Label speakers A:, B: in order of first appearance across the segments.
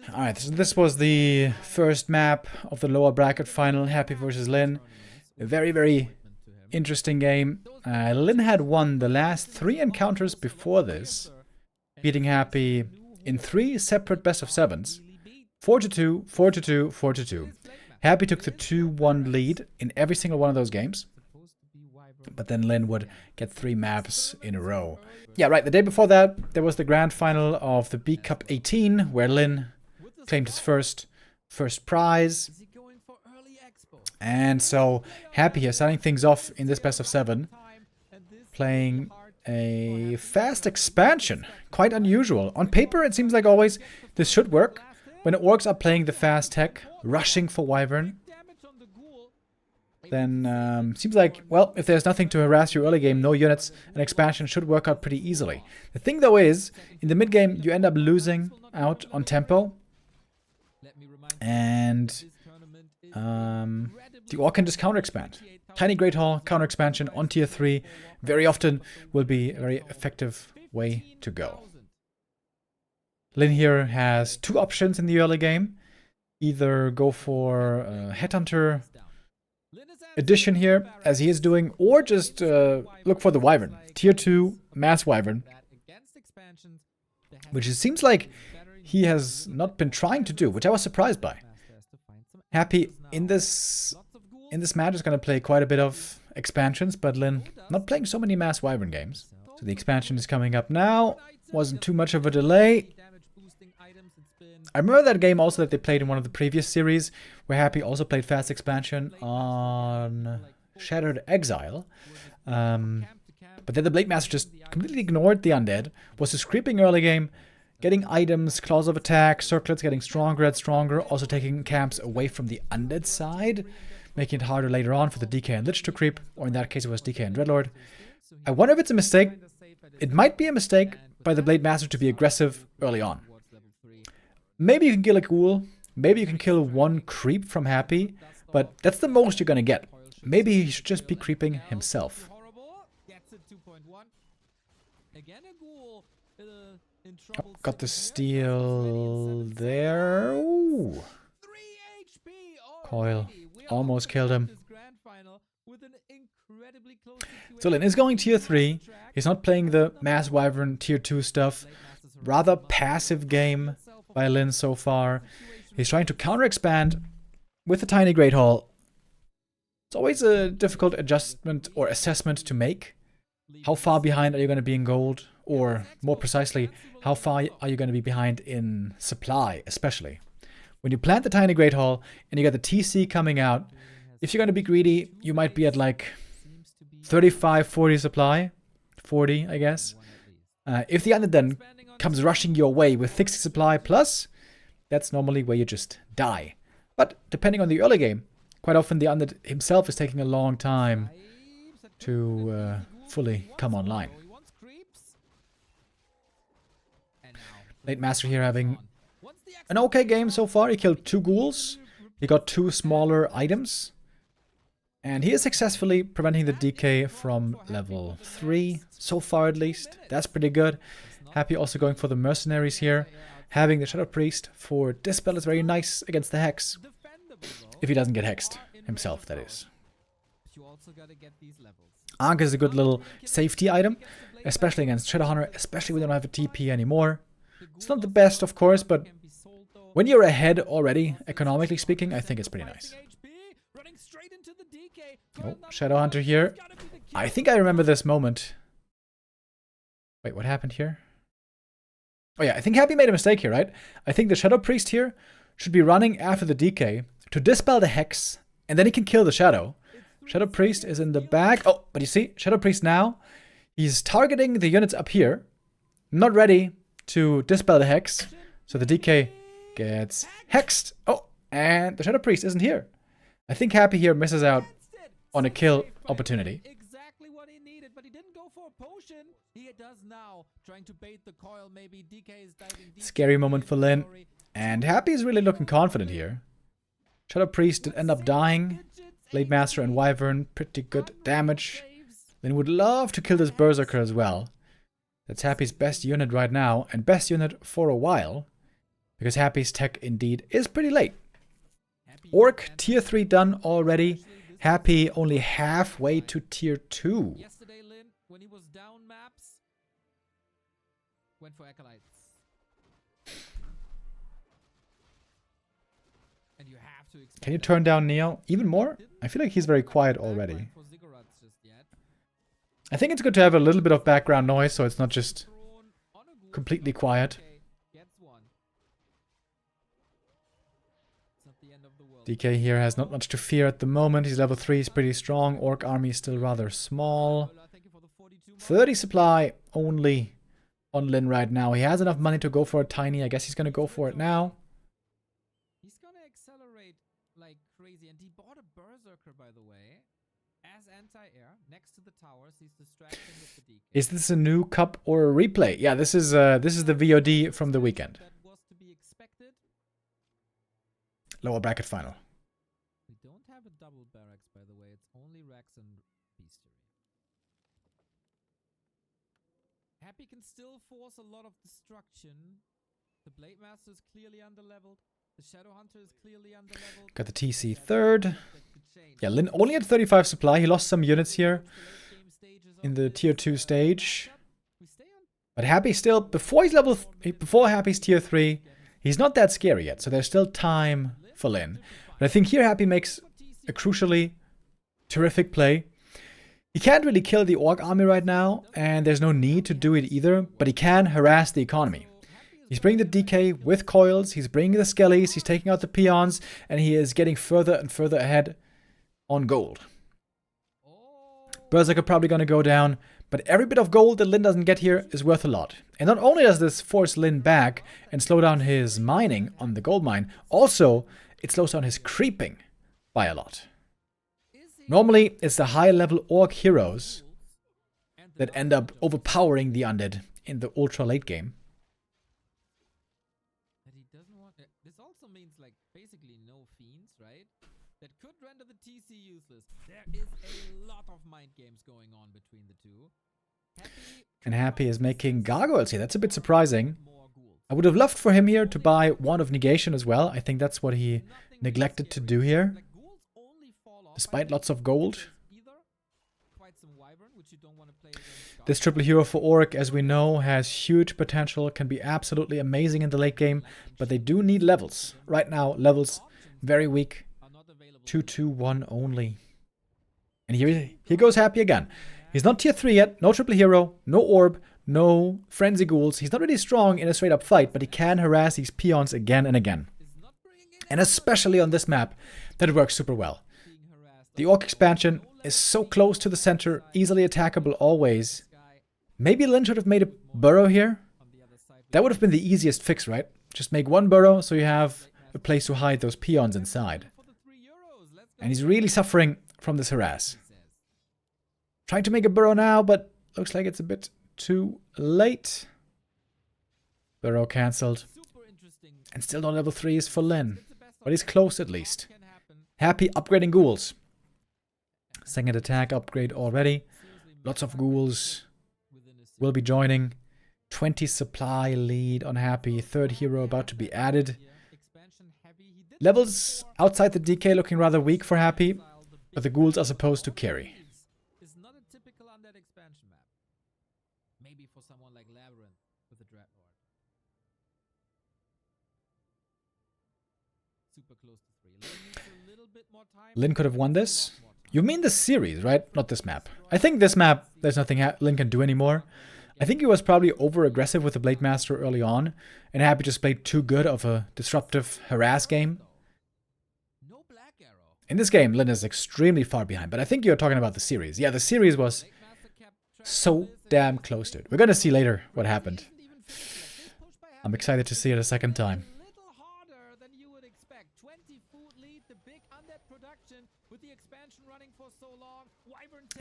A: Alright, so this was the first map of the lower bracket final, Happy versus Lin. A very, very interesting game. Lin had won the last 3 encounters before this, beating Happy in 3 separate best of 7s. 4-2, 4-2, 4-2. Happy took the 2-1 lead in every single one of those games. But then Lin would get 3 maps in a row. Yeah, right, the day before that, there was the grand final of the B Cup 18, where Lin claimed his first prize. And so Happy here starting things off in this best of 7, playing a fast expansion. Quite unusual. On paper, it seems like always this should work. When orcs are playing the fast tech, rushing for Wyvern, then seems like, well, if there's nothing to harass your early game, no units, an expansion should work out pretty easily. The thing though is, in the mid game, you end up losing out on tempo. And the orc can just counter expand. Tiny Great Hall, counter expansion on tier 3 very often will be a very effective way to go. Lin here has 2 options in the early game. Either go for Headhunter Edition here, as he is doing, or just look for the Wyvern. Tier 2 Mass Wyvern. Which it seems like he has not been trying to do, which I was surprised by. Happy in this match is going to play quite a bit of expansions, but Lin not playing so many Mass Wyvern games. So the expansion is coming up now. Wasn't too much of a delay. I remember that game also that they played in one of the previous series, where Happy also played fast expansion on Shattered Exile. But then the Blade Master just completely ignored the undead, was just creeping early game, getting items, claws of attack, circlets getting stronger and stronger, also taking camps away from the undead side, making it harder later on for the DK and Lich to creep, or in that case it was DK and Dreadlord. I wonder if it's a mistake. It might be a mistake by the Blade Master to be aggressive early on. Maybe you can kill a ghoul, maybe you can kill 1 creep from Happy, but that's the most you're gonna get. Maybe he should just be creeping himself. Oh, got the steal there. Ooh. Coil almost killed him. So Lin is going tier 3. He's not playing the Mass Wyvern tier 2 stuff. Rather passive game by Lin so far. He's trying to counter expand with the Tiny Great Hall. It's always a difficult adjustment or assessment to make. How far behind are you going to be in gold? Or more precisely, how far are you going to be behind in supply, especially? When you plant the Tiny Great Hall and you get the TC coming out, if you're going to be greedy, you might be at like 35, 40 supply. 40, I guess. If the undead then comes rushing your way with 60 supply plus, that's normally where you just die. But depending on the early game, quite often the undead himself is taking a long time to fully come online. Blade Master here having an okay game so far. He killed 2 ghouls. He got 2 smaller items. And he is successfully preventing the DK from level 3, so far at least. That's pretty good. Happy also going for the mercenaries here. Having the Shadow Priest for Dispel is very nice against the Hex. If he doesn't get hexed himself, that is. Ankh is a good little safety item, especially against Shadowhunter, especially when you don't have a TP anymore. It's not the best, of course, but when you're ahead already, economically speaking, I think it's pretty nice. Oh, Shadowhunter here. I think I remember this moment. Wait, what happened here? Oh yeah, I think Happy made a mistake here, right? I think the Shadow Priest here should be running after the DK to dispel the Hex, and then he can kill the Shadow. Shadow Priest is in the back. Oh, but you see, Shadow Priest now, he's targeting the units up here. Not ready to dispel the Hex, so the DK gets hexed. Oh, and the Shadow Priest isn't here. I think Happy here misses out on a kill opportunity.
B: Exactly what he needed, but he didn't go for a potion. He does now, trying to bait the coil. Maybe DK is diving deep.
A: Scary moment for Lin, and Happy is really looking confident here. Shadow Priest did end up dying. Blade Master and Wyvern, pretty good damage. Lin would love to kill this Berserker as well. That's Happy's best unit right now, and best unit for a while. because Happy's tech indeed is pretty late. Orc tier 3 done already. Happy only halfway to tier 2.
B: Yesterday, Lin, when he was down maps, went for acolytes. And you have to expect.
A: Can you turn down Neo even more? I feel like he's very quiet already. I think it's good to have a little bit of background noise so it's not just completely quiet. DK here has not much to fear at the moment. He's level 3, he's pretty strong. Orc army is still rather small. 30 supply only on Lin right now. He has enough money to go for a tiny. I guess he's going to go for it now.
B: He's going to accelerate like crazy. And he bought a Berserker, by the way, as anti-air next to the towers. He's distracting with the DK.
A: Is this a new cup or a replay? Yeah, this is the VOD from the weekend. Lower bracket final.
B: We don't have a double barracks, by the way. It's only Rex and Beastery. Happy can still force a lot of destruction. The Blade Master is clearly underleveled. The Shadow Hunter is clearly underleveled.
A: Got the TC third. Yeah, Lin only had 35 supply. He lost some units here in the tier 2 stage. But Happy still, before Happy's tier 3, he's not that scary yet. So there's still time for Lin. But I think here Happy makes a crucially terrific play. He can't really kill the Orc army right now, and there's no need to do it either, but he can harass the economy. He's bringing the DK with coils, he's bringing the skellies, he's taking out the peons, and he is getting further and further ahead on gold. Berserker probably going to go down, but every bit of gold that Lin doesn't get here is worth a lot. And not only does this force Lin back and slow down his mining on the gold mine, also it slows down his creeping by a lot. Normally, it's the high-level Orc heroes that end up overpowering the undead in the ultra late game.
B: This also means like basically no fiends, right? That could render the TC useless. There is a lot of mind games going on between the two.
A: And Happy is making gargoyles here. That's a bit surprising. I would have loved for him here to buy Wand of Negation as well. I think that's what he neglected to do here. Despite lots of gold. This triple hero for Orc, as we know, has huge potential, can be absolutely amazing in the late game, but they do need levels. Right now, levels very weak. 2-2-1 only. And here goes Happy again. He's not tier 3 yet, no triple hero, no orb, no frenzy ghouls. He's not really strong in a straight up fight, but he can harass these peons again and again. And especially on this map, that works super well. The Orc expansion is so close to the center, easily attackable always. Maybe Lin should have made a burrow here. That would have been the easiest fix, right? Just make one burrow so you have a place to hide those peons inside. And he's really suffering from this harass. Trying to make a burrow now, but looks like it's a bit too late. Burrow cancelled. And still no level 3s for Lin. But he's close at least. Happy upgrading ghouls. Second attack upgrade already. Lots of ghouls will be joining. 20 supply lead on Happy. Third hero about to be added. Levels outside the DK looking rather weak for Happy, but the ghouls are supposed to carry.
B: Is not a typical undead expansion map. Maybe for someone like Labyrinth with a Dreadlord. Super close to 3. Lin needs a little bit more time.
A: Lin could have won this. You mean the series, right? Not this map. I think this map, there's nothing Lin can do anymore. I think he was probably over-aggressive with the Blade Master early on, and Happy just played too good of a disruptive harass game. In this game, Lin is extremely far behind, but I think you're talking about the series. Yeah, the series was so damn close to it. We're gonna see later what happened. I'm excited to see it a second time.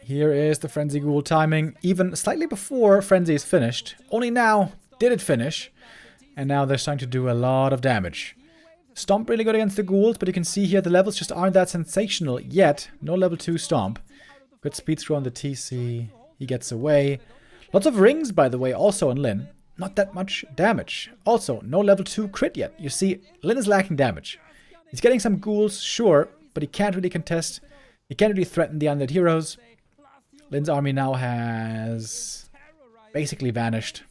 A: Here is the Frenzy Ghoul timing, even slightly before Frenzy is finished. Only now did it finish, and now they're starting to do a lot of damage. Stomp really good against the ghouls, but you can see here the levels just aren't that sensational yet. No level 2 Stomp. Good speed throw on the TC. He gets away. Lots of rings, by the way, also on Lin. not that much damage. Also, no level 2 crit yet. You see, Lin is lacking damage. He's getting some ghouls, sure, but he can't really contest. He can't really threaten the undead heroes. Lin's army now has basically vanished.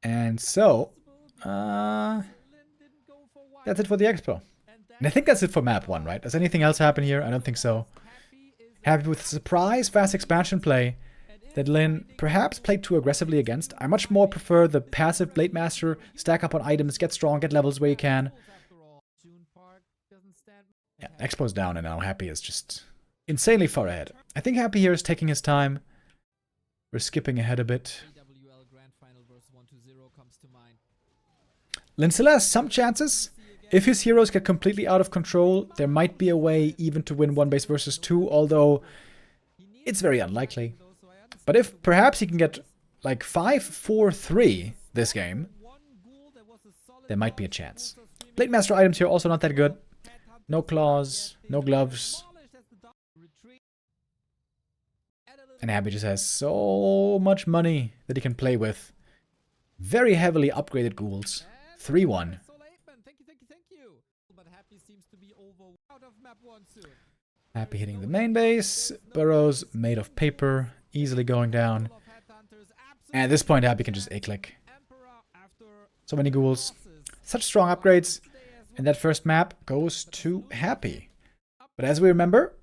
A: And so, that's it for the expo. And I think that's it for map 1, right? Does anything else happen here? I don't think so. Happy with the surprise fast expansion play that Lin perhaps played too aggressively against. I much more prefer the passive Blade Master, stack up on items, get strong, get levels where you can. Yeah, expo's down and now Happy is just insanely far ahead. I think Happy here is taking his time. We're skipping ahead a bit. Lin still has some chances. If his heroes get completely out of control, there might be a way even to win 1 base versus 2, although it's very unlikely. But if perhaps he can get like 5-4-3 this game, there might be a chance. Blade Master items here also not that good. No claws, no gloves. And Happy just has so much money that he can play with. Very heavily upgraded ghouls. 3-1. Happy hitting the main base. Burrows made of paper. Easily going down. And at this point, Happy can just A-click. So many ghouls. Such strong upgrades. And that first map goes to Happy. But as we remember,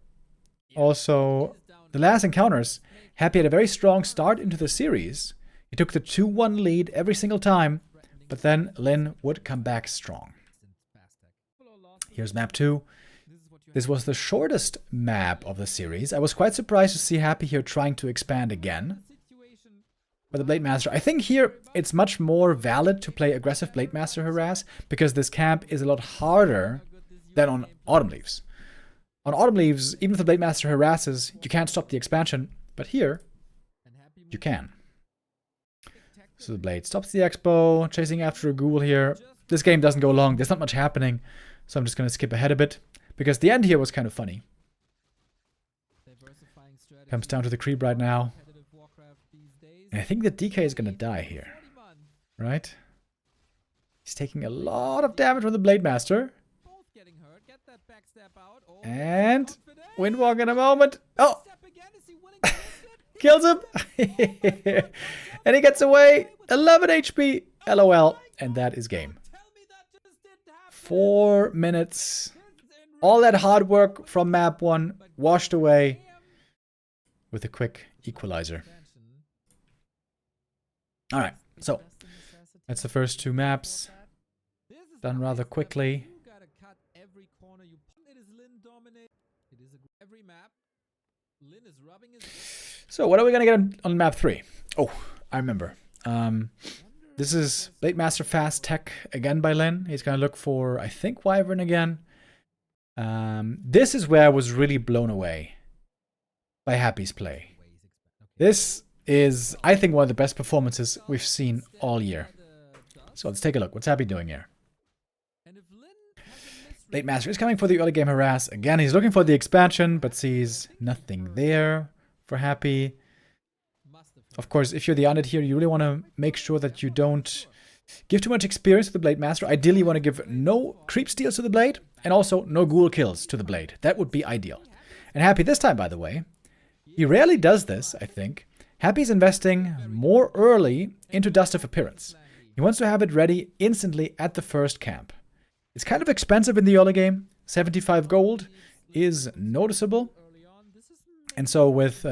A: also the last encounters, Happy had a very strong start into the series. He took the 2-1 lead every single time. But then Lin would come back strong. Here's map 2. This was the shortest map of the series. I was quite surprised to see Happy here trying to expand again. But the Blade Master, I think here it's much more valid to play aggressive Blade Master harass, because this camp is a lot harder than on Autumn Leaves. On Autumn Leaves, even if the Blade Master harasses, you can't stop the expansion. But here, you can. So the Blade stops the expo, chasing after a ghoul here. This game doesn't go long, there's not much happening. So I'm just going to skip ahead a bit, because the end here was kind of funny. Comes down to the creep right now. And I think the DK is going to die here. Right? He's taking a lot of damage from the Blade Master. And Windwalk in a moment. Oh! Kills him! And he gets away. 11 HP. LOL. And that is game. 4 minutes. All that hard work from map 1 washed away with a quick equalizer. Alright, so that's the first 2 maps. Done rather quickly. So what are we going to get on map 3? Oh, I remember. This is Blade Master Fast Tech again by Lin. He's going to look for, I think, Wyvern again. This is where I was really blown away by Happy's play. This is, I think, one of the best performances we've seen all year. So let's take a look. What's Happy doing here? Blade Master is coming for the early game harass. Again, he's looking for the expansion, but sees nothing there for Happy. Of course, if you're the undead here, you really want to make sure that you don't give too much experience to the Blade Master. Ideally, you want to give no creep steals to the Blade, and also no ghoul kills to the Blade. That would be ideal. And Happy this time, by the way, he rarely does this, I think. Happy's investing more early into Dust of Appearance. He wants to have it ready instantly at the first camp. It's kind of expensive in the early game. 75 gold is noticeable. And so with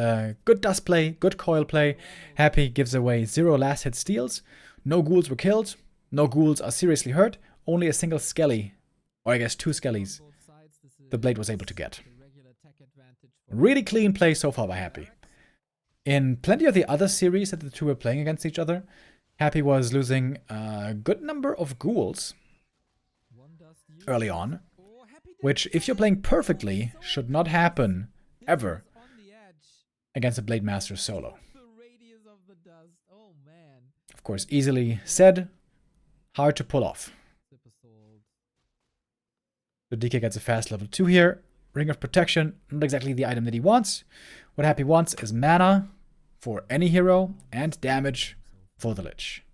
A: good dust play, good coil play, Happy gives away 0 last hit steals. No ghouls were killed. No ghouls are seriously hurt. Only a single skelly, or I guess 2 skellies, the Blade was able to get. Really clean play so far by Happy. In plenty of the other series that the two were playing against each other, Happy was losing a good number of ghouls early on, which, if you're playing perfectly, should not happen ever against a Blade Master solo. Of course, easily said, hard to pull off. The DK gets a fast level 2 here. Ring of Protection, not exactly the item that he wants. What Happy wants is mana. for any hero and damage for the Lich.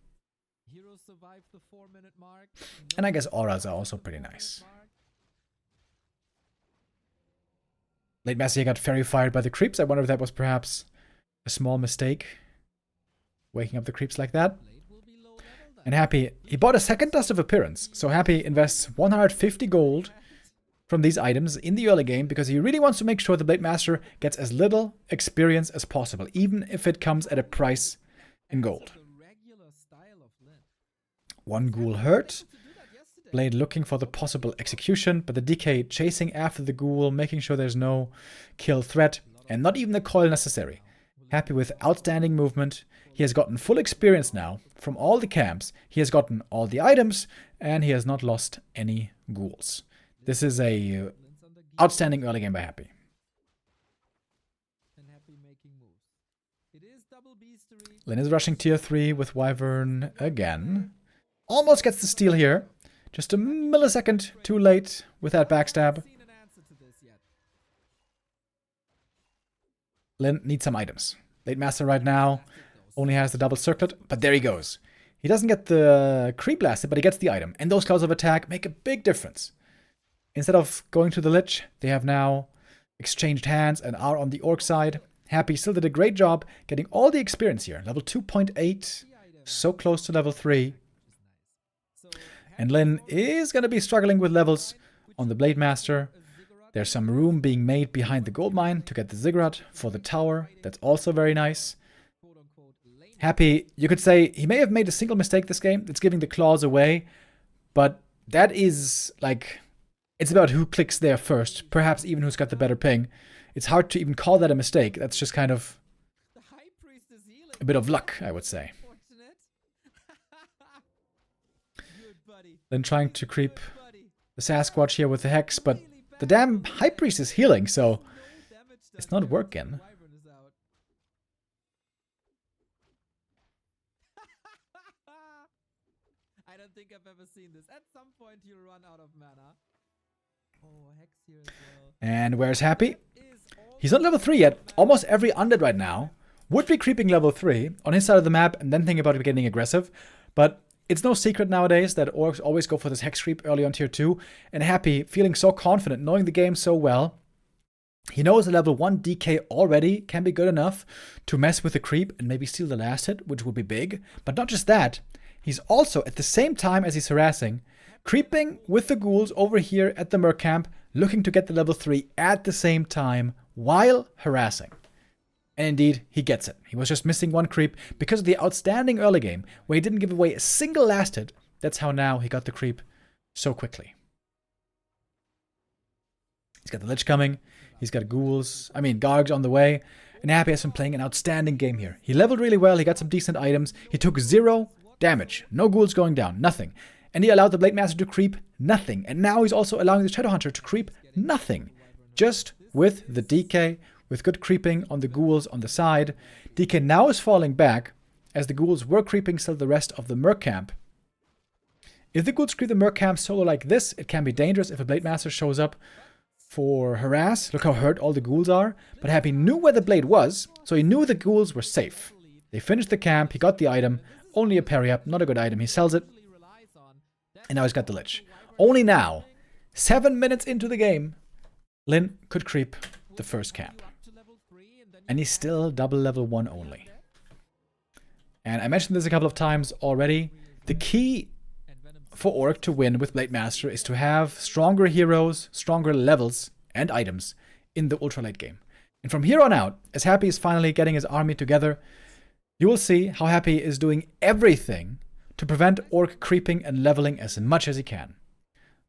B: Heroes survive the 4-minute mark.
A: And I guess auras are also pretty nice. Late Master got very fired by the creeps. I wonder if that was perhaps a small mistake, waking up the creeps like that. And Happy, he bought a second Dust of Appearance. So Happy invests 150 gold from these items in the early game because he really wants to make sure the Blade Master gets as little experience as possible, even if it comes at a price in gold. One ghoul hurt. Blade looking for the possible execution, but the DK chasing after the ghoul, making sure there's no kill threat, and not even the coil necessary. Happy with outstanding movement. He has gotten full experience now from all the camps. He has gotten all the items, and he has not lost any ghouls. This is a outstanding early game by Happy. Lin is rushing tier 3 with Wyvern again. Almost gets the steal here. Just a millisecond too late with that backstab. Lin needs some items. Late Master right now only has the double circlet, but there he goes. He doesn't get the creep blasted, but he gets the item. And those clouds of attack make a big difference. Instead of going to the Lich, they have now exchanged hands and are on the Orc side. Happy still did a great job getting all the experience here. Level 2.8, so close to level 3. And Lin is going to be struggling with levels on the Blade Master. There's some room being made behind the gold mine to get the ziggurat for the tower. That's also very nice. Happy, you could say he may have made a single mistake this game. It's giving the claws away. But that is like, it's about who clicks there first. Perhaps even who's got the better ping. It's hard to even call that a mistake. That's just kind of a bit of luck, I would say. Then trying to creep the Sasquatch here with the Hex, but the damn High Priest is healing, so it's not working.
B: I don't think I've ever seen this. At some point you run out of mana. Oh, Hex here as well.
A: And where's Happy? He's not level 3 yet. Almost every undead right now would be creeping level 3 on his side of the map and then think about getting aggressive, but it's no secret nowadays that orcs always go for this hex creep early on tier 2, and Happy, feeling so confident, knowing the game so well, he knows a level 1 DK already can be good enough to mess with the creep and maybe steal the last hit, which would be big. But not just that, he's also, at the same time as he's harassing, creeping with the ghouls over here at the Merc camp, looking to get the level 3 at the same time while harassing. And indeed, he gets it. He was just missing one creep because of the outstanding early game, where he didn't give away a single last hit. That's how now he got the creep so quickly. He's got the Lich coming. He's got ghouls. Gargs on the way. And Happy has been playing an outstanding game here. He leveled really well. He got some decent items. He took 0 damage. No ghouls going down. Nothing. And he allowed the Blade Master to creep. Nothing. And now he's also allowing the Shadowhunter to creep. Nothing. Just with the DK, with good creeping on the ghouls on the side. DK now is falling back, as the ghouls were creeping still the rest of the Merc camp. If the ghouls creep the Merc camp solo like this, it can be dangerous if a Blade Master shows up for harass. Look how hurt all the ghouls are. But Happy knew where the blade was, so he knew the ghouls were safe. They finished the camp, he got the item, only a parry up, not a good item, he sells it. And now he's got the Lich. Only now, 7 minutes into the game, Lin could creep the first camp. And he's still double level 1 only. And I mentioned this a couple of times already. The key for Orc to win with Blade Master is to have stronger heroes, stronger levels, and items in the ultra late game. And from here on out, as Happy is finally getting his army together, you will see how Happy is doing everything to prevent Orc creeping and leveling as much as he can.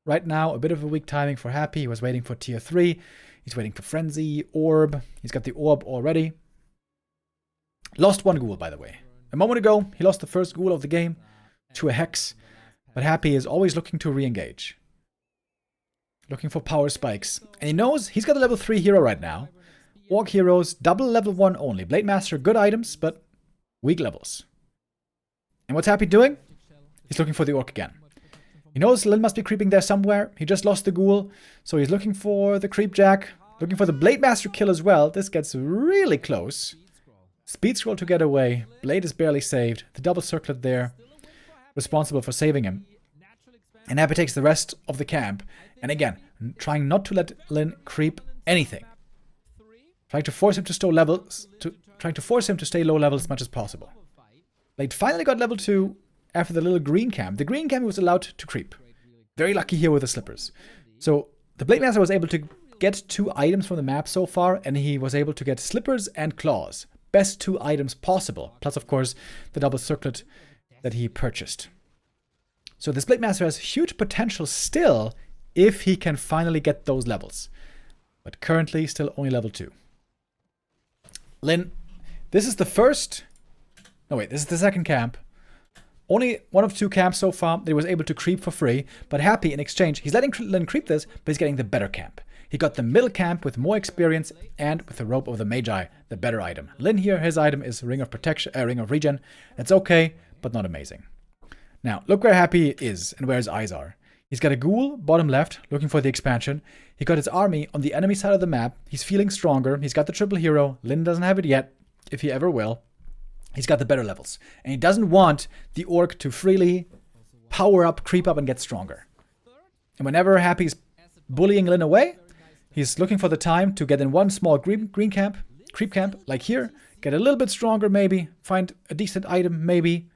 A: Right now, a bit of a weak timing for Happy. He was waiting for tier 3. He's waiting for Frenzy, Orb. He's got the Orb already. Lost one ghoul, by the way. A moment ago, he lost the first ghoul of the game to a Hex. But Happy is always looking to re-engage. Looking for power spikes. And he knows he's got a level 3 hero right now. Orc heroes, double level 1 only. Blade Master, good items, but weak levels. And what's Happy doing? He's looking for the Orc again. He knows Lin must be creeping there somewhere. He just lost the ghoul, so he's looking for the creep jack. Looking for the Blade Master kill as well. This gets really close. Speed scroll to get away. Blade is barely saved. The double circlet there, responsible for saving him. And Happy takes the rest of the camp. And again, trying not to let Lin creep anything. Trying to force him to stay low levels as much as possible. Blade finally got level 2 after the little green camp. The green camp he was allowed to creep. Very lucky here with the slippers. So the Blade Master was able to get 2 items from the map so far, and he was able to get slippers and claws. Best 2 items possible. Plus, of course, the double circlet that he purchased. So this Blade Master has huge potential still if he can finally get those levels. But currently, still only level 2. Lin, this is the first... No, wait, this is the second camp. Only one of 2 camps so far that he was able to creep for free. But Happy, in exchange, he's letting Lin creep this, but he's getting the better camp. He got the middle camp with more experience and with the Robe of the Magi, the better item. Lin here, his item is Ring of Protection, Ring of Regen. That's okay, but not amazing. Now, look where Happy is and where his eyes are. He's got a ghoul, bottom left, looking for the expansion. He got his army on the enemy side of the map. He's feeling stronger. He's got the triple hero. Lin doesn't have it yet, if he ever will. He's got the better levels. And he doesn't want the orc to freely power up, creep up, and get stronger. And whenever Happy's bullying Lin away, he's looking for the time to get in one small green camp, creep camp, like here. Get a little bit stronger, maybe. Find a decent item, maybe.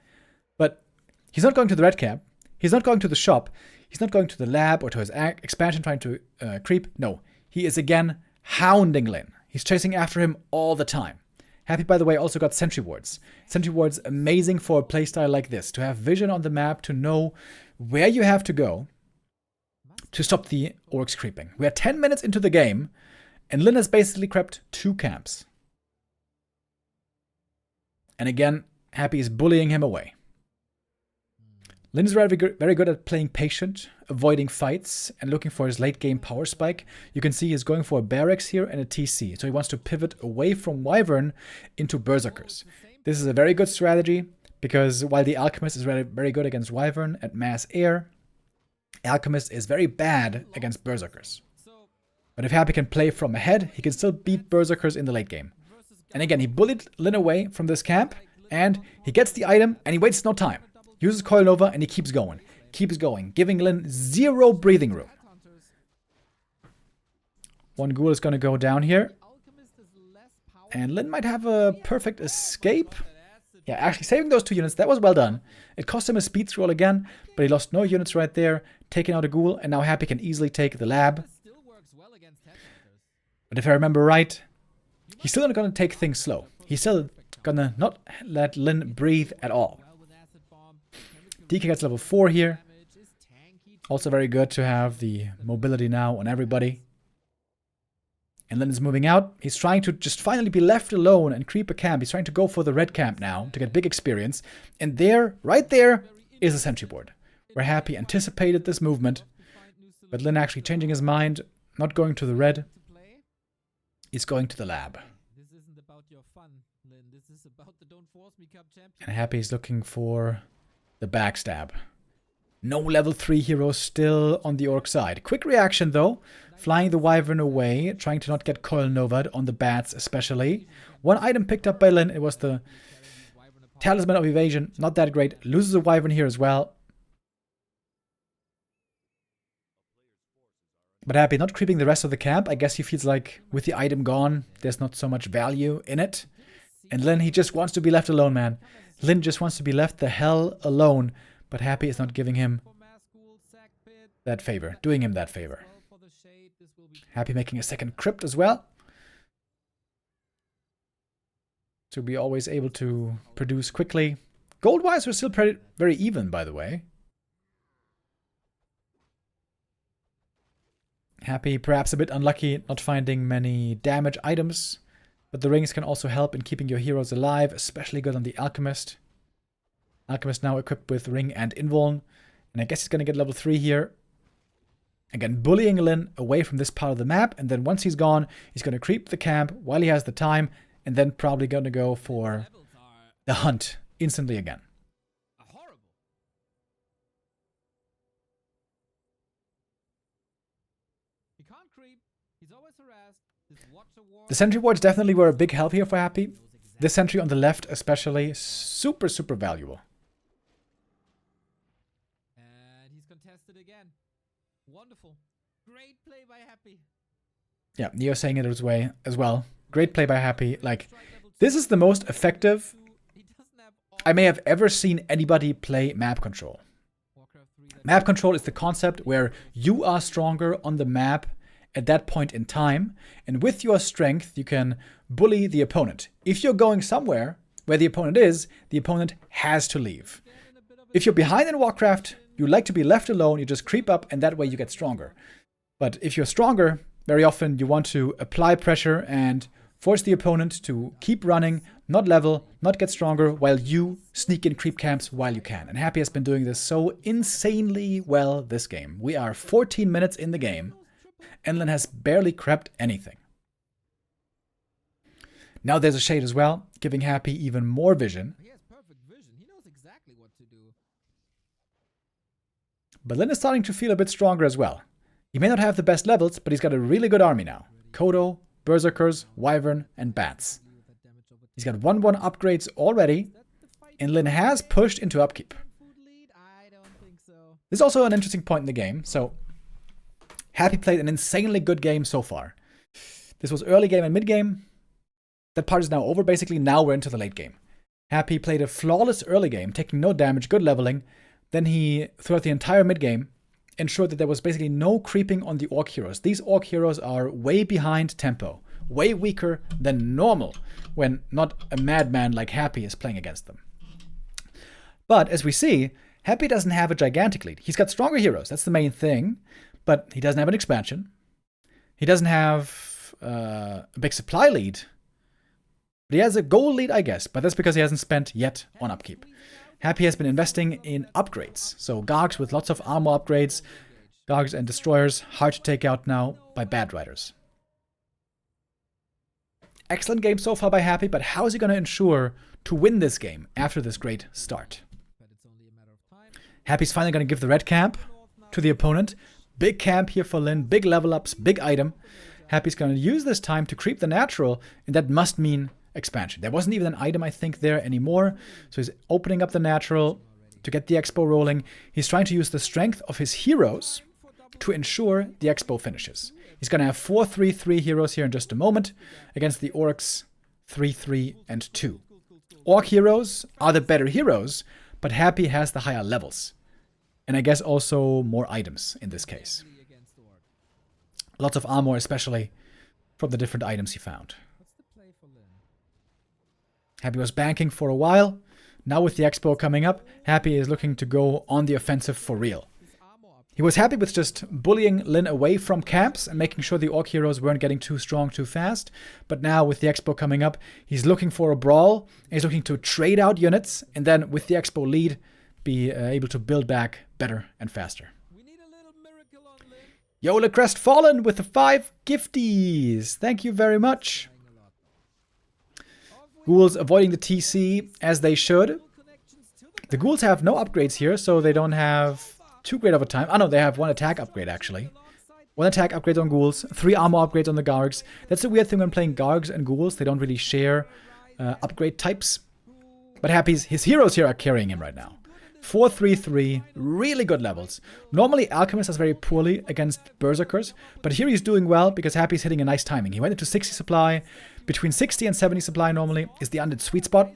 A: But he's not going to the red camp. He's not going to the shop. He's not going to the lab or to his expansion trying to creep. No, he is again hounding Lin. He's chasing after him all the time. Happy, by the way, also got Sentry Wards. Sentry Wards, amazing for a playstyle like this. To have vision on the map, to know where you have to go to stop the orcs creeping. We are 10 minutes into the game, and Lin has basically crept 2 camps. And again, Happy is bullying him away. Lin is very good at playing patient, avoiding fights, and looking for his late game power spike. You can see he's going for a barracks here and a TC. So he wants to pivot away from Wyvern into Berserkers. This is a very good strategy, because while the Alchemist is very good against Wyvern at mass air, Alchemist is very bad against Berserkers. But if Happy can play from ahead, he can still beat Berserkers in the late game. And again, he bullied Lin away from this camp, and he gets the item, and he wastes no time. Uses Coil Nova, and he keeps going, giving Lin 0 breathing room. One ghoul is going to go down here. And Lin might have a perfect escape. Yeah, actually saving those 2 units, that was well done. It cost him a speed scroll again, but he lost no units right there, taking out a ghoul, and now Happy can easily take the lab. But if I remember right, he's still not going to take things slow. He's still going to not let Lin breathe at all. DK gets level 4 here. Also very good to have the mobility now on everybody. And Lin is moving out. He's trying to just finally be left alone and creep a camp. He's trying to go for the red camp now to get big experience. And there, right there, is a sentry board, where Happy anticipated this movement. But Lin actually changing his mind, not going to the red. He's going to the lab. And Happy is looking for the backstab. No level 3 heroes still on the orc side. Quick reaction though. Flying the Wyvern away, trying to not get Coil Nova'd on the bats especially. One item picked up by Lin, it was the Talisman of Evasion. Not that great. Loses a Wyvern here as well. But Happy not creeping the rest of the camp. I guess he feels like with the item gone, there's not so much value in it. And Lin, he just wants to be left alone, man. Lin just wants to be left the hell alone. But Happy is not giving him that favor, doing him that favor. Happy making a second crypt as well. To be always able to produce quickly. Gold-wise, we're still very even, by the way. Happy, perhaps a bit unlucky, not finding many damage items. But the rings can also help in keeping your heroes alive, especially good on the Alchemist. Alchemist now equipped with Ring and Invuln. And I guess he's going to get level 3 here. Again, bullying Lin away from this part of the map. And then once he's gone, he's going to creep the camp while he has the time. And then probably going to go for the hunt instantly again. The sentry wards definitely were a big help here for Happy. This sentry on the left especially, super, super valuable.
B: And he's contested again. Wonderful. Great play by Happy.
A: Yeah, Neo saying it his way as well. Great play by Happy. Like, this is the most effective I may have ever seen anybody play map control. Map control is the concept where you are stronger on the map at that point in time, and with your strength, you can bully the opponent. If you're going somewhere where the opponent has to leave. If you're behind in Warcraft, you like to be left alone, you just creep up, and that way you get stronger. But if you're stronger, very often you want to apply pressure and force the opponent to keep running, not level, not get stronger, while you sneak in creep camps while you can. And Happy has been doing this so insanely well this game. We are 14 minutes in the game, and Lin has barely crept anything. Now there's a shade as well, giving Happy even more vision.
B: He has perfect vision. He knows exactly what to do.
A: But Lin is starting to feel a bit stronger as well. He may not have the best levels, but he's got a really good army now. Kodo, Berserkers, Wyvern, and Bats. He's got 1-1 upgrades already, and Lin has pushed into upkeep. This is also an interesting point in the game, so Happy played an insanely good game so far. This was early game and mid game. That part is now over, basically. Now we're into the late game. Happy played a flawless early game, taking no damage, good leveling. Then he, throughout the entire mid game, ensured that there was basically no creeping on the Orc heroes. These Orc heroes are way behind tempo, way weaker than normal when not a madman like Happy is playing against them. But as we see, Happy doesn't have a gigantic lead. He's got stronger heroes, that's the main thing, but he doesn't have an expansion. He doesn't have a big supply lead. But he has a gold lead, I guess, but that's because he hasn't spent yet on upkeep. Happy has been investing in upgrades. So Gargs with lots of armor upgrades. Gargs and Destroyers, hard to take out now by bad riders. Excellent game so far by Happy, but how is he going to ensure to win this game after this great start? Happy's finally going to give the red camp to the opponent. Big camp here for Lin, big level ups, big item. Happy's going to use this time to creep the natural, and that must mean expansion. There wasn't even an item, I think, there anymore. So he's opening up the natural to get the expo rolling. He's trying to use the strength of his heroes to ensure the expo finishes. He's going to have 4 3-3 heroes here in just a moment against the Orcs 3-3 and 2. Orc heroes are the better heroes, but Happy has the higher levels. And I guess also more items in this case. Lots of armor, especially from the different items he found. Happy was banking for a while. Now with the expo coming up, Happy is looking to go on the offensive for real. He was happy with just bullying Lin away from camps and making sure the Orc heroes weren't getting too strong too fast. But now with the expo coming up, he's looking for a brawl. He's looking to trade out units and then with the expo lead, be able to build back better and faster. Yola Crestfallen with the 5 gifties. Thank you very much. Ghouls avoiding the TC as they should. The ghouls have no upgrades here, so they don't have too great of a time. Oh no, they have 1 attack upgrade actually. 1 attack upgrade on ghouls, 3 armor upgrades on the Gargs. That's the weird thing when playing Gargs and ghouls. They don't really share upgrade types. But Happy's his heroes here are carrying him right now. 4-3-3, really good levels. Normally Alchemist does very poorly against Berserkers, but here he's doing well because Happy's hitting a nice timing. He went into 60 supply. Between 60 and 70 supply normally is the undead sweet spot,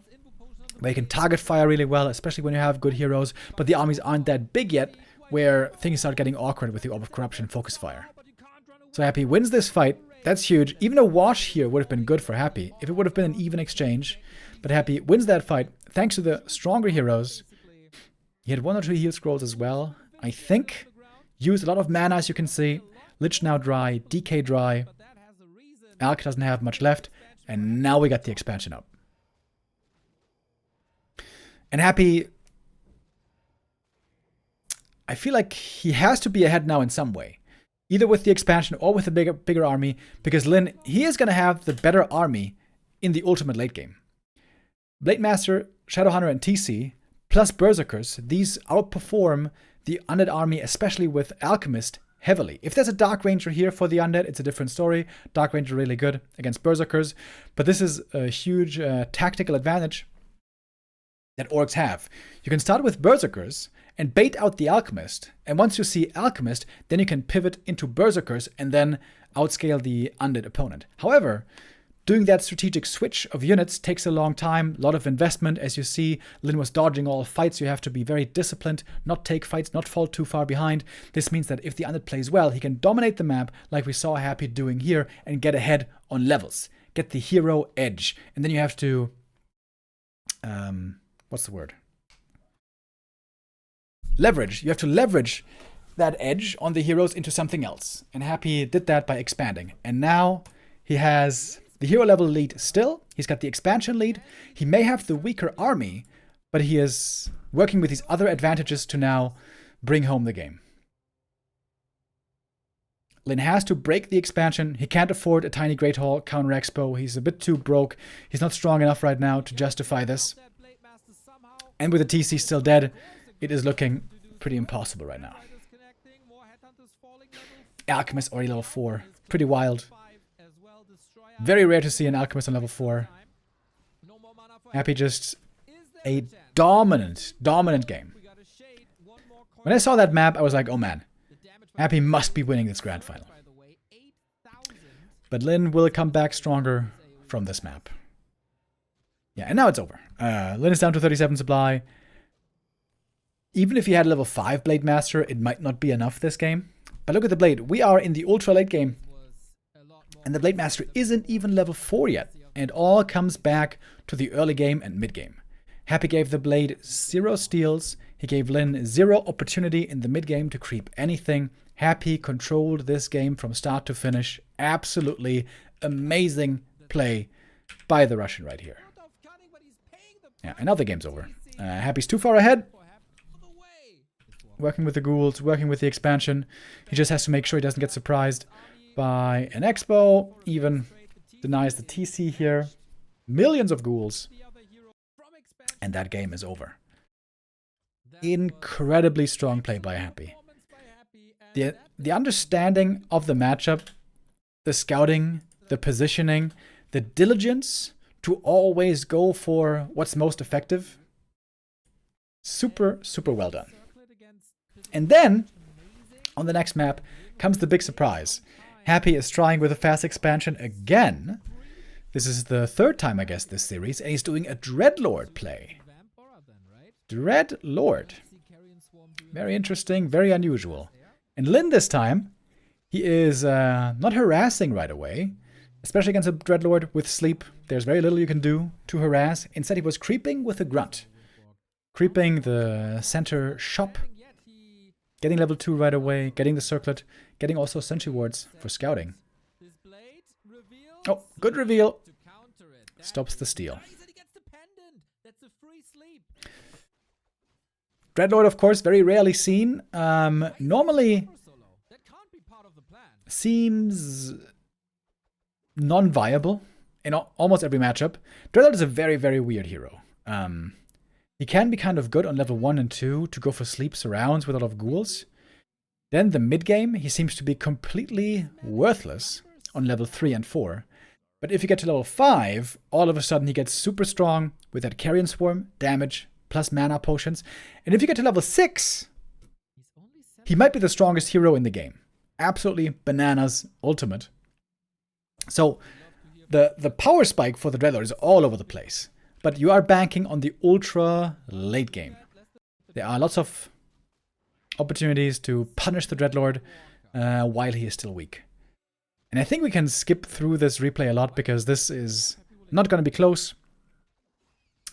A: where you can target fire really well, especially when you have good heroes, but the armies aren't that big yet, where things start getting awkward with the Orb of Corruption and Focus Fire. So Happy wins this fight. That's huge. Even a wash here would have been good for Happy, if it would have been an even exchange. But Happy wins that fight thanks to the stronger heroes. He had 1 or 2 heal scrolls as well, I think. Used a lot of mana, as you can see. Lich now dry, DK dry. Alk doesn't have much left. And now we got the expansion up. And Happy, I feel like he has to be ahead now in some way. Either with the expansion or with a bigger army. Because Lin, he is going to have the better army in the ultimate late game. Blade Master, Shadowhunter, and TC, plus Berserkers, these outperform the undead army, especially with Alchemist heavily. If there's a Dark Ranger here for the Undead, it's a different story. Dark Ranger really good against Berserkers, but this is a huge tactical advantage that orcs have. You can start with Berserkers and bait out the Alchemist, and once you see Alchemist, then you can pivot into Berserkers and then outscale the Undead opponent. However, doing that strategic switch of units takes a long time, a lot of investment. As you see, Lin was dodging all fights. You have to be very disciplined, not take fights, not fall too far behind. This means that if the Undead plays well, he can dominate the map like we saw Happy doing here and get ahead on levels. Get the hero edge. And then you have to... what's the word? Leverage. You have to leverage that edge on the heroes into something else. And Happy did that by expanding. And now he has the hero level lead still. He's got the expansion lead. He may have the weaker army, but he is working with these other advantages to now bring home the game. Lin has to break the expansion. He can't afford a tiny Great Hall counter expo. He's a bit too broke. He's not strong enough right now to justify this. And with the TC still dead, it is looking pretty impossible right now. Alchemist already level 4. Pretty wild. Very rare to see an Alchemist on level 4. Happy just a dominant game. When I saw that map, I was like, oh man, Happy must be winning this grand final. But Lin will come back stronger from this map. Yeah, and now it's over. Lin is down to 37 supply. Even if he had a level 5 Blade Master, it might not be enough this game. But look at the Blade. We are in the ultra late game. And the Blade Master isn't even level 4 yet. And it all comes back to the early game and mid game. Happy gave the Blade 0 steals. He gave Lin 0 opportunity in the mid game to creep anything. Happy controlled this game from start to finish. Absolutely amazing play by the Russian right here. Yeah, and now the game's over. Happy's too far ahead. Working with the ghouls, working with the expansion. He just has to make sure he doesn't get surprised by an expo. Even denies the TC here. Millions of ghouls. And that game is over. Incredibly strong play by Happy. The understanding of the matchup, the scouting, the positioning, the diligence to always go for what's most effective. Super, super well done. And then, on the next map, comes the big surprise. Happy is trying with a fast expansion again. This is the third time, I guess, this series, and he's doing a Dreadlord play. Dreadlord. Very interesting, very unusual. And Lin this time, he is not harassing right away, especially against a Dreadlord with sleep. There's very little you can do to harass. Instead, he was creeping with a grunt. Creeping the center shop. Getting level 2 right away, getting the circlet, getting also sentry wards for scouting. Oh, good reveal. Stops the steal. Dreadlord, of course, very rarely seen. Normally seems non-viable in almost every matchup. Dreadlord is a very, very weird hero. He can be kind of good on level 1 and 2 to go for sleep surrounds with a lot of ghouls. Then the mid-game, he seems to be completely worthless on level 3 and 4. But if you get to level 5, all of a sudden he gets super strong with that Carrion Swarm, damage, plus mana potions. And if you get to level 6, he might be the strongest hero in the game. Absolutely bananas ultimate. So the power spike for the Dreadlord is all over the place. But you are banking on the ultra late game. There are lots of opportunities to punish the Dreadlord while he is still weak. And I think we can skip through this replay a lot because this is not going to be close.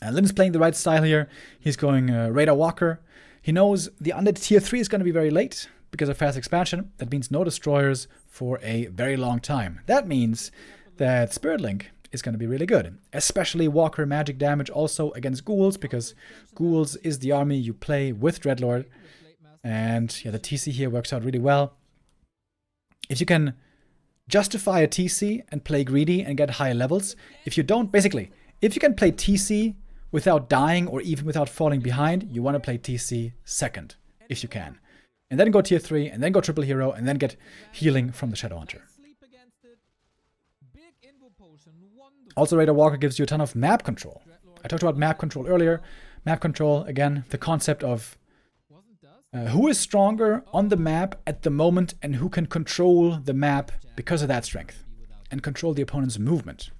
A: Lin's playing the right style here. He's going Radar Walker. He knows the Undead tier 3 is going to be very late because of fast expansion. That means no destroyers for a very long time. That means that Spirit Link is going to be really good. Especially Walker magic damage also against ghouls, because ghouls is the army you play with Dreadlord. And yeah, the TC here works out really well. If you can justify a TC and play greedy and get higher levels, if you don't, basically, if you can play TC without dying or even without falling behind, you want to play TC second, if you can. and then go tier 3, and then go triple hero, and then get healing from the Shadow Hunter. Also, Raider Walker gives you a ton of map control. I talked about map control earlier. Map control, again, the concept of who is stronger on the map at the moment and who can control the map because of that strength and control the opponent's movement.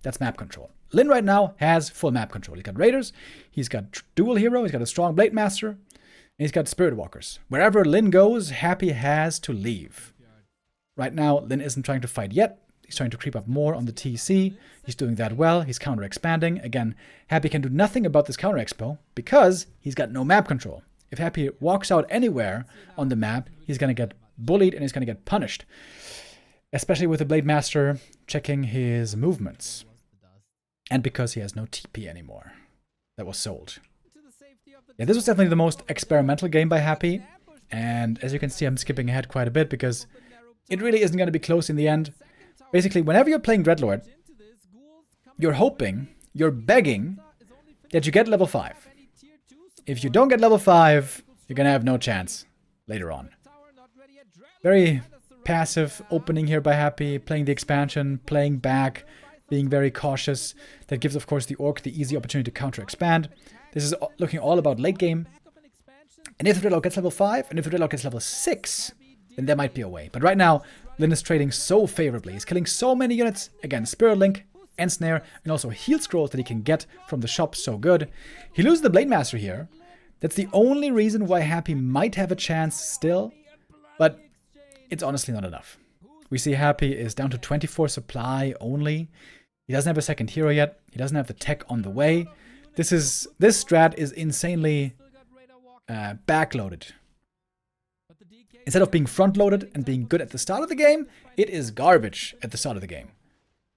A: That's map control. Lin right now has full map control. He's got Raiders, he's got dual hero, he's got a strong Blade Master, and he's got Spirit Walkers. Wherever Lin goes, Happy has to leave. Right now, Lin isn't trying to fight yet. He's trying to creep up more on the TC. He's doing that well. He's counter-expanding. Again, Happy can do nothing about this counter-expo because he's got no map control. If Happy walks out anywhere on the map, he's going to get bullied and he's going to get punished. Especially with the Blade Master checking his movements. And because he has no TP anymore. That was sold. Yeah, this was definitely the most experimental game by Happy. And as you can see, I'm skipping ahead quite a bit because it really isn't going to be close in the end. Basically, whenever you're playing Dreadlord, you're hoping, you're begging that you get level 5. If you don't get level 5, you're going to have no chance later on. Very passive opening here by Happy, playing the expansion, playing back, being very cautious. That gives, of course, the Orc the easy opportunity to counter-expand. This is looking all about late game. And if the Dreadlord gets level 5, and if the Dreadlord gets level 6, then there might be a way. But right now, Lin is trading so favorably. He's killing so many units. Again, Spirit Link, End Snare, and also heal scrolls that he can get from the shop so good. He loses the Blade Master here. That's the only reason why Happy might have a chance still. But it's honestly not enough. We see Happy is down to 24 supply only. He doesn't have a second hero yet. He doesn't have the tech on the way. This strat is insanely backloaded. Instead of being front-loaded and being good at the start of the game, it is garbage at the start of the game.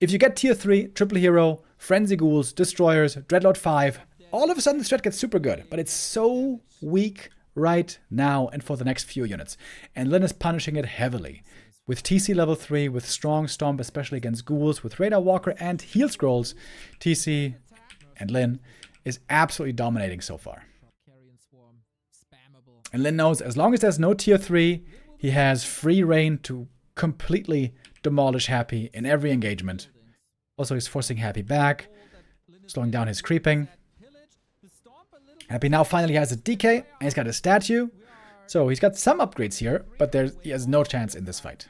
A: If you get tier 3, triple hero, frenzy ghouls, destroyers, Dreadlord 5, all of a sudden the strat gets super good. But it's so weak right now and for the next few units. And Lin is punishing it heavily. With TC level 3, with strong stomp, especially against ghouls, with Radar Walker and heal scrolls, TC and Lin is absolutely dominating so far. And Lin knows as long as there's no tier 3, he has free reign to completely demolish Happy in every engagement. Also, he's forcing Happy back, slowing down his creeping. Happy now finally has a DK, and he's got a statue. So he's got some upgrades here, but he has no chance in this fight.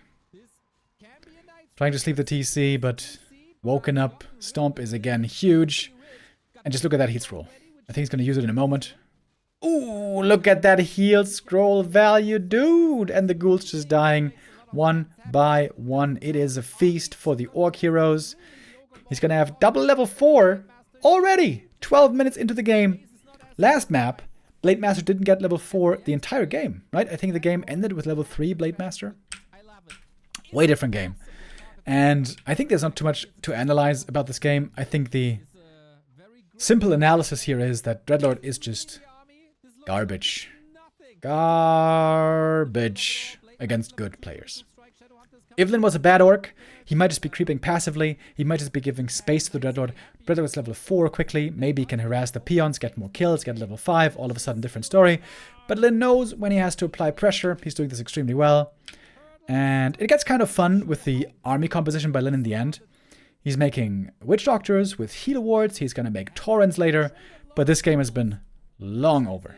A: Trying to sleep the TC, but woken up. Stomp is again huge. And just look at that heat scroll. I think he's going to use it in a moment. Ooh, look at that heal scroll value, dude! And the ghouls just dying one by one. It is a feast for the Orc heroes. He's going to have double level 4 already! 12 minutes into the game. Last map, Blade Master didn't get level 4 the entire game, right? I think the game ended with level 3 Blade Master. Way different game. And I think there's not too much to analyze about this game. I think the simple analysis here is that Dreadlord is just garbage. Garbage against good players. If Lin was a bad Orc, he might just be creeping passively. He might just be giving space to the Dreadlord. Dreadlord is level 4 quickly. Maybe he can harass the peons, get more kills, get level 5. All of a sudden, different story. But Lin knows when he has to apply pressure. He's doing this extremely well. And it gets kind of fun with the army composition by Lin in the end. He's making Witch Doctors with heal wards. He's going to make Torrents later. But this game has been long over.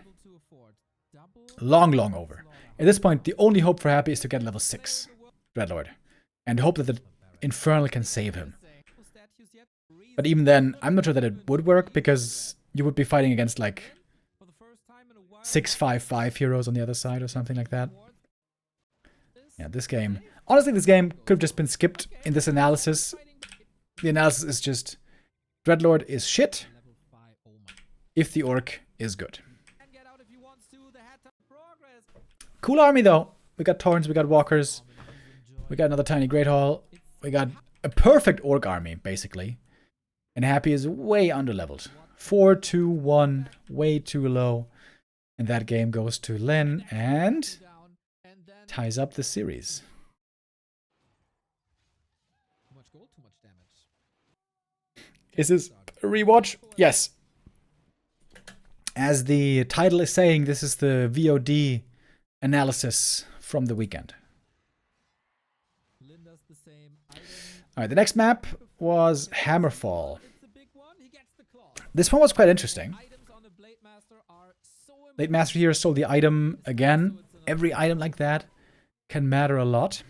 A: Long over. At this point, the only hope for Happy is to get level 6 Dreadlord. And hope that the Infernal can save him. But even then, I'm not sure that it would work, because you would be fighting against like 6/5/5 heroes on the other side or something like that. Yeah, this game... Honestly, this game could have just been skipped in this analysis. The analysis is just... Dreadlord is shit if the Orc is good. Cool army, though. We got Torrents, we got Walkers. We got another tiny Great Hall. We got a perfect Orc army, basically. And Happy is way underleveled. 4-2-1, way too low. And that game goes to Lin and ties up the series. Is this a rewatch? Yes. As the title is saying, this is the VOD analysis from the weekend.
B: Lynn does the same.
A: All right, the next map was Hammerfall. This one was quite interesting. Blade Master here stole the item again. Every item like that can matter a lot.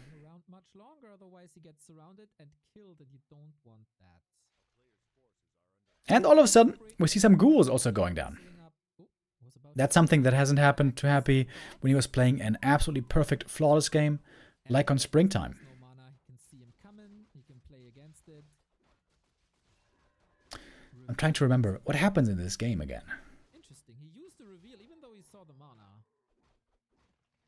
A: And all of a sudden, we see some ghouls also going down. That's something that hasn't happened to Happy when he was playing an absolutely perfect, flawless game, like on Springtime. I'm trying to remember what happens in this game again.
B: Interesting. He used the reveal even though he saw the mana.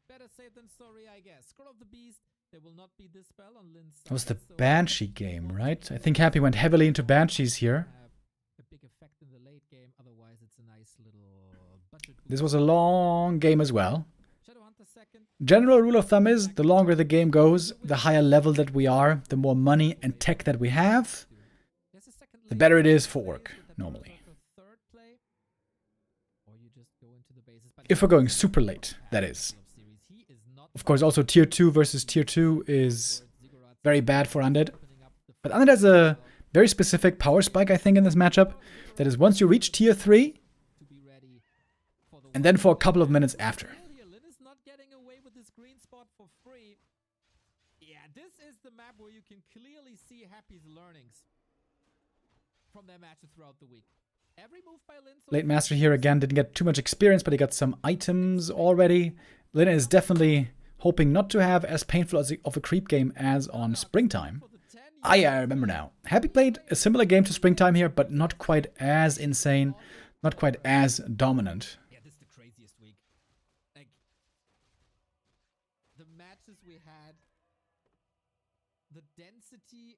B: Better safe than sorry, I guess. Scroll of the Beast. There will not be this spell on Lynn's side.
A: That was the Banshee game, right? I think Happy went heavily into Banshees here.
B: A big effect in the late game. Otherwise, it's a nice little budget.
A: This was a long game as well. General rule of thumb is the longer the game goes, the higher level that we are, the more money and tech that we have, the better it is for Orc, normally. If we're going super late, that is. Of course, also Tier 2 versus Tier 2 is very bad for Undead. But Undead has a very specific power spike, I think, in this matchup. That is, once you reach Tier 3, and then for a couple of minutes after.
B: Yeah, this is the map where you can clearly see Happy's learnings from their matches throughout the week. Every move by Lynn.
A: Blade Master here again didn't get too much experience, but he got some items already. Lynn is definitely hoping not to have as painful of a creep game as on Springtime. I remember now. Happy played a similar game to Springtime here, but not quite as insane, not quite as dominant.
B: Yeah, this is the craziest week. Like, the matches we had, the density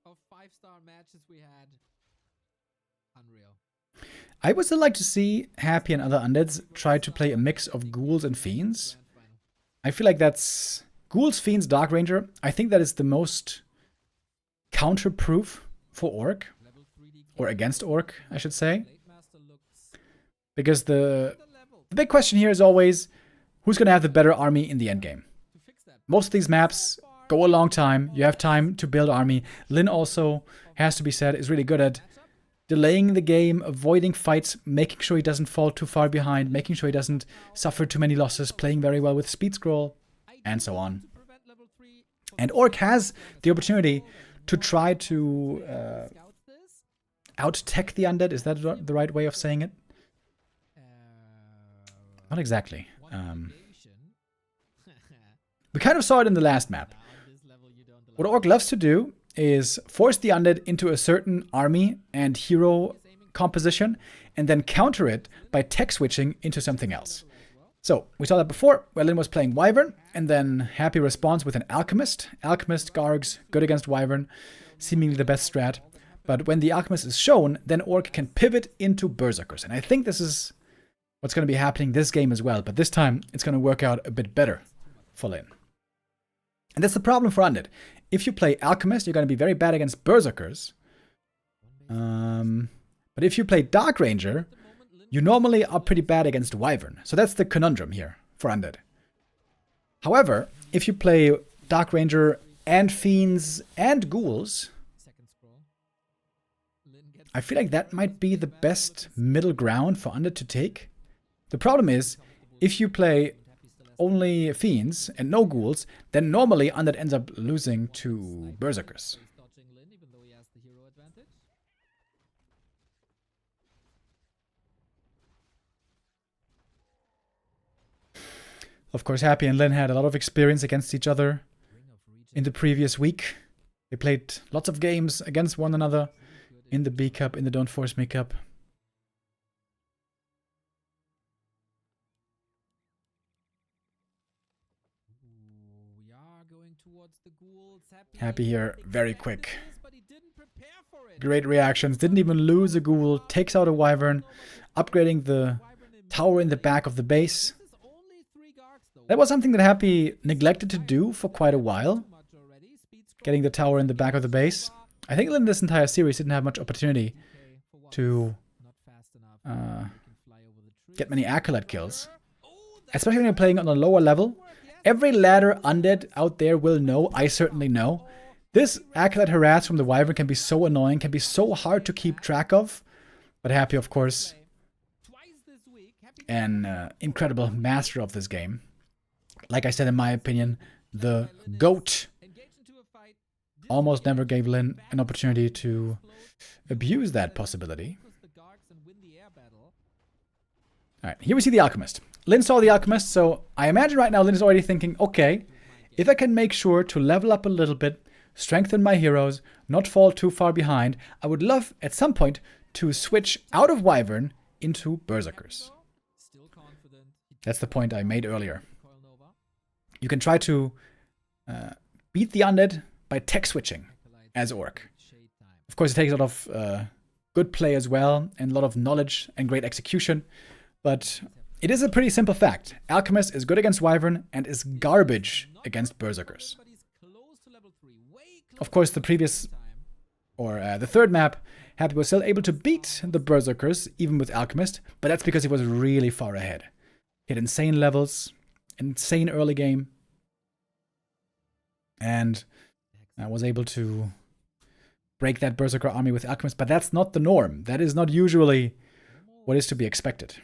B: of 5-star matches we had, unreal.
A: I would still like to see Happy and other Undeads try to play a mix of Ghouls and Fiends. I feel like that's Ghouls, Fiends, Dark Ranger. I think that is the most counter-proof for Orc. Or against Orc, I should say. Because the big question here is always, who's going to have the better army in the endgame? Most of these maps go a long time. You have time to build army. Lynn also, has to be said, is really good at delaying the game, avoiding fights, making sure he doesn't fall too far behind, making sure he doesn't suffer too many losses, playing very well with speed scroll, and so on. And Orc has the opportunity to try to out-tech the Undead. Is that the right way of saying it? Not exactly. We kind of saw it in the last map. What Orc loves to do is force the Undead into a certain army and hero composition, and then counter it by tech switching into something else. So, we saw that before, where Lynn was playing Wyvern, and then Happy responds with an Alchemist. Alchemist, Gargs, good against Wyvern, seemingly the best strat. But when the Alchemist is shown, then Orc can pivot into Berserkers. And I think this is what's going to be happening this game as well, but this time it's going to work out a bit better for Lynn. And that's the problem for Undead. If you play Alchemist, you're going to be very bad against Berserkers. But if you play Dark Ranger, you normally are pretty bad against Wyvern. So that's the conundrum here for Undead. However, if you play Dark Ranger and Fiends and Ghouls, I feel like that might be the best middle ground for Undead to take. The problem is, if you play only Fiends and no Ghouls, then normally Undead ends up losing to Berserkers. Of course, Happy and Lynn had a lot of experience against each other in the previous week. They played lots of games against one another in the B Cup, in the Don't Force Me Cup. Happy here, very quick. Great reactions, didn't even lose a ghoul, takes out a wyvern, upgrading the tower in the back of the base. That was something that Happy neglected to do for quite a while, getting the tower in the back of the base. I think in this entire series didn't have much opportunity to get many Acolyte kills. especially when you're playing on a lower level. Every ladder undead out there will know, I certainly know, this Acolyte Harass from the Wyvern can be so annoying, can be so hard to keep track of. But Happy, of course, an incredible master of this game. Like I said, in my opinion, the GOAT almost never gave Lin an opportunity to abuse that possibility. Alright, here we see the Alchemist. Lin saw the Alchemist, so I imagine right now Lin is already thinking, okay, if I can make sure to level up a little bit, strengthen my heroes, not fall too far behind, I would love, at some point, to switch out of Wyvern into Berserkers. That's the point I made earlier. You can try to beat the undead by tech switching as Orc. Of course, it takes a lot of good play as well, and a lot of knowledge and great execution, but it is a pretty simple fact. Alchemist is good against Wyvern and is garbage against Berserkers. Of course, the previous, or the third map, Happy was still able to beat the Berserkers, even with Alchemist, but that's because he was really far ahead. He had insane levels, insane early game, and was able to break that Berserker army with Alchemist, but that's not the norm. That is not usually what is to be expected.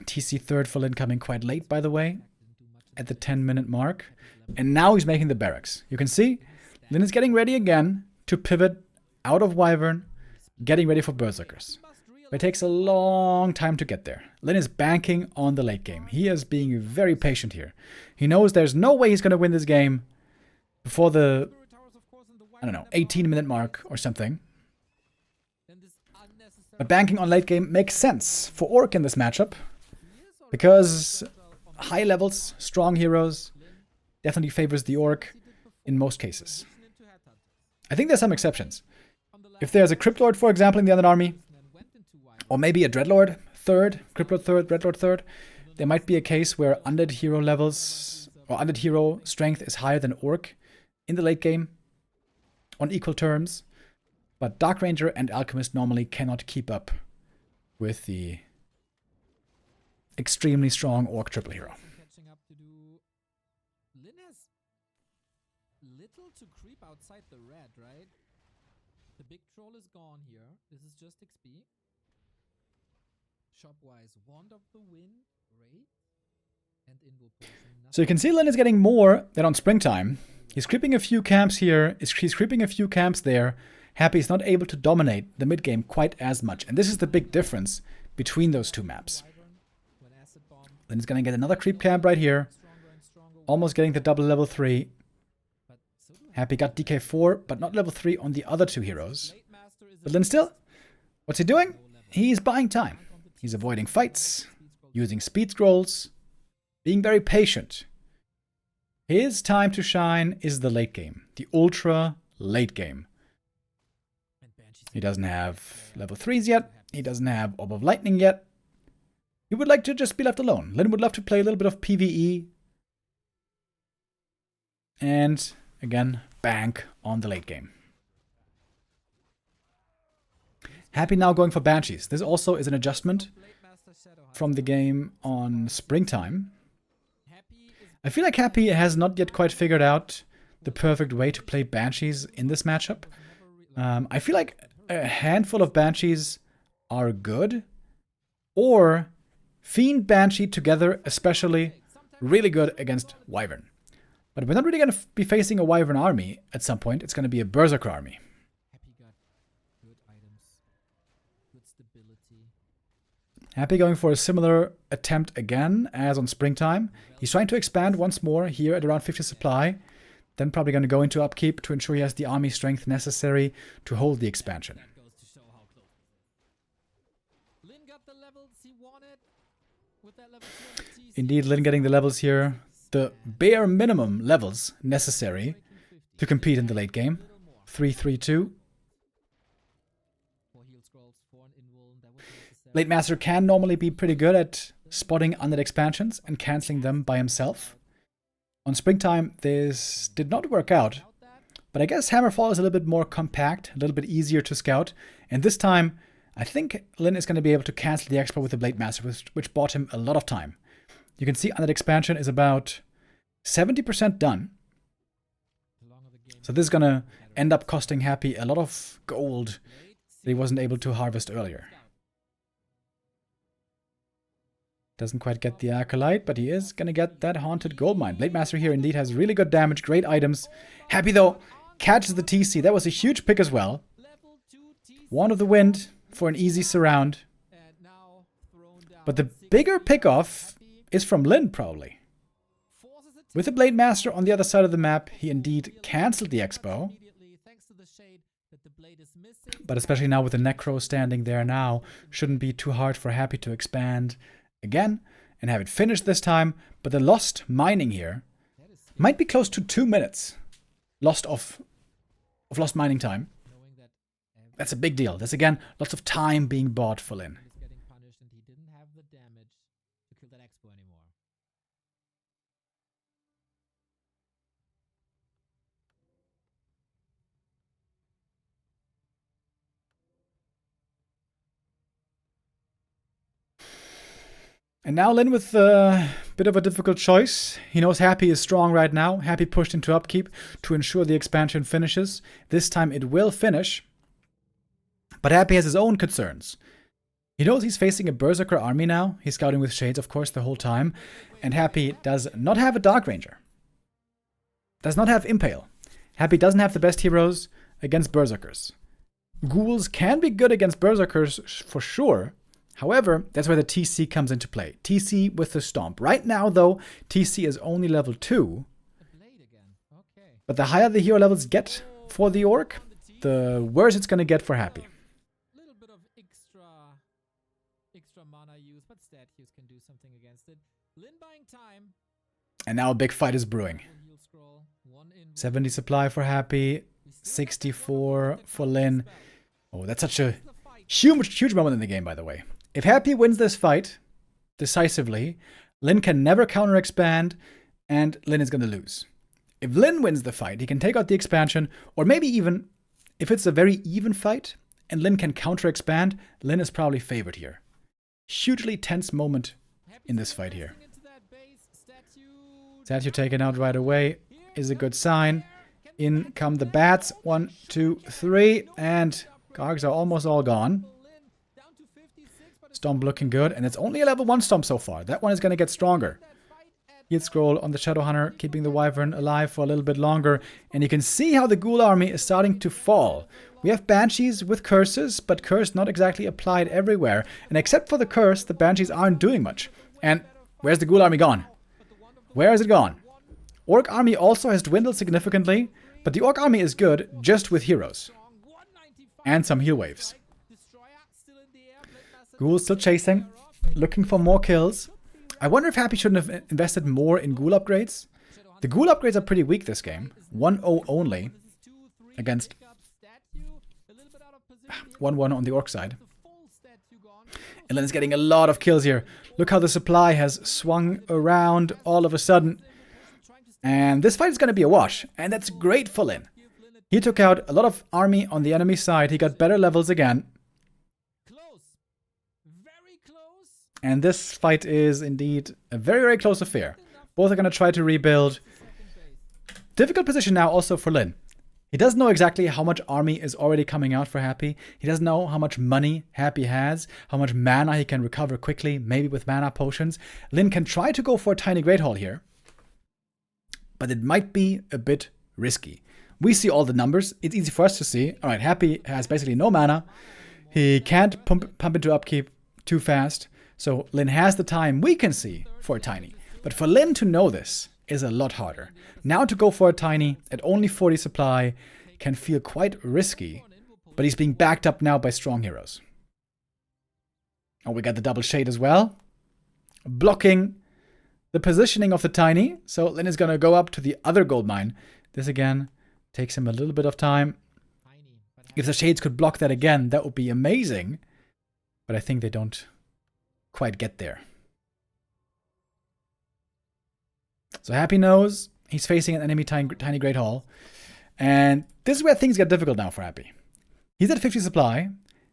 A: TC third for Lin coming quite late, by the way, at the 10-minute mark. And now he's making the barracks. You can see Lin is getting ready again to pivot out of Wyvern, getting ready for Berserkers. But it takes a long time to get there. Lin is banking on the late game. He is being very patient here. He knows there's no way he's going to win this game before the, I don't know, 18-minute mark or something. But banking on late game makes sense for Orc in this matchup, because high levels, strong heroes, definitely favors the Orc in most cases. I think there's some exceptions. If there's a Cryptlord, for example, in the other army, or maybe a Dreadlord third, Cryptlord third, Dreadlord third, there might be a case where undead hero levels, or undead hero strength is higher than Orc in the late game, on equal terms. But Dark Ranger and Alchemist normally cannot keep up with the extremely strong Orc triple hero.
B: Lin has little to creep outside the red, right? The big troll is gone here. This is just XP. Shopwise, Wand of the Wind, great. And Invul Potion.
A: So you can see Lin is getting more than on Springtime. He's creeping a few camps here. He's creeping a few camps there. Happy is not able to dominate the mid game quite as much. And this is the big difference between those two maps. Lin is going to get another creep camp right here. Almost getting the double level 3. Happy got DK4, but not level 3 on the other two heroes. But Lin still, what's he doing? He's buying time. He's avoiding fights, using speed scrolls, being very patient. His time to shine is the late game, the ultra late game. He doesn't have level 3s yet. He doesn't have Orb of Lightning yet. He would like to just be left alone. Lin would love to play a little bit of PvE. And, again, bank on the late game. Happy now going for Banshees. This also is an adjustment from the game on Springtime. I feel like Happy has not yet quite figured out the perfect way to play Banshees in this matchup. I feel like a handful of Banshees are good, or Fiend Banshee together, especially, really good against Wyvern. But we're not really going to be facing a Wyvern army at some point. It's going to be a Berserker army. Happy going for a similar attempt again as on Springtime. He's trying to expand once more here at around 50 supply. Then probably going to go into upkeep to ensure he has the army strength necessary to hold the expansion. Indeed, Lin getting the levels here. The bare minimum levels necessary to compete in the late game. 3-3-2. Late Master can normally be pretty good at spotting undead expansions and cancelling them by himself. On Springtime, this did not work out, but I guess Hammerfall is a little bit more compact, a little bit easier to scout, and this time I think Lin is going to be able to cancel the Expo with the Blade Master, which bought him a lot of time. You can see that expansion is about 70% done. So this is going to end up costing Happy a lot of gold that he wasn't able to harvest earlier. Doesn't quite get the Acolyte, but he is going to get that Haunted Gold Mine. Blade Master here indeed has really good damage, great items. Happy though, catches the TC. That was a huge pick as well. Wand of the Wind for an easy surround. But the bigger pick-off is from Lin, probably. With the Blade Master on the other side of the map, he indeed cancelled the Expo. But especially now with the Necro standing there now, shouldn't be too hard for Happy to expand again and have it finished this time. But the lost mining here might be close to 2 minutes lost of lost mining time. That's a big deal. That's again lots of time being bought for Lin. And now Lin with a bit of a difficult choice. He knows Happy is strong right now. Happy pushed into upkeep to ensure the expansion finishes. This time it will finish. But Happy has his own concerns. He knows he's facing a Berserker army now. He's scouting with Shades, of course, the whole time. And Happy does not have a Dark Ranger. Does not have Impale. Happy doesn't have the best heroes against Berserkers. Ghouls can be good against Berserkers for sure. However, that's where the TC comes into play. TC with the Stomp. Right now, though, TC is only level 2. But the higher the hero levels get for the Orc, the worse it's going to get for Happy.
B: Little bit of extra mana use, but stat use can do something against it. Lin buying time.
A: And now a big fight is brewing. 70 supply for Happy, 64 for Lin. Oh, that's such a huge moment in the game, by the way. If Happy wins this fight decisively, Lin can never counter-expand, and Lin is going to lose. If Lin wins the fight, he can take out the expansion, or maybe even, if it's a very even fight, and Lin can counter-expand, Lin is probably favored here. Hugely tense moment in this fight here. Statue taken out right away is a good sign. In come the bats. 1, 2, 3, and Gargs are almost all gone. Stomp looking good, and it's only a level 1 Stomp so far. That one is going to get stronger. Heal Scroll on the Shadow Hunter, keeping the Wyvern alive for a little bit longer. And you can see how the Ghoul army is starting to fall. We have Banshees with curses, but curse not exactly applied everywhere. And except for the curse, the Banshees aren't doing much. And where's the Ghoul army gone? Where is it gone? Orc army also has dwindled significantly, but the Orc army is good just with heroes. And some heal waves. Ghoul still chasing, looking for more kills. I wonder if Happy shouldn't have invested more in Ghoul upgrades. The Ghoul upgrades are pretty weak this game. 1-0 only against 1-1 on the Orc side. And Lin's getting a lot of kills here. Look how the supply has swung around all of a sudden. And this fight is going to be a wash. And that's great for Lin. He took out a lot of army on the enemy side. He got better levels again. And this fight is indeed a very close affair. Both are going to try to rebuild. Difficult position now also for Lin. He doesn't know exactly how much army is already coming out for Happy. He doesn't know how much money Happy has, how much mana he can recover quickly, maybe with mana potions. Lin can try to go for a tiny Great Hall here, but it might be a bit risky. We see all the numbers. It's easy for us to see. All right, Happy has basically no mana. He can't pump into upkeep too fast. So Lin has the time we can see for a tiny. But for Lin to know this is a lot harder. Now to go for a tiny at only 40 supply can feel quite risky. But he's being backed up now by strong heroes. Oh, we got the double shade as well. Blocking the positioning of the tiny. So Lin is going to go up to the other gold mine. This again takes him a little bit of time. If the shades could block that again, that would be amazing. But I think they don't quite get there. So Happy knows he's facing an enemy tiny Great Hall. And this is where things get difficult now for Happy. He's at 50 supply.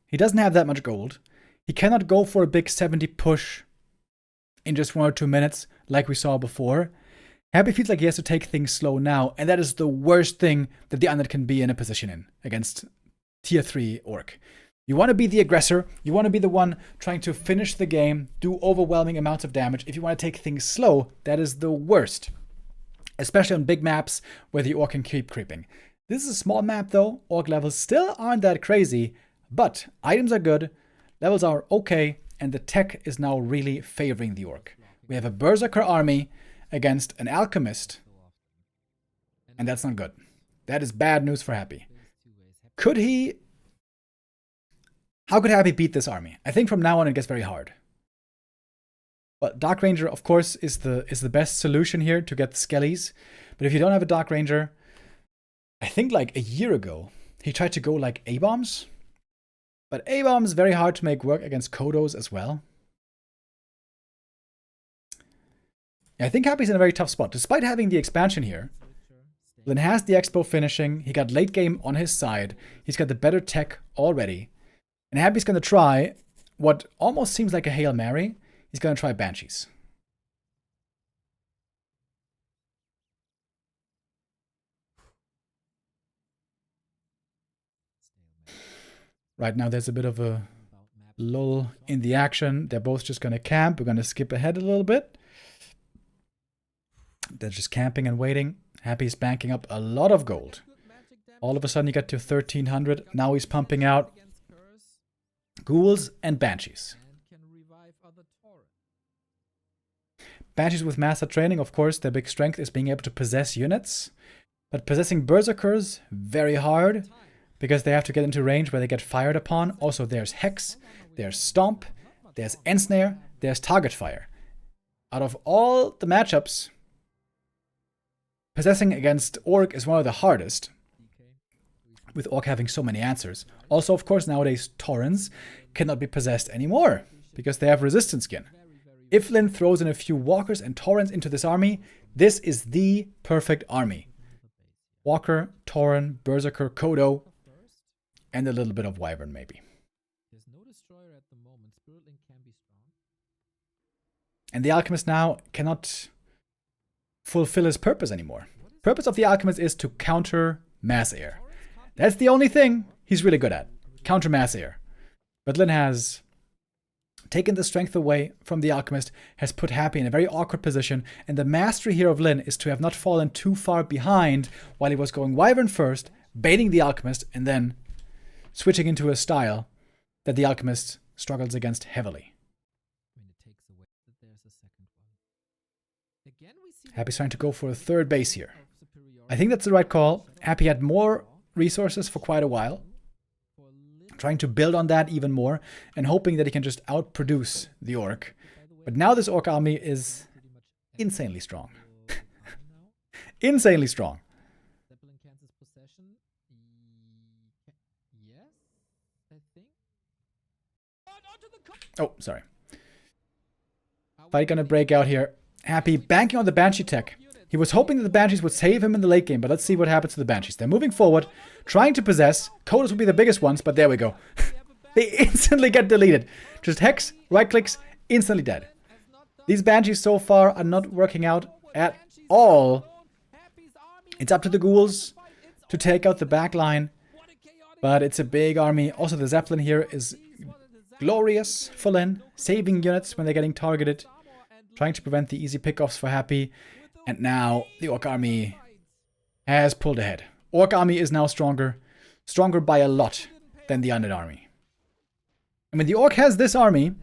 A: He doesn't have that much gold. He cannot go for a big 70 push in just 1 or 2 minutes like we saw before. Happy feels like he has to take things slow now, and that is the worst thing that the Undead can be in a position in against tier 3 Orc. You want to be the aggressor, you want to be the one trying to finish the game, do overwhelming amounts of damage. If you want to take things slow, that is the worst. Especially on big maps where the Orc can keep creeping. This is a small map though, Orc levels still aren't that crazy, but items are good, levels are okay, and the tech is now really favoring the Orc. We have a Berserker army against an Alchemist, and that's not good. That is bad news for Happy. How could Happy beat this army? I think from now on it gets very hard. Well, Dark Ranger, of course, is the best solution here to get the Skellies. But if you don't have a Dark Ranger, I think like a year ago, he tried to go like A-bombs. But A-bombs very hard to make work against Kodos as well. Yeah, I think Happy's in a very tough spot. Despite having the expansion here, Lin has the Expo finishing. He got late game on his side. He's got the better tech already. And Happy's going to try what almost seems like a Hail Mary. He's going to try Banshees. Right now there's a bit of a lull in the action. They're both just going to camp. We're going to skip ahead a little bit. They're just camping and waiting. Happy's banking up a lot of gold. All of a sudden you get to 1300. Now he's pumping out Ghouls and Banshees. Banshees with Master Training, of course, their big strength is being able to possess units. But possessing Berserkers, very hard, because they have to get into range where they get fired upon. Also, there's Hex, there's Stomp, there's Ensnare, there's Target Fire. Out of all the matchups, possessing against Orc is one of the hardest, with Orc having so many answers. Also, of course, nowadays, Taurens cannot be possessed anymore, because they have Resistance Skin. If Lin throws in a few Walkers and Taurens into this army, this is the perfect army. Walker, Tauren, Berserker, Kodo, and a little bit of Wyvern maybe. And the Alchemist now cannot fulfill his purpose anymore. Purpose of the Alchemist is to counter Mass Air. That's the only thing he's really good at. Counter Mass Air. But Lin has taken the strength away from the Alchemist, has put Happy in a very awkward position, and the mastery here of Lin is to have not fallen too far behind while he was going Wyvern first, baiting the Alchemist, and then switching into a style that the Alchemist struggles against heavily. Happy's trying to go for a third base here. I think that's the right call. Happy had more resources for quite a while, trying to build on that even more, and hoping that he can just outproduce the Orc. But now this Orc army is insanely strong. Insanely strong. Oh, sorry. Fight gonna break out here. Happy banking on the Banshee tech. He was hoping that the Banshees would save him in the late game, but let's see what happens to the Banshees. They're moving forward, trying to possess. Kodos will be the biggest ones, but there we go. They instantly get deleted. Just Hex, right clicks, instantly dead. These Banshees so far are not working out at all. It's up to the Ghouls to take out the back line, but it's a big army. Also, the Zeppelin here is glorious for Lin, saving units when they're getting targeted, trying to prevent the easy pickoffs for Happy. And now the Orc army has pulled ahead. Orc army is now stronger by a lot than the Undead army. And when the Orc has this army,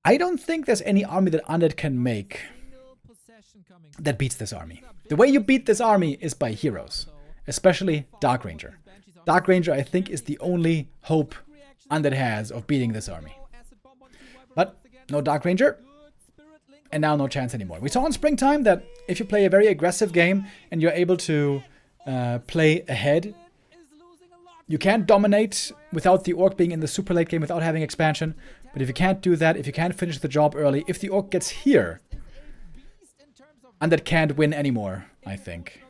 A: I don't think there's any army that Undead can make that beats this army. The way you beat this army is by heroes, especially Dark Ranger. Dark Ranger, I think, is the only hope Undead has of beating this army. But no Dark Ranger, and now no chance anymore. We saw in Springtime that if you play a very aggressive game and you're able to play ahead, you can dominate without the Orc being in the super late game without having expansion. But if you can't do that, if you can't finish the job early, if the Orc gets here, Undead can't win anymore, I think,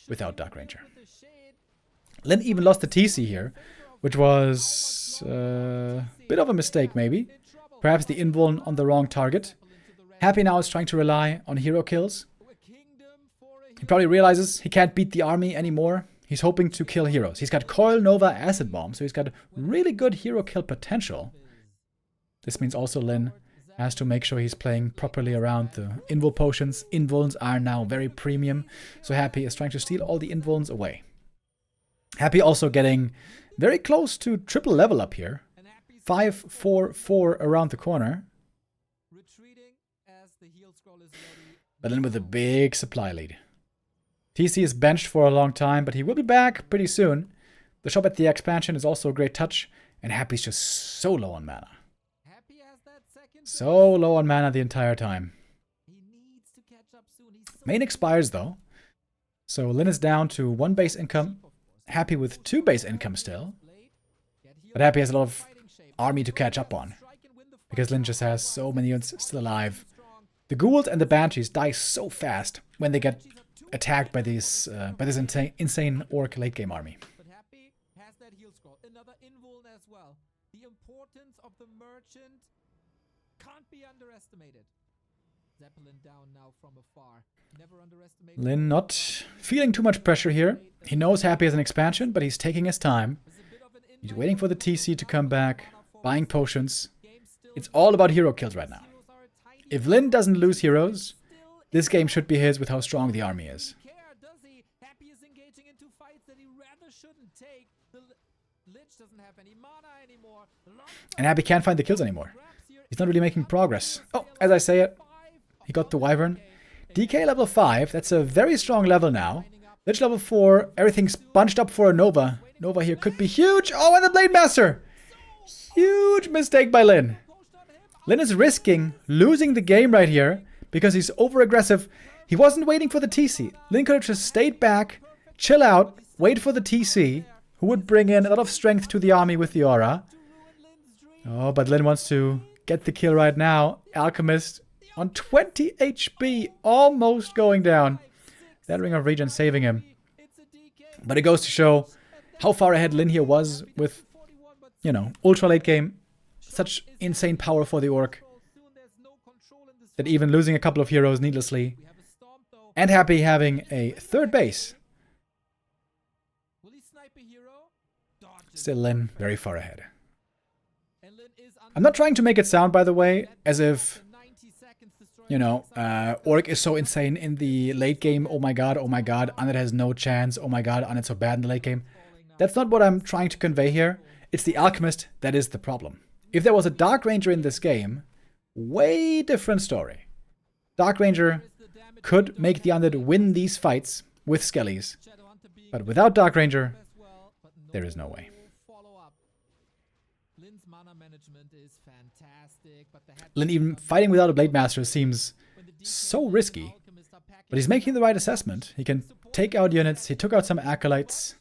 A: without Dark Ranger. Lin even lost the TC here, which was a bit of a mistake maybe. Perhaps the invuln on the wrong target. Happy now is trying to rely on hero kills. He probably realizes he can't beat the army anymore. He's hoping to kill heroes. He's got Coil, Nova, Acid Bomb, so he's got really good hero kill potential. This means also Lin has to make sure he's playing properly around the invul potions. Invulns are now very premium, so Happy is trying to steal all the invulns away. Happy also getting very close to triple level up here. 5-4-4 around the corner. But then with a big supply lead. TC is benched for a long time, but he will be back pretty soon. The shop at the expansion is also a great touch, and Happy's just so low on mana. So low on mana the entire time. Main expires though. So Lin is down to 1 base income. Happy with 2 base income still. But Happy has a lot of army to catch up on. Because Lin just has so many units still alive. The ghouls and the banshees die so fast when they get attacked by this insane orc late game army.
B: But Happy has that heal scroll. Another invuln as well. The importance of the merchant can't be underestimated. Zeppelin down now from afar. Never underestimate.
A: Lin not feeling too much pressure here. He knows Happy has an expansion, but he's taking his time. He's waiting for the TC to come back, buying potions. It's all about hero kills right now. If Lin doesn't lose heroes, this game should be his with how strong the army is.
B: Happy is engaging into fights that he rather shouldn't take. The Lich doesn't have any mana anymore.
A: And Happy can't find the kills anymore. He's not really making progress. Oh, as I say it, he got the Wyvern. DK level 5, that's a very strong level now. Lich level 4, everything's bunched up for a Nova. Nova here could be huge. Oh, and the Blade Master! Huge mistake by Lin. Lin is risking losing the game right here because he's over-aggressive. He wasn't waiting for the TC. Lin could have just stayed back, chill out, wait for the TC, who would bring in a lot of strength to the army with the aura. Oh, but Lin wants to get the kill right now. Alchemist on 20 HP, almost going down. That Ring of Regen saving him. But it goes to show how far ahead Lin here was with, you know, ultra late game. Such insane power for the orc that even losing a couple of heroes needlessly and Happy having a 3rd base. Still Lin very far ahead. I'm not trying to make it sound, by the way, as if, you know, orc is so insane in the late game. Oh my god, Undead has no chance. Oh my god, Undead's so bad in the late game. That's not what I'm trying to convey here. It's the Alchemist that is the problem. If there was a Dark Ranger in this game, way different story. Dark Ranger could make the Undead win these fights with Skellies. But without Dark Ranger, there is no way. Lin even fighting without a Blade Master seems so risky. But he's making the right assessment. He can take out units. He took out some Acolytes.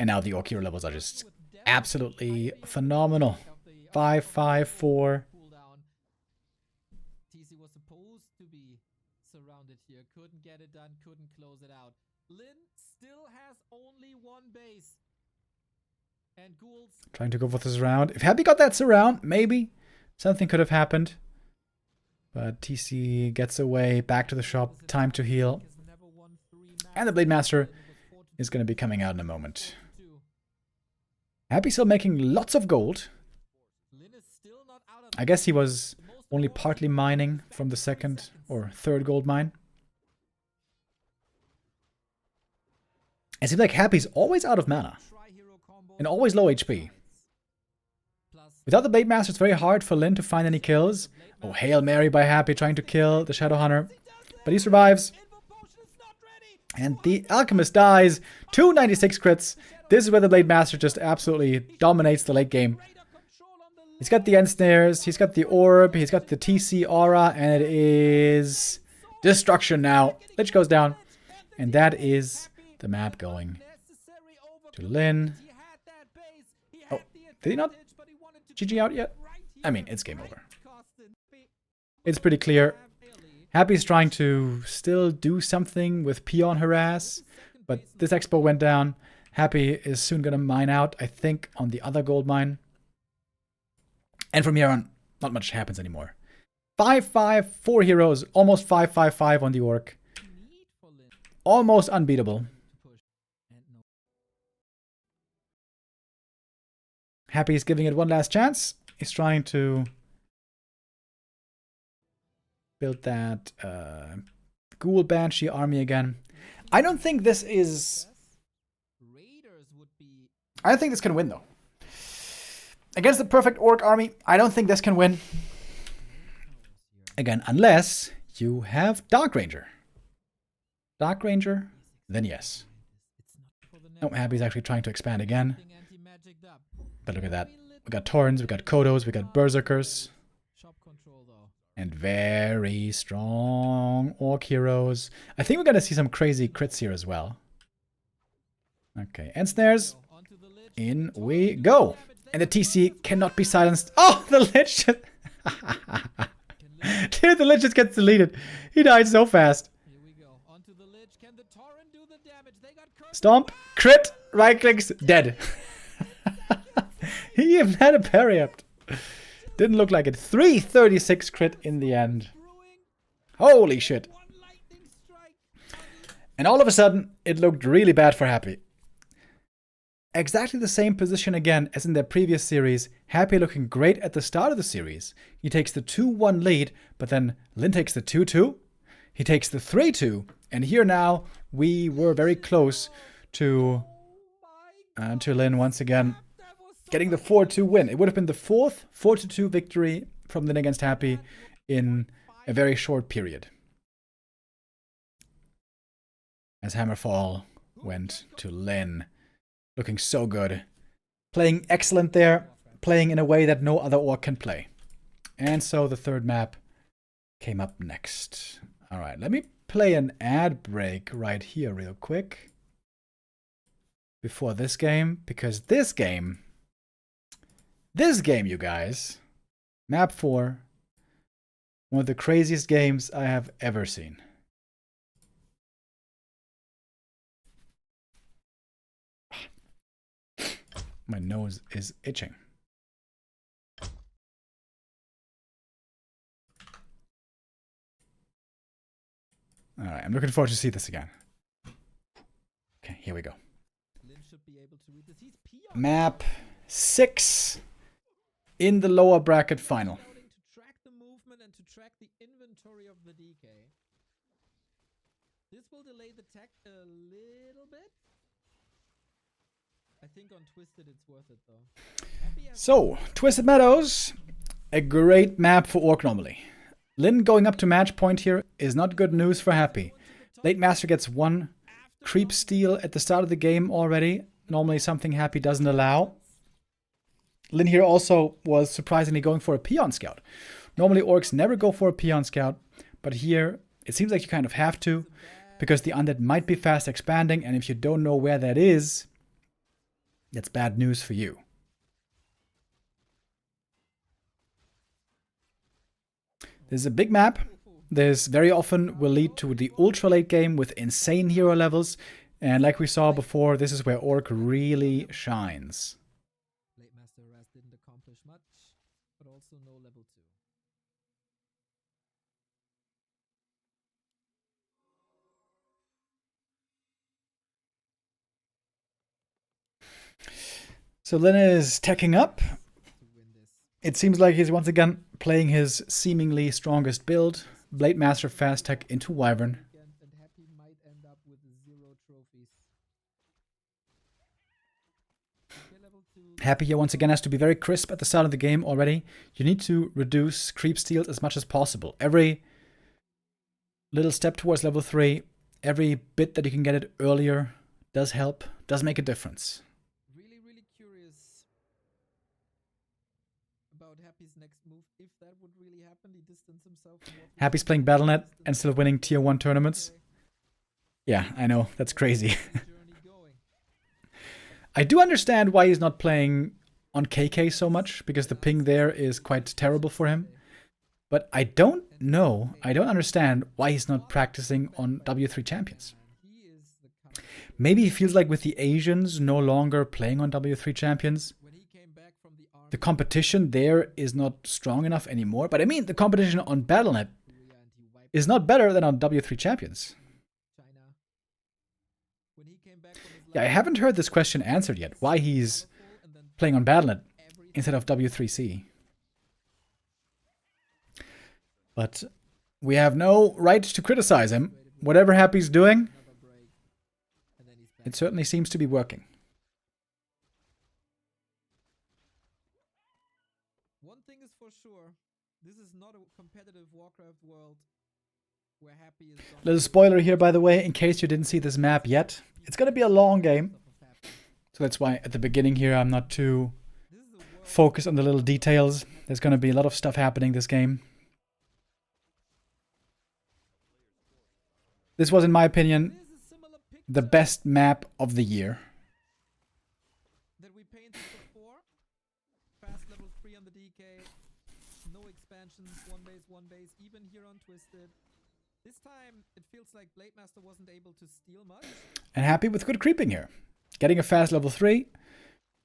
A: And now the Orc hero levels are just absolutely phenomenal. 5-5-4.
B: TC was supposed to be surrounded here. Couldn't get it done. Couldn't close it out. Lin still has only 1 base. And ghouls
A: Trying to go for the surround. If Happy got that surround, maybe something could have happened. But TC gets away, back to the shop, time to heal. And the Blade Master is going to be coming out in a moment. Happy still making lots of gold. I guess he was only partly mining from the 2nd or 3rd gold mine. It seems like Happy's always out of mana. And always low HP. Without the Blade Master, it's very hard for Lin to find any kills. Oh, Hail Mary by Happy trying to kill the Shadow Hunter. But he survives. And the Alchemist dies. 296 crits. This is where the Blade Master just absolutely dominates the late game. He's got the Ensnares, he's got the Orb, he's got the TC Aura, and it is destruction now. Lich goes down. And that is the map going to Lin. Oh, did he not GG out yet? I mean, it's game over. It's pretty clear. Happy's trying to still do something with peon harass, but this expo went down. Happy is soon gonna mine out, I think, on the other gold mine. And from here on, not much happens anymore. 5-5, 4 heroes, almost 5-5-5 on the orc. Almost unbeatable. Happy is giving it one last chance. He's trying to build that Ghoul Banshee army again. I don't think this is... I don't think this can win, though. Against the perfect orc army, I don't think this can win. Again, unless you have Dark Ranger. Dark Ranger, then yes. No, Happy's actually trying to expand again. But look at that. We got Torrents, we got Kodos, we got Berserkers. And very strong orc heroes. I think we're going to see some crazy crits here as well. Okay, and snares. In we go. And the TC cannot be silenced. Oh, the Lich just... Dude, the Lich just gets deleted. He died so fast. Stomp. Crit. Right clicks. Dead. He even had a parry up. Didn't look like it. 336 crit in the end. Holy shit. And all of a sudden, it looked really bad for Happy. Exactly the same position again as in their previous series. Happy looking great at the start of the series. He takes the 2-1 lead, but then Lin takes the 2-2. He takes the 3-2. And here now, we were very close to Lin once again getting the 4-2 win. It would have been the fourth 4-2 victory from Lin against Happy in a very short period. As Hammerfall went to Lin. Looking so good. Playing excellent there. Playing in a way that no other orc can play. And so the third map came up next. Alright, let me play an ad break right here real quick. Before this game. Because this game, you guys. Map 4. One of the craziest games I have ever seen. My nose is itching. Alright, I'm looking forward to see this again. Okay, here we go. Map 6 in the lower bracket final.
B: To track the movement and to track the inventory of the DK. This will delay the tech a little bit. I think on Twisted it's worth it though.
A: So, Twisted Meadows, a great map for Orc normally. Lin going up to match point here is not good news for Happy. Late Master gets one creep steal at the start of the game already. Normally something Happy doesn't allow. Lin here also was surprisingly going for a Peon Scout. Normally Orcs never go for a Peon Scout, but here it seems like you kind of have to, because the Undead might be fast expanding, and if you don't know where that is, that's bad news for you. This is a big map. This very often will lead to the ultra late game with insane hero levels. And like we saw before, this is where Orc really shines.
B: Late Master Arrest didn't accomplish much, but also no level 2.
A: So Lin is teching up. It seems like he's once again playing his seemingly strongest build. Blade Master fast tech into Wyvern.
B: And Happy might end up with 0 trophies.
A: Happy here once again has to be very crisp at the start of the game already. You need to reduce creep steals as much as possible. Every little step towards level 3, every bit that you can get it earlier does help, does make a difference.
B: Really curious about Happy's next move. If that would really happen, he distanced himself.
A: Happy's playing Battle.net and still winning tier 1 tournaments. Yeah, I know, that's crazy. I do understand why he's not playing on KK so much, because the ping there is quite terrible for him. But I don't know, I don't understand why he's not practicing on W3 champions. Maybe he feels like with the Asians no longer playing on W3 champions, the competition there is not strong enough anymore. But I mean, the competition on Battle.net is not better than on W3 champions. Yeah, I haven't heard this question answered yet, why he's playing on Battle.net instead of W3C. But we have no right to criticize him. Whatever Happy's doing, it certainly seems to be working.
B: One thing is for sure, this is not a competitive Warcraft world where Happy is...
A: Little spoiler here, by the way, in case you didn't see this map yet. It's going to be a long game. So that's why at the beginning here I'm not too focused on the little details. There's going to be a lot of stuff happening this game. This was, in my opinion, the best map of the year.
B: That we painted before. Fast level 3 on the DK. No expansions, one base, even here on Twisted. This time it feels like Blademaster wasn't able to steal much.
A: And Happy with good creeping here. Getting a fast level 3.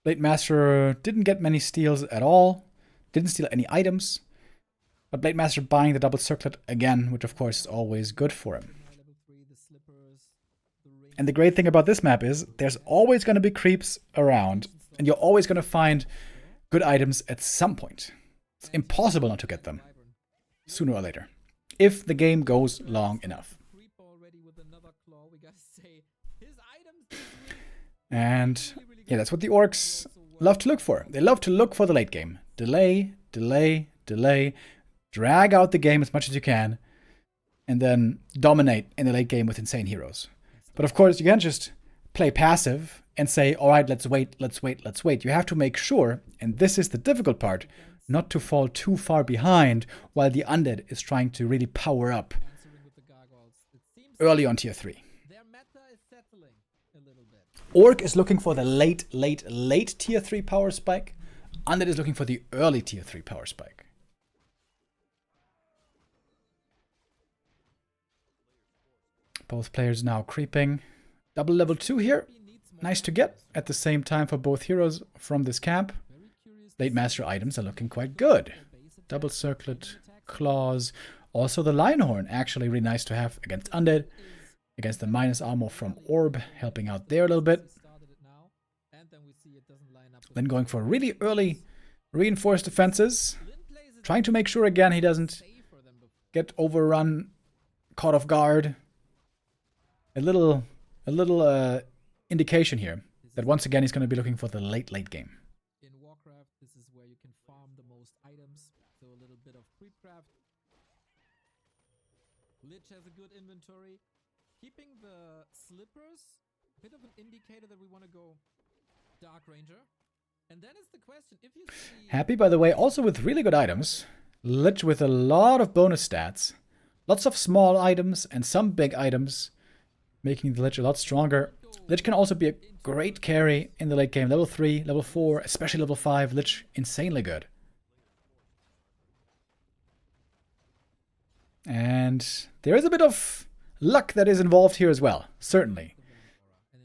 A: Blademaster didn't get many steals at all. Didn't steal any items. But Blademaster buying the double circlet again, which of course is always good for him. And the great thing about this map is there's always going to be creeps around, and you're always going to find good items at some point. It's impossible not to get them, sooner or later, if the game goes long enough. And yeah, that's what the orcs love to look for. They love to look for the late game. Delay, delay, delay, drag out the game as much as you can, and then dominate in the late game with insane heroes. But of course, you can't just play passive and say, all right, let's wait, let's wait, let's wait. You have to make sure, and this is the difficult part, not to fall too far behind while the undead is trying to really power up early on tier 3. Orc is looking for the late tier 3 power spike. Undead is looking for the early tier 3 power spike. Both players now creeping. Double level 2 here. Nice to get at the same time for both heroes from this camp. Late master items are looking quite good. Double circlet, claws. Also the Lionhorn, actually really nice to have against undead. Against the minus armor from Orb, helping out there a little bit. Then going for really early reinforced defenses. Trying to make sure again he doesn't get overrun, caught off guard. A little indication here that once again he's going to be looking for the late game.
B: In Warcraft, this is where you can farm the most items, so a little bit of creepcraft. Lich has a good inventory. Keeping the slippers, a bit of an indicator that we want to go Dark Ranger. And then is the question, if you see...
A: Happy, by the way, also with really good items. Lich with a lot of bonus stats. Lots of small items and some big items, making the Lich a lot stronger. Lich can also be a great carry in the late game. Level 3, level 4, especially level 5. Lich, insanely good. And there is a bit of luck that is involved here as well, certainly.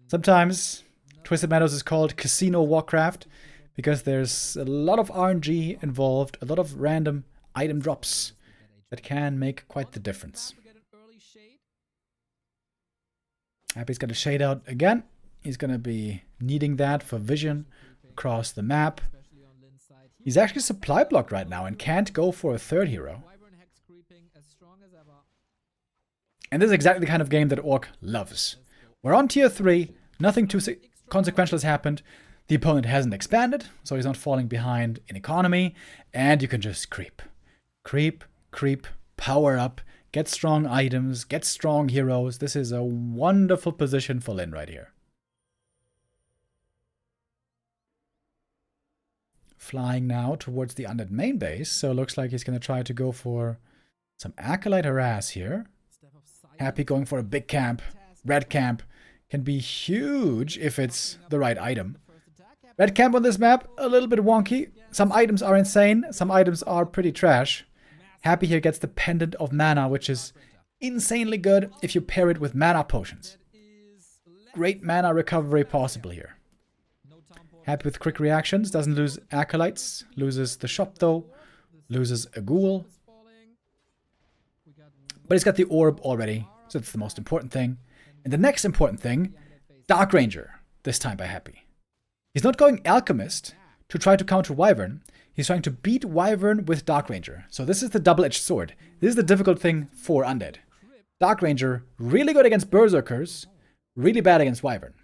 A: Sometimes Twisted Meadows is called Casino Warcraft because there's a lot of RNG involved, a lot of random item drops that can make quite the difference. Happy's got a shade out again. He's going to be needing that for vision across the map. He's actually supply blocked right now and can't go for a third hero. And this is exactly the kind of game that Orc loves. We're on tier 3, nothing too consequential has happened. The opponent hasn't expanded, so he's not falling behind in economy, and you can just creep. Creep, creep, power up, get strong items, get strong heroes. This is a wonderful position for Lyn right here. Flying now towards the undead main base, so it looks like he's going to try to go for some Acolyte harass here. Happy going for a big camp. Red camp can be huge if it's the right item. Red camp on this map, a little bit wonky. Some items are insane, some items are pretty trash. Happy here gets the Pendant of Mana, which is insanely good if you pair it with mana potions. Great mana recovery possible here. Happy with quick reactions, doesn't lose Acolytes, loses the shop though, loses a Ghoul. But he's got the Orb already, so that's the most important thing. And the next important thing, Dark Ranger, this time by Happy. He's not going Alchemist to try to counter Wyvern, he's trying to beat Wyvern with Dark Ranger. So this is the double-edged sword. This is the difficult thing for Undead. Dark Ranger, really good against Berserkers, really bad against Wyvern.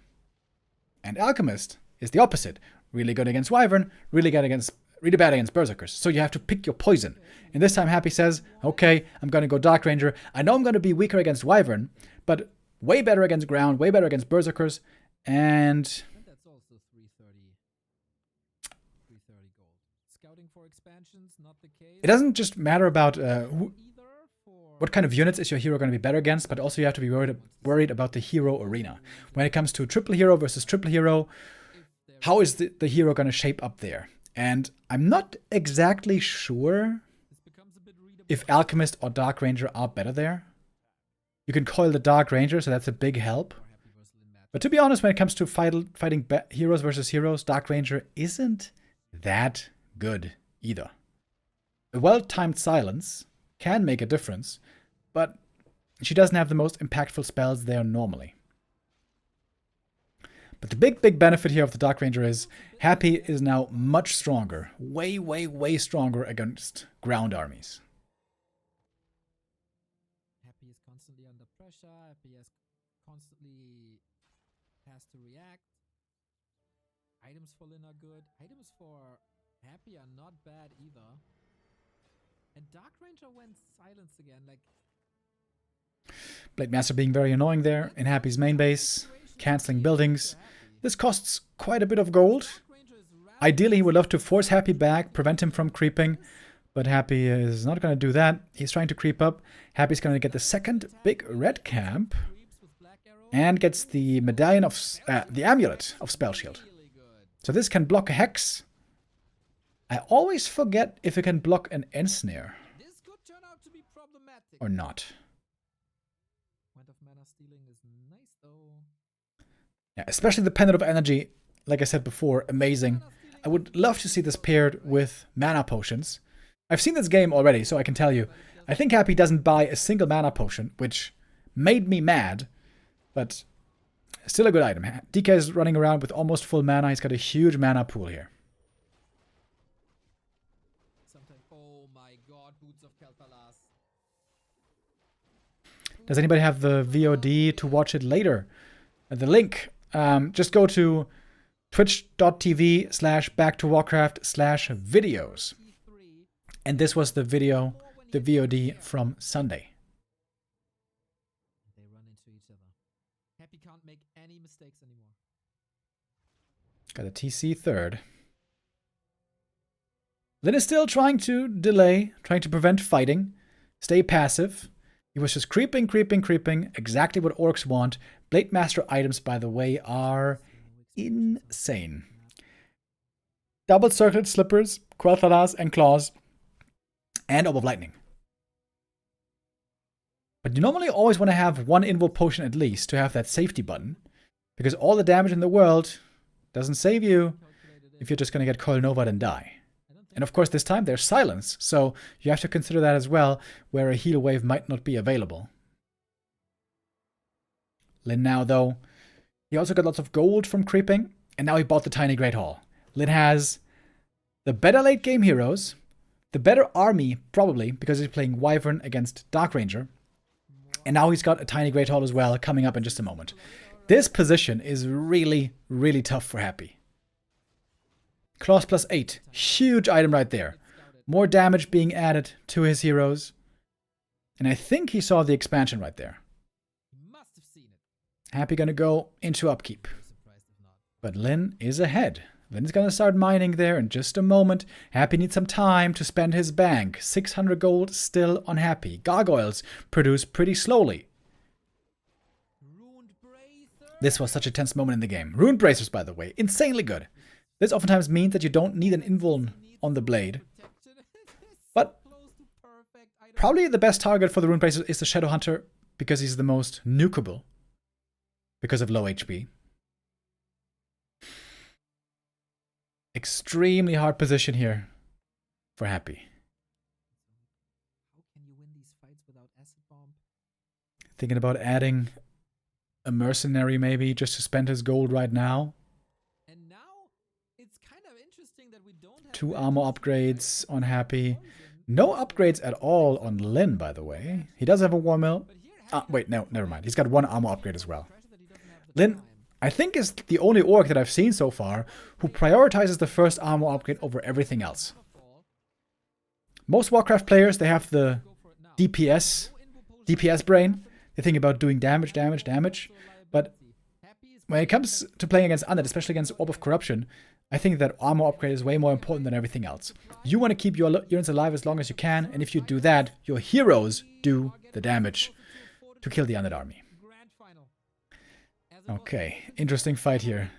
A: And Alchemist is the opposite. Really good against Wyvern, really bad against Berserkers. So you have to pick your poison. And this time Happy says, okay, I'm going to go Dark Ranger. I know I'm going to be weaker against Wyvern, but way better against Ground, way better against Berserkers. And
B: That's also 330 gold. Scouting for expansions, not the case.
A: it doesn't just matter about what kind of units is your hero going to be better against, but also you have to be worried about the hero arena. When it comes to triple hero versus triple hero, how is the hero going to shape up there? And I'm not exactly sure if Alchemist or Dark Ranger are better there. You can coil the Dark Ranger, so that's a big help. But to be honest, when it comes to fighting heroes versus heroes, Dark Ranger isn't that good either. A well-timed silence can make a difference, but she doesn't have the most impactful spells there normally. But the big benefit here of the Dark Ranger is Happy is now much stronger. Way stronger against ground armies.
B: Happy is constantly under pressure. Happy constantly has to react. Items for Lin are good. Items for Happy are not bad either. And Dark Ranger went silence again. Like
A: Blade Master being very annoying there in Happy's main base, cancelling buildings. This costs quite a bit of gold. Ideally, he would love to force Happy back, prevent him from creeping, but Happy is not going to do that. He's trying to creep up. Happy's going to get the second big red camp and gets the medallion of the amulet of Spell Shield. So this can block a hex. I always forget if it can block an ensnare
B: this could turn out to be problematic.
A: or not.
B: Point of mana stealing is nice though.
A: Yeah, especially the Pendant of Energy, like I said before, amazing. I would love to see this paired with mana potions. I've seen this game already, so I can tell you. I think Happy doesn't buy a single mana potion, which made me mad, but still a good item. DK is running around with almost full mana. He's got a huge mana pool here.
B: Sometimes, oh my god, Boots of Kel'Thalas.
A: Does anybody have the VOD to watch it later? The link, just go to twitch.tv/backtowarcraft/videos. And this was the video, the VOD from Sunday.
B: They run into each other. Happy can't make any mistakes anymore.
A: Got a TC third. Lin is still trying to delay, trying to prevent fighting, stay passive. He was just creeping, exactly what orcs want. Blade Master items, by the way, are insane. Double circlet slippers, Quel'Thalas and claws, and Orb of Lightning. But you normally always want to have one invul potion at least to have that safety button, because all the damage in the world doesn't save you if you're just going to get Coil Nova'd and die. And of course this time there's silence, so you have to consider that as well, where a heal wave might not be available. Lin now though, he also got lots of gold from creeping, and now he bought the Tiny Great Hall. Lin has the better late game heroes, the better army probably, because he's playing Wyvern against Dark Ranger, and now he's got a Tiny Great Hall as well, coming up in just a moment. This position is really tough for Happy. Claws +8. Huge item right there. More damage being added to his heroes. And I think he saw the expansion right there. Happy gonna go into upkeep. But Lin is ahead. Lin's gonna start mining there in just a moment. Happy needs some time to spend his bank. 600 gold still on Happy. Gargoyles produce pretty slowly. This was such a tense moment in the game. Ruined Bracers, by the way. Insanely good. This oftentimes means that you don't need an invuln on the blade. But Probably the best target for the Rune Bracer is the Shadow Hunter because he's the most nukeable because of low HP. Extremely hard position here for Happy.
B: How can you win these fights without acid bomb?
A: Thinking about adding a mercenary maybe just to spend his gold right now.
B: And now it's kind of interesting that we don't have
A: 2 armor upgrades on Happy. No upgrades at all on Lin, by the way. He does have a War Mill. Wait, no, never mind. He's got 1 armor upgrade as well. Lin, I think, is the only orc that I've seen so far who prioritizes the first armor upgrade over everything else. Most Warcraft players, they have the DPS brain. They think about doing damage. But when it comes to playing against Undead, especially against Orb of Corruption, I think that armor upgrade is way more important than everything else. You want to keep your units alive as long as you can, and if you do that, your heroes do the damage to kill the Undead army. Okay, interesting fight here.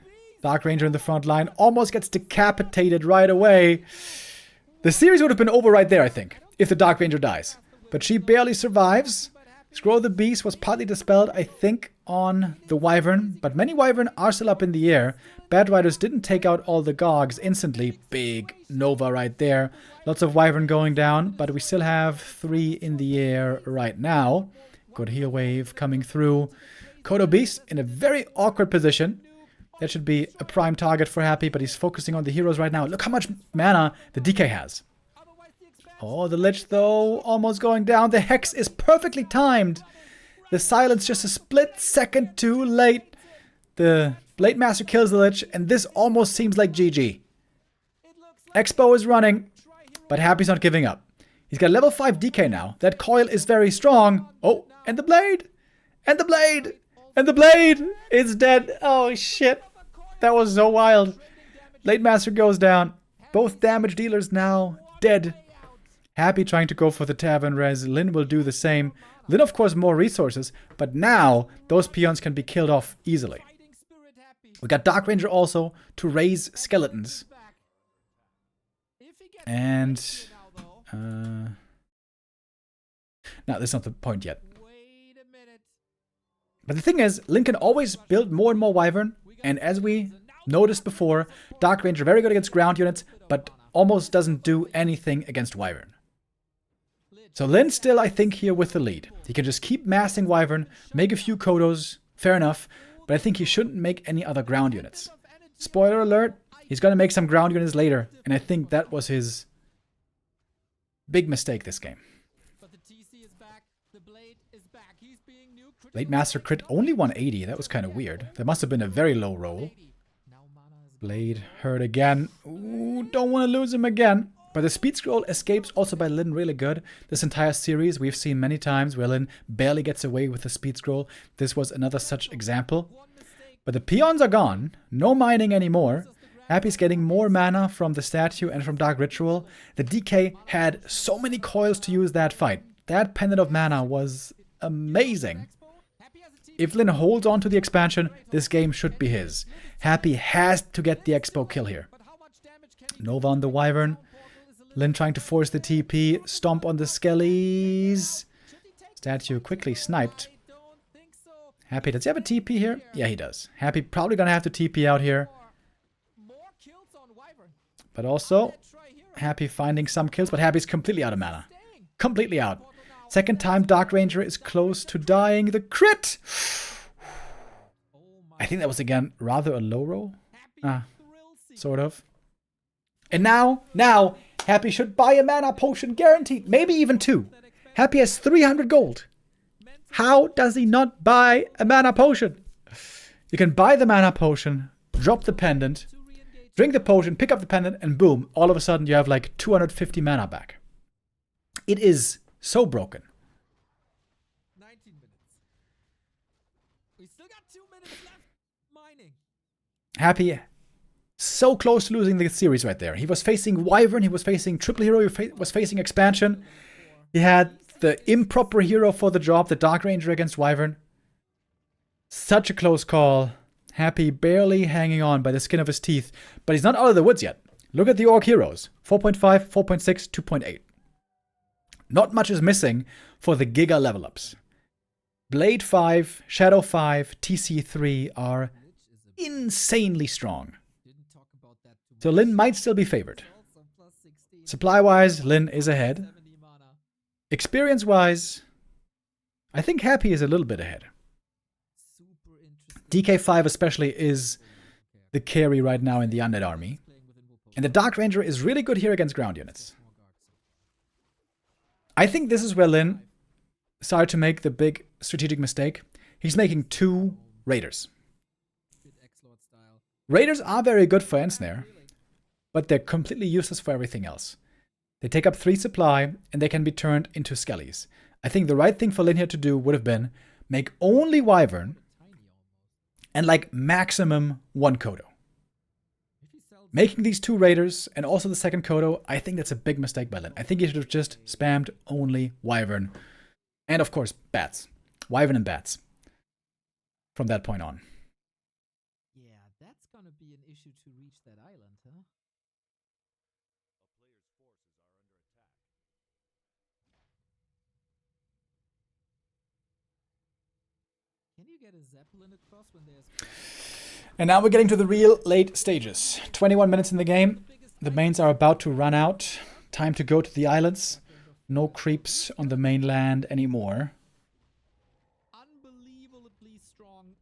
A: Dark Ranger in the front line almost gets decapitated right away. The series would have been over right there, I think, if the Dark Ranger dies. But she barely survives. Scroll of the Beast was partly dispelled, I think, on the Wyvern. But many Wyvern are still up in the air. Bad Riders didn't take out all the Gogs instantly. Big Nova right there. Lots of Wyvern going down, but we still have 3 in the air right now. Good heal wave coming through. Kodo Beast in a very awkward position. That should be a prime target for Happy, but he's focusing on the heroes right now. Look how much mana the DK has. Oh, the Lich, though, almost going down. The Hex is perfectly timed. The Silence just a split second too late. The Blade Master kills the Lich, and this almost seems like GG. Expo is running, but Happy's not giving up. He's got level 5 DK now. That coil is very strong. Oh, and the Blade! And the Blade! And the Blade is dead. Oh, shit. That was so wild. Blade Master goes down. Both damage dealers now dead. Happy trying to go for the Tavern res. Lin will do the same. Lin, of course, more resources. But now, those peons can be killed off easily. We got Dark Ranger also to raise skeletons. And... no, that's not the point yet. But the thing is, Lin can always build more and more Wyvern, and as we noticed before, Dark Ranger very good against ground units, but almost doesn't do anything against Wyvern. So Lin still, I think, here with the lead. He can just keep massing Wyvern, make a few Kodos, fair enough, but I think he shouldn't make any other ground units. Spoiler alert, he's gonna make some ground units later, and I think that was his big mistake this game. Blade Master crit only 180. That was kind of weird. That must have been a very low roll. Blade hurt again. Ooh, don't want to lose him again. But the speed scroll escapes also by Lin really good. This entire series we've seen many times where Lin barely gets away with the speed scroll. This was another such example. But the peons are gone. No mining anymore. Happy's getting more mana from the statue and from Dark Ritual. The DK had so many coils to use that fight. That pendant of mana was amazing. If Lin holds on to the expansion, this game should be his. Happy has to get the Expo kill here. Nova on the Wyvern. Lin trying to force the TP. Stomp on the Skellies. Statue quickly sniped. Happy, does he have a TP here? Yeah, he does. Happy probably gonna have to TP out here. But also, Happy finding some kills, but Happy's completely out of mana. Completely out. Second time Dark Ranger is close to dying. The crit! I think that was again rather a low roll. Sort of. And now, Happy should buy a mana potion guaranteed. Maybe even 2. Happy has 300 gold. How does he not buy a mana potion? You can buy the mana potion, drop the pendant, drink the potion, pick up the pendant, and boom, all of a sudden you have like 250 mana back. It is so broken.
B: 19 minutes. We still got 2 minutes left mining.
A: Happy, so close to losing the series right there. He was facing Wyvern, he was facing Triple Hero, he was facing Expansion. He had the improper hero for the job, the Dark Ranger against Wyvern. Such a close call. Happy barely hanging on by the skin of his teeth, but he's not out of the woods yet. Look at the Orc heroes. 4.5, 4.6, 2.8. Not much is missing for the Giga level ups. Blade 5, Shadow 5, TC3 are insanely strong. So Lin might still be favored. Supply-wise, Lin is ahead. Experience-wise, I think Happy is a little bit ahead. DK5 especially is the carry right now in the Undead army. And the Dark Ranger is really good here against ground units. I think this is where Lin started to make the big strategic mistake. He's making 2 Raiders. Raiders are very good for Ensnare, but they're completely useless for everything else. They take up 3 supply, and they can be turned into Skellies. I think the right thing for Lin here to do would have been make only Wyvern and like maximum 1 Kodo. Making these 2 Raiders and also the second Kodo, I think that's a big mistake by Lin. I think he should have just spammed only Wyvern. And of course, Bats. Wyvern and Bats. From that point on.
B: Yeah, that's gonna be an issue to reach that island, huh? Can you get a Zeppelin across when there's...
A: And now we're getting to the real late stages. 21 minutes in the game. The mains are about to run out. Time to go to the islands. No creeps on the mainland anymore.
B: Unbelievably strong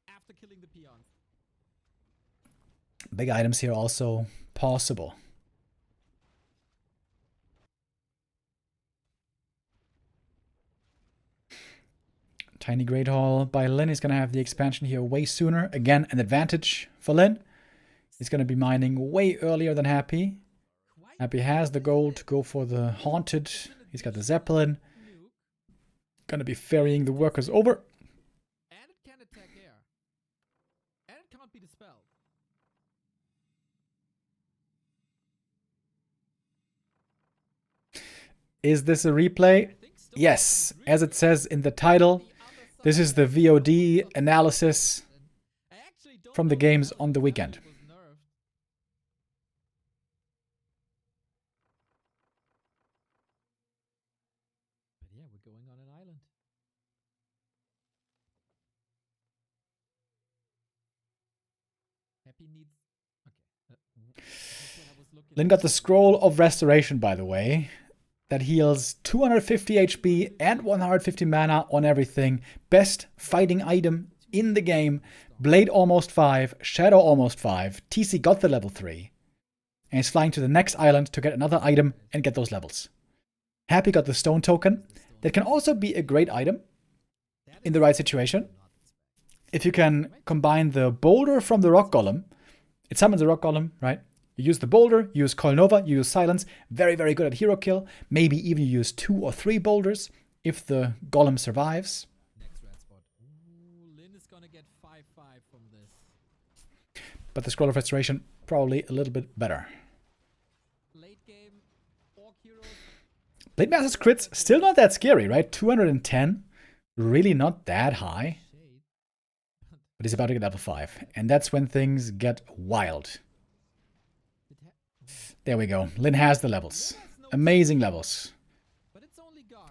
B: after killing the peons.
A: Big items here also possible. Tiny Great Hall by Lin is going to have the expansion here way sooner. Again, an advantage for Lin. He's going to be mining way earlier than Happy. Happy has the gold to go for the Haunted. He's got the Zeppelin. Going to be ferrying the workers over.
B: And it can attack air. And it can't be dispelled.
A: Is this a replay? Yes, as it says in the title. This is the VOD analysis from the games on the weekend.
B: But yeah, we're going on an island. Happy needs... Okay.
A: Lin got the Scroll of Restoration, by the way. That heals 250 HP and 150 mana on everything. Best fighting item in the game. Blade almost 5, Shadow almost 5. TC got the level 3. And he's flying to the next island to get another item and get those levels. Happy got the Stone Token. That can also be a great item in the right situation. If you can combine the Boulder from the Rock Golem. It summons the Rock Golem, right? You use the Boulder, you use Coil Nova, you use Silence. Very, very good at hero kill. Maybe even you use 2 or 3 boulders if the Golem survives.
B: Next red spot. Ooh, Lin is gonna get 5-5 from this.
A: But the Scroll of Restoration, probably a little bit better.
B: Late game, Orc heroes.
A: Blade Master's crits, still not that scary, right? 210. Really not that high. But he's about to get level 5. And that's when things get wild. There we go. Lin has the levels. Amazing levels.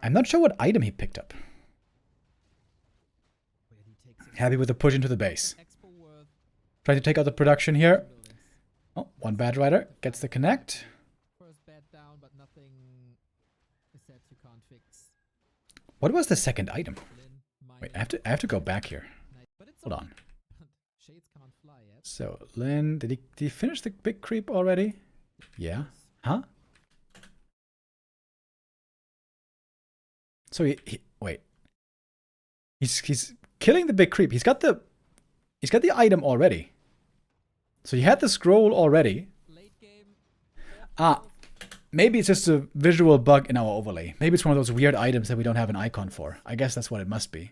A: I'm not sure what item he picked up. Happy with the push into the base. Try to take out the production here. Oh, one Bad Rider gets the connect. What was the second item? Wait, I have to go back here. Hold on. So, Lin, did he finish the big creep already? Yeah. Huh? So wait. He's killing the big creep. He's got the item already. So he had the scroll already. Ah, maybe it's just a visual bug in our overlay. Maybe it's one of those weird items that we don't have an icon for. I guess that's what it must be.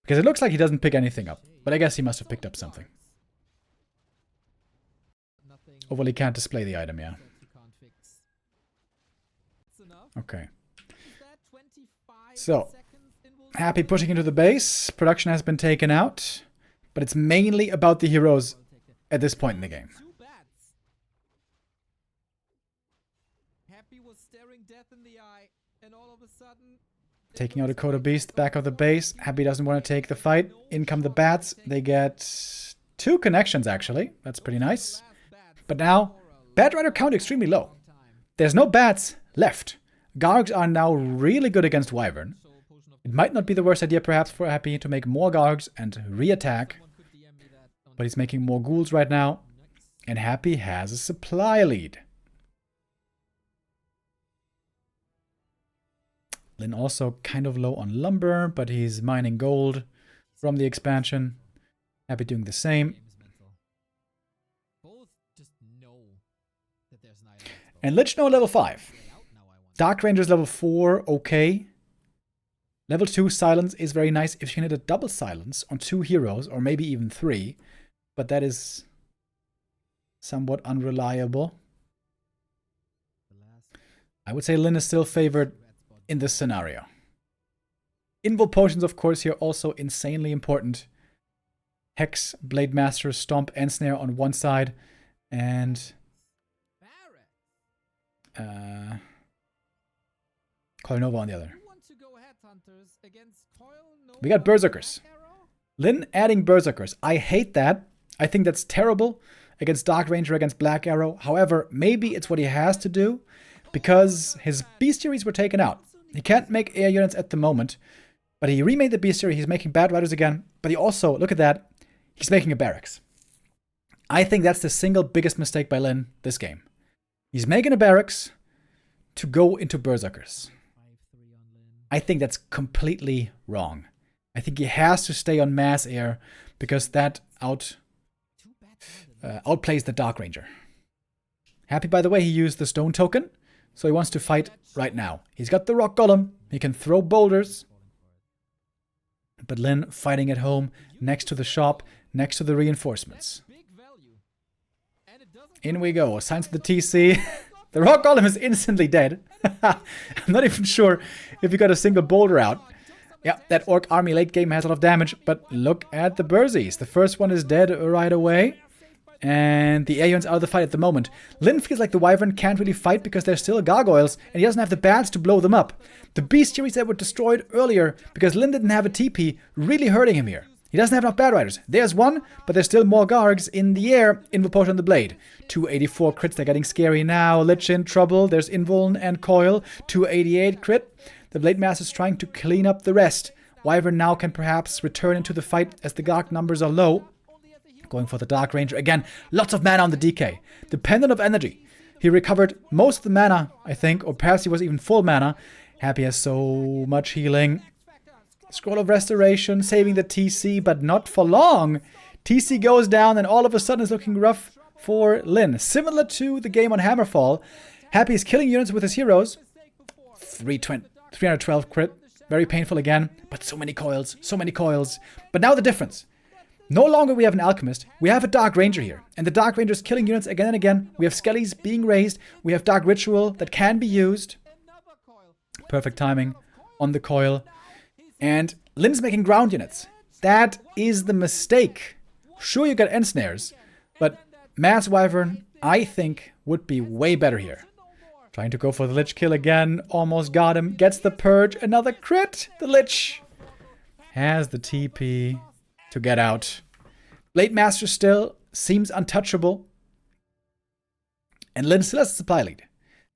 A: Because it looks like he doesn't pick anything up. But I guess he must have picked up something. Overlay can't display the item, yeah. Okay. So, Happy pushing into the base. Production has been taken out. But it's mainly about the heroes at this point in the game.
B: Happy was staring death in the eye. and all of a sudden,
A: Taking out a Coda Beast, back of the base. Happy doesn't want to take the fight. In come the bats. They get 2 connections, actually. That's pretty nice. But now, Bat Rider count extremely low. There's no bats left. Gargs are now really good against Wyvern. It might not be the worst idea, perhaps, for Happy to make more Gargs and re-attack. But he's making more ghouls right now. And Happy has a supply lead. Lin also kind of low on lumber, but he's mining gold from the expansion. Happy doing the same. And Lich No level 5. Dark Ranger's level 4, okay. Level 2 silence is very nice if you can hit a double silence on 2 heroes, or maybe even 3. But that is somewhat unreliable. I would say Lin is still favored in this scenario. Invul potions, of course, here also insanely important. Hex, Blade Master, Stomp, and Snare on one side. And Coil Nova on the other. We got Berserkers. Lin adding Berserkers. I hate that. I think that's terrible against Dark Ranger, against Black Arrow. However, maybe it's what he has to do because his bestiaries were taken out. He can't make air units at the moment, but he remade the bestiary. He's making Bad Riders again, but he also, look at that, he's making a barracks. I think that's the single biggest mistake by Lin this game. He's making a barracks to go into Berserkers. I think that's completely wrong. I think he has to stay on mass air because that outplays the Dark Ranger. Happy, by the way, he used the stone token, so he wants to fight right now. He's got the rock golem. He can throw boulders. But Lin fighting at home, next to the shop, next to the reinforcements. In we go. Assigns to the TC. The rock golem is instantly dead. I'm not even sure if he got a single boulder out. Yeah, that orc army late game has a lot of damage, but look at the Burzies. The first one is dead right away. And the Aeon's out of the fight at the moment. Lin feels like the Wyvern can't really fight because there's still gargoyles, and he doesn't have the bats to blow them up. The bestiaries that were destroyed earlier because Lin didn't have a TP really hurting him here. He doesn't have enough Bad Riders. There's one, but there's still more Gargs in the air. Invul potion on the blade. 284 crits, they're getting scary now. Lich in trouble. There's Invuln and Coil. 288 crit. The Blade Master's trying to clean up the rest. Wyvern now can perhaps return into the fight as the Garg numbers are low. Going for the Dark Ranger. Again, lots of mana on the DK. Dependent of energy. He recovered most of the mana, I think, or perhaps he was even full mana. Happy has so much healing. Scroll of Restoration, saving the TC, but not for long. TC goes down and all of a sudden it's looking rough for Lin. Similar to the game on Hammerfall, Happy is killing units with his heroes. 312 crit. Very painful again, but so many coils, so many coils. But now the difference. No longer we have an Alchemist, we have a Dark Ranger here. And the Dark Ranger is killing units again and again. We have Skellies being raised. We have Dark Ritual that can be used. Perfect timing on the coil. And Lin's making ground units. That is the mistake. Sure, you get Ensnares, but Mass Wyvern, I think, would be way better here. Trying to go for the Lich kill again. Almost got him. Gets the Purge. Another crit. The Lich has the TP to get out. Blade Master still seems untouchable. And Lin still has a supply lead.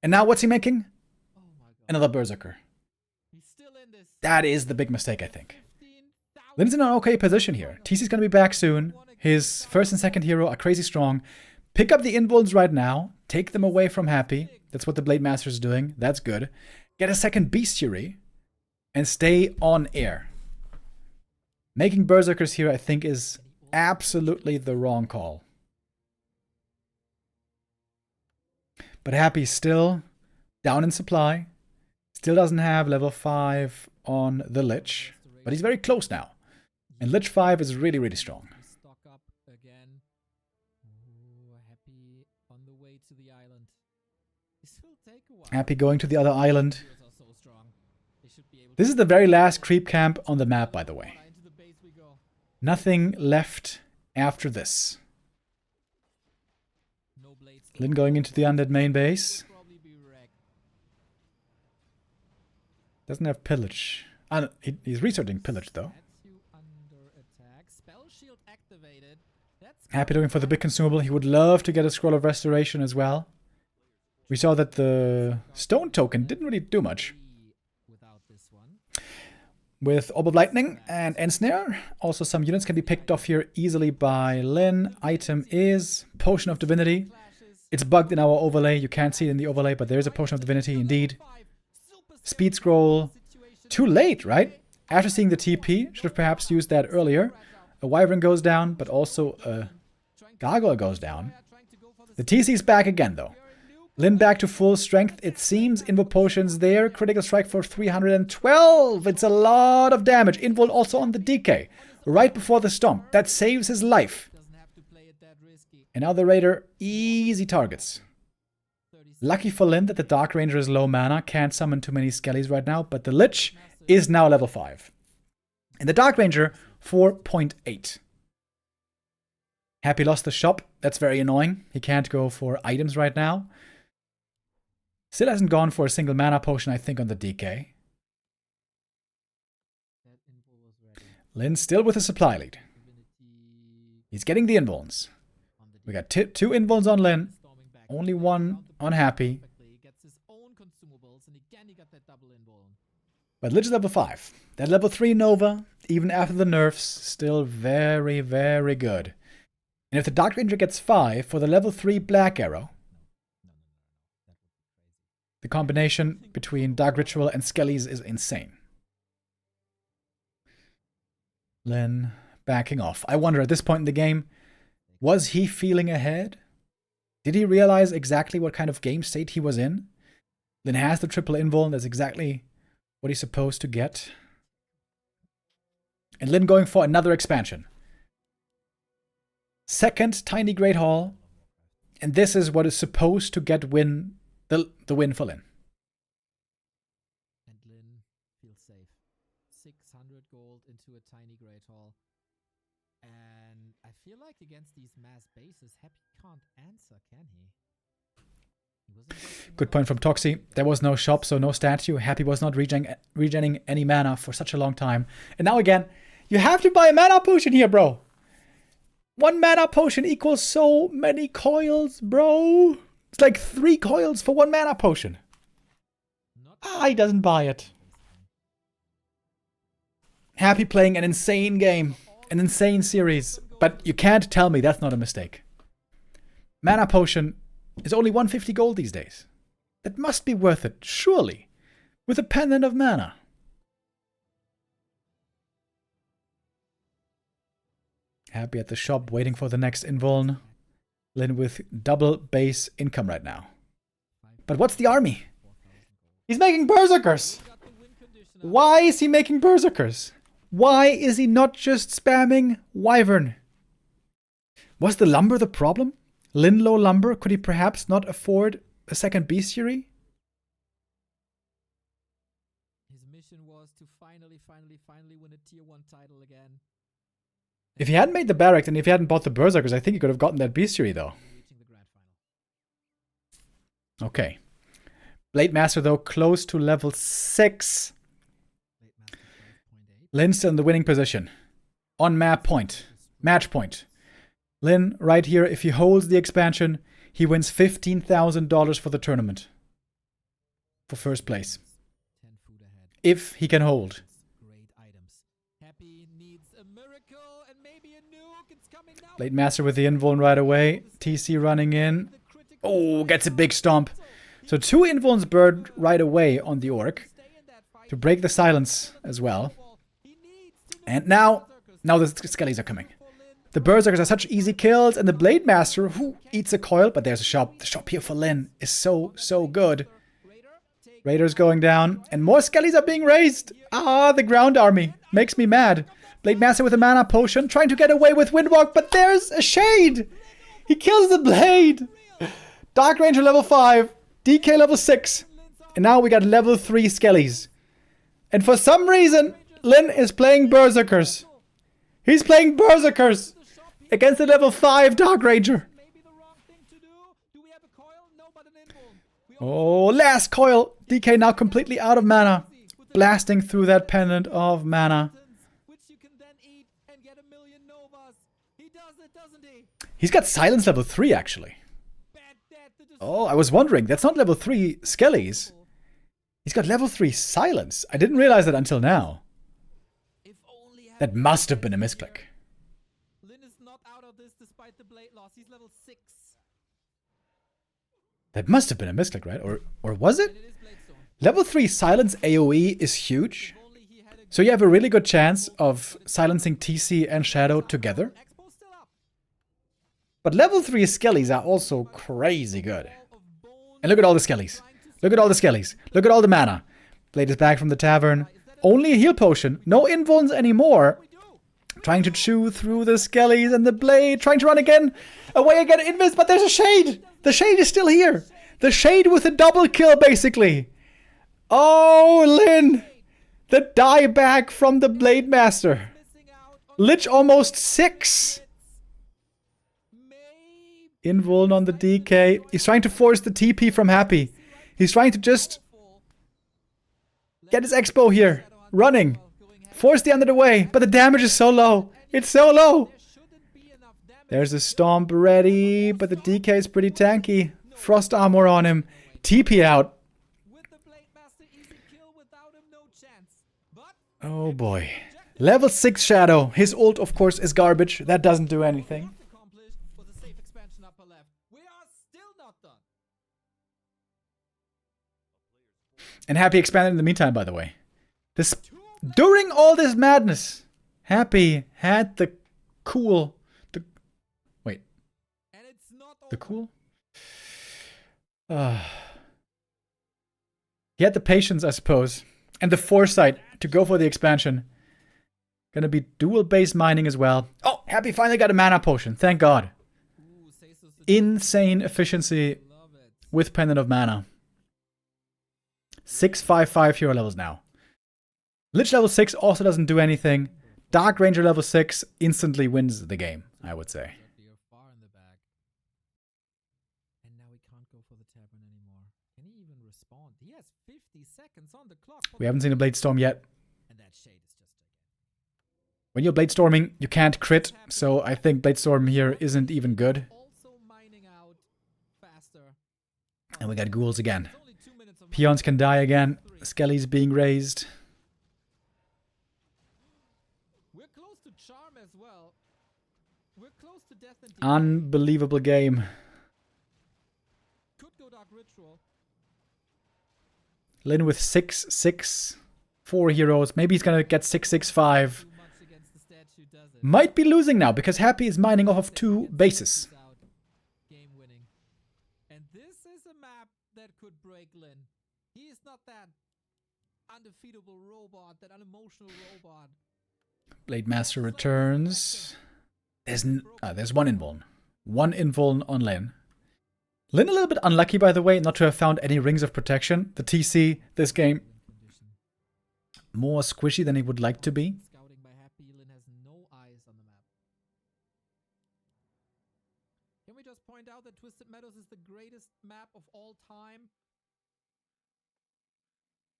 A: And now what's he making? Another Berserker. That is the big mistake, I think. Lin's in an okay position here. TC's gonna be back soon. His first and second hero are crazy strong. Pick up the Invulns right now. Take them away from Happy. That's what the Blade Master is doing. That's good. Get a second Bestiary. And stay on air. Making Berserkers here, I think, is absolutely the wrong call. But Happy's still down in supply. Still doesn't have level 5 on the Lich. But he's very close now. And Lich 5 is really, really strong. Happy going to the other island. This is the very last creep camp on the map, by the way. Nothing left after this. Lin going into the undead main base. Doesn't have pillage. He's researching pillage though. Happy looking for the big consumable. He would love to get a scroll of restoration as well. We saw that the stone token didn't really do much. With Orb of Lightning and Ensnare, also some units can be picked off here easily by Lin. Item is Potion of Divinity. It's bugged in our overlay. You can't see it in the overlay, but there is a Potion of Divinity indeed. Speed Scroll. Too late, right? After seeing the TP, should have perhaps used that earlier. A Wyvern goes down, but also a Gargoyle goes down. The TC's back again, though. Lin back to full strength, it seems. Invo Potions there. Critical strike for 312. It's a lot of damage. Invul also on the DK. Right before the stomp. That saves his life. And now the Raider, easy targets. Lucky for Lin that the Dark Ranger is low mana. Can't summon too many Skellies right now. But the Lich is now level 5. And the Dark Ranger, 4.8. Happy lost the shop. That's very annoying. He can't go for items right now. Still hasn't gone for a single mana potion, I think, on the DK. Lin still with a supply lead. He's getting the invulns. We got two invulns on Lin. Only one on Happy. But Lich is level 5. That level 3 Nova, even after the nerfs, still very, very good. And if the Dark Ranger gets 5 for the level 3 Black Arrow, the combination between Dark Ritual and Skellies is insane. Lin backing off. I wonder at this point in the game, was he feeling ahead? Did he realize exactly what kind of game state he was in? Lin has the triple invul, that's exactly what he's supposed to get. And Lin going for another expansion. Second Tiny Great Hall. And this is what is supposed to get the win for Lin.
B: And Lin feels safe. 600 gold into a Tiny Great Hall. And I feel like against these mass bases, Happy can't answer, can he?
A: Good point from Toxie. There was no shop, so no statue. Happy was not regening any mana for such a long time. And now again, you have to buy a mana potion here, bro. 1 mana potion equals so many coils, bro. It's like 3 coils for 1 mana potion. He doesn't buy it. Happy playing an insane game. An insane series. But you can't tell me that's not a mistake. Mana potion is only 150 gold these days. That must be worth it, surely. With a pendant of mana. Happy at the shop, waiting for the next invuln. Lin with double base income right now. But what's the army? He's making berserkers! Why is he making berserkers? Why is he not just spamming Wyvern? Was the lumber the problem? Lin low lumber? Could he perhaps not afford a second bestiary?
B: His mission was to finally win a tier 1 title again.
A: If he hadn't made the barracks and if he hadn't bought the berserkers, I think he could have gotten that bestiary though. Okay. Blade Master though, close to level 6. Lin's still in the winning position. On map point. Match point. Lin, right here, if he holds the expansion, he wins $15,000 for the tournament. For first place. If he can hold. Blade Master with the invuln right away. TC running in. Oh, gets a big stomp. So 2 invulns burned right away on the orc. To break the silence as well. And now the Skellies are coming. The Berserkers are such easy kills, and the Blade Master, who eats a coil, but there's a shop. The shop here for Lin is so good. Raiders going down, and more Skellies are being raised. The ground army. Makes me mad. Blade Master with a mana potion, trying to get away with Windwalk, but there's a shade! He kills the Blade! Dark Ranger level 5, DK level 6, and now we got level 3 Skellies. And for some reason, Lin is playing Berserkers. He's playing Berserkers against the level 5 Dark Ranger. Oh, last coil. DK now completely out of mana. blasting through that pendant of mana.
B: which you can then eat and get 1,000,000 novas. He does it, doesn't he?
A: He's got silence level 3 actually.
B: Bad Dad,
A: Oh, I was wondering. That's not level 3 skellies. He's got level 3 silence. I didn't realize that until now.
B: If only
A: That must have been a misclick.
B: Lin is not out of this despite the blade loss. He's level 6.
A: That must have been a misclick, right? Or was it?
B: And it is Bladestone.
A: Level 3 silence AoE is huge.
B: If only he had a
A: So you have a really good chance of silencing TC and Shadow together.
B: Expo still up.
A: But level 3 skellies are also crazy good.
B: Wall of bone
A: And look at all the skellies. Look at all the skellies. Look at all the mana. Blade is back from the tavern. Only a heal potion. No invulns anymore.
B: we do.
A: Trying to chew through the skellies and the blade. Trying to run again. Away again. Invis, but there's a shade. The shade is still here. The shade with a double kill, basically. Oh, Lin. The dieback from the Blade Master.
B: Missing out on
A: Lich almost 6.
B: maybe
A: Invuln on the DK. He's trying to force the TP from Happy. He's trying to just get his expo here. Running. Force the under the way. But the damage is so low. It's so low.
B: shouldn't be enough damage.
A: There's a Stomp ready. But the DK is pretty tanky. Frost armor on him. TP out.
B: With the Blade Master, easy kill. Without him, no chance. But
A: Oh boy. Level 6 Shadow. His ult, of course, is garbage. That doesn't do anything.
B: accomplished was a safe expansion upper left. We are still not done.
A: And Happy expanded in the meantime, by the way. This, during all this madness, Happy had the cool... Wait.
B: And it's not
A: The
B: over.
A: cool? He had the patience, I suppose, and the foresight to go for the expansion. Gonna be dual base mining as well. Oh, Happy finally got a mana potion. Thank God.
B: Ooh, Seiso's the
A: Insane efficiency
B: love it.
A: with Pendant of Mana. 6/5/5 hero levels now. Lich level 6 also doesn't do anything. Dark Ranger level 6 instantly wins the game, I would say.
B: You're far in the back. And now he can't go for the tavern anymore. Can he even respond? He has 50 seconds on the clock.
A: We haven't seen a Blade Storm yet.
B: And that shade is just gigantic.
A: When you're Blade Storming, you can't crit, so I think Blade Storm here isn't even good.
B: Also mining out faster.
A: And we got ghouls again.
B: It's only 2 minutes of
A: Peons can die again. Skelly's being raised.
B: We're close to charm as well. We're close to death and
A: Unbelievable game.
B: could go dark ritual.
A: Lin with 6/6. 4 heroes. Maybe he's gonna get 6/6/5.
B: Too much against the statue, does it?
A: Might be losing now because Happy is mining off of 2 bases.
B: Out. Game winning. And this is a map that could break Lin. He is not that undefeatable robot, that unemotional robot.
A: Blade Master returns. There's one invuln. One invuln on Lin. Lin a little bit unlucky, by the way, not to have found any rings of protection. The TC this game more squishy than he would like to be.
B: Scouting by Happy, Lin has no eyes on the map. Can we just point out that Twisted Meadows is the greatest map of all time?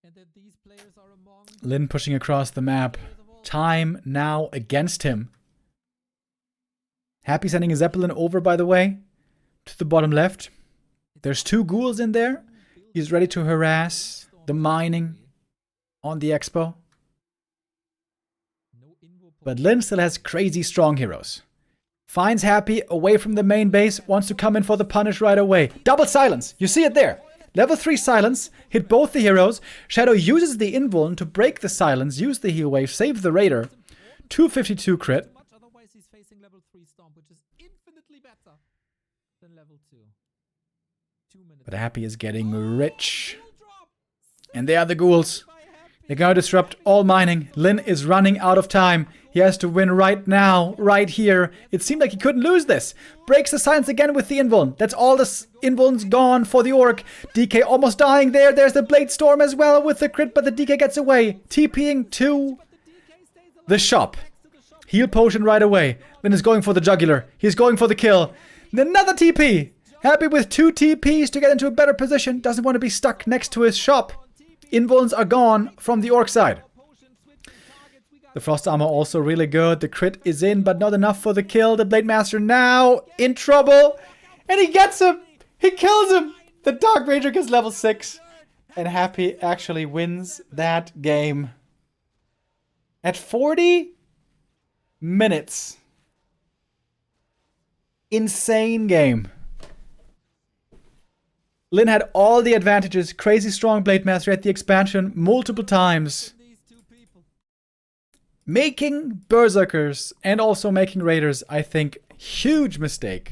B: And that these players are among
A: Lin pushing across the map.
B: players of all
A: Time now against him. Happy sending a Zeppelin over, by the way, to the bottom left. There's 2 ghouls in there. He's ready to harass the mining on the expo.
B: No invo
A: But Lin still has crazy strong heroes. Finds Happy away from the main base, wants to come in for the punish right away. Double silence, you see it there. Level 3 silence, hit both the heroes. Shadow uses the invuln to break the silence, use the heal wave, save the raider. 252 crit.
B: much, otherwise he's facing level 3 stomp, which is infinitely better than level 2. 2 minutes.
A: But Happy is getting rich.
B: Ghoul drop!
A: And they are the ghouls.
B: By Happy.
A: They're going to disrupt all mining. Lin is running out of time. He has to win right now, right here. It seemed like he couldn't lose this. Breaks the silence again with the invuln. That's all the invulns gone for the orc. DK almost dying there. There's the Blade Storm as well with the crit, but the DK gets away. TPing to
B: But the DK stays alive
A: the shop.
B: next to the shop.
A: Heal potion right away. Lin is going for the jugular. He's going for the kill. Another TP. Happy with 2 TPs to get into a better position. Doesn't want to be stuck next to his shop. Invulns are gone from the Orc side. The Frost Armor also really good. The crit is in, but not enough for the kill. The Blade Master now in trouble. And he gets him. He kills him. The Dark Ranger gets level 6. And Happy actually wins that game. At 40 minutes. Insane game. Lin had all the advantages. Crazy strong Blade Master at the expansion multiple times. Making Berserkers and also making Raiders, I think, huge mistake.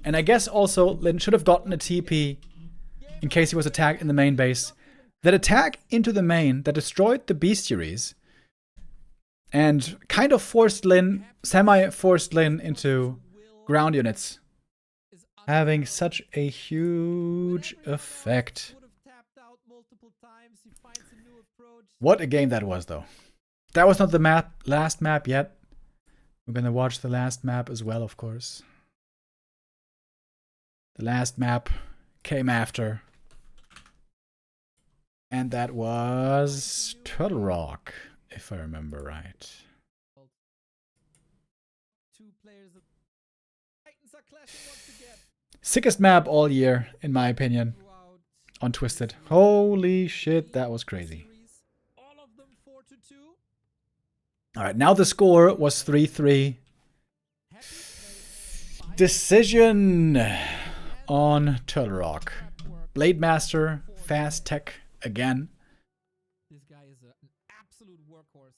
A: And I guess also Lin should have gotten a TP in case he was attacked in the main base. That attack into the main that destroyed the bestiaries and kind of forced Lin, semi-forced Lin into ground units. Having such a huge effect. What a game that was, though. That was not the last map yet. We're gonna watch the last map as well, of course. The last map came after. And that was Turtle Rock, if I remember right. Sickest map all year, in my opinion, on Twisted. Holy shit, that was crazy. Alright, now the score was 3-3. Decision on Turtle Rock. Blade Master, fast tech again.
B: This guy is an absolute workhorse.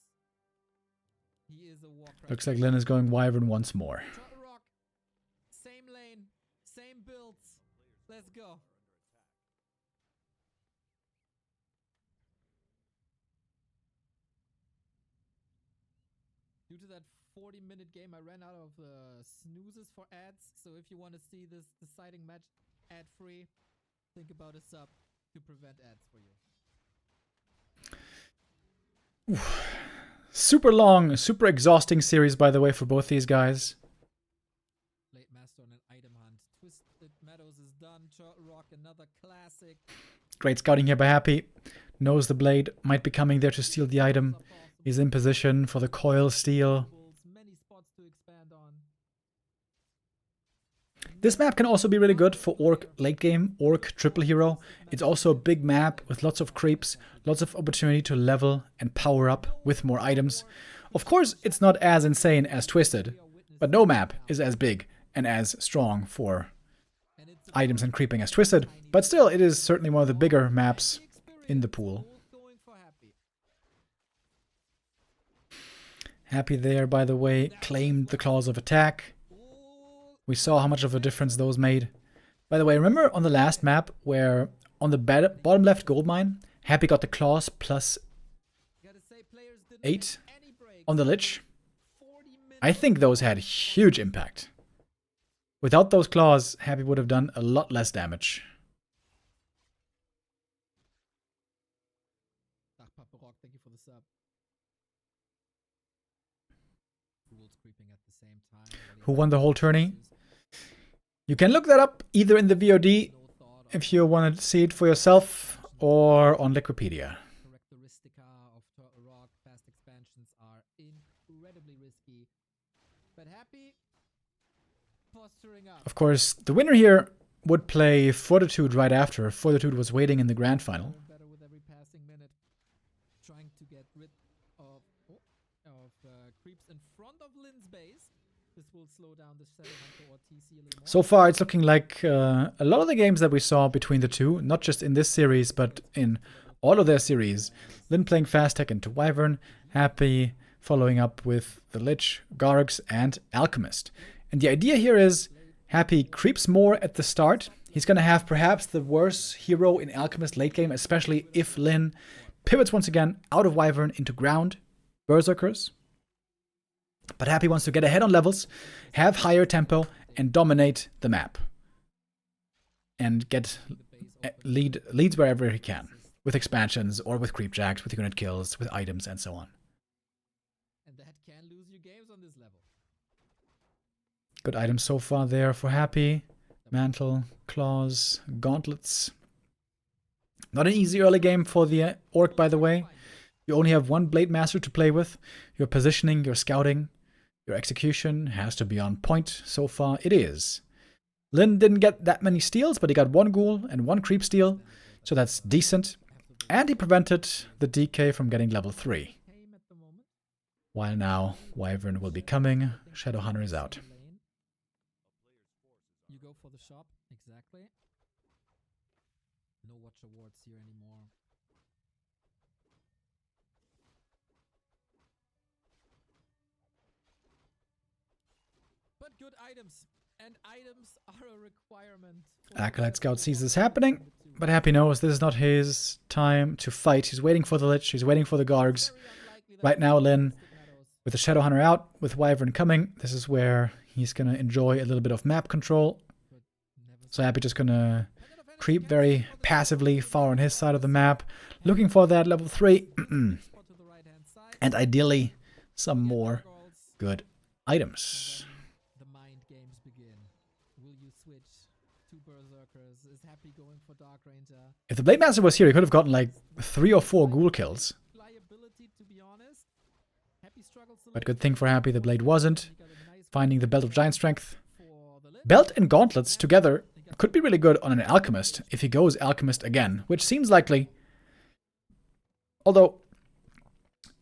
B: He is a Warcraft.
A: Looks like Lin is going Wyvern once more.
B: Turtle Rock, same lane, same builds. Let's go. Due to that 40-minute game, I ran out of snoozes for ads. So if you want to see this deciding match ad-free, think about a sub to prevent ads for you.
A: Super long, super exhausting series, by the way, for both these guys.
B: Blade Master on an item hunt. Twisted Meadows is done. Turtle Rock, another classic.
A: Great scouting here by Happy. Knows the blade might be coming there to steal the item. He's in position for the coil steal.
B: Many spots to expand on.
A: This map can also be really good for Orc late game, Orc triple hero. It's also a big map with lots of creeps, lots of opportunity to level and power up with more items. Of course, it's not as insane as Twisted, but no map is as big and as strong for items and creeping as Twisted. But still, it is certainly one of the bigger maps in the pool. Happy there, by the way, claimed the claws of attack. We saw how much of a difference those made. By the way, remember on the last map where on the bottom left gold mine, Happy got the claws plus 8 on the Lich? I think those had huge impact. Without those claws, Happy would have done a lot less damage.
B: Thank you for the sub.
A: Who won the whole tourney? You can look that up either in the VOD if you want to see it for yourself or on Liquipedia.
B: Characteristica of Turtle Rock, fast expansions are incredibly risky. But Happy posturing up.
A: Of course, the winner here would play Fortitude right after. Fortitude was waiting in the grand final.
B: Better with every passing minute. Trying to get rid of creeps in front of Lin's base. This will slow down the Shadow Hunter or TC a little more.
A: So far, it's looking like a lot of the games that we saw between the two, not just in this series, but in all of their series. Lin playing fast tech into Wyvern, Happy following up with the Lich, Garrux, and Alchemist. And the idea here is Happy creeps more at the start. He's going to have perhaps the worst hero in Alchemist late game, especially if Lin pivots once again out of Wyvern into ground, Berserkers. But Happy wants to get ahead on levels, have higher tempo, and dominate the map. And get leads wherever he can. With expansions, or with creep jacks, with unit kills, with items, and so on.
B: And that can lose you games on this level.
A: Good items so far there for Happy. Mantle, claws, gauntlets. Not an easy early game for the Orc, by the way. You only have one Blade Master to play with. Your positioning, your scouting, your execution has to be on point. So far, it is. Lin didn't get that many steals, but he got one ghoul and one creep steal, so that's decent. And he prevented the DK from getting level 3. While now, Wyvern will be coming, Shadowhunter is out.
B: You go for the shop, exactly. No watch awards here anymore. But good items, and items are a requirement.
A: Acolyte Scout sees this happening, but Happy knows this is not his time to fight. He's waiting for the Lich, he's waiting for the Gargs. Right now, Lin, with the Shadowhunter out, with Wyvern coming, this is where he's going to enjoy a little bit of map control. So Happy just going to creep very passively far on his side of the map, looking for that level 3. And ideally, some more good items.
B: The mind games begin. Will you switch to Berserkers? Is Happy going for Dark Ranger?
A: If the Blade Master was here, he could have gotten like 3 or 4 ghoul kills.
B: Liability, to be honest. Happy struggles a
A: But
B: little
A: good thing for Happy, the Blade wasn't.
B: He got a nice
A: Finding the Belt of Giant Strength.
B: for the Lich.
A: Belt and Gauntlets together could be really good on an Alchemist if he goes Alchemist again, which seems likely. Although,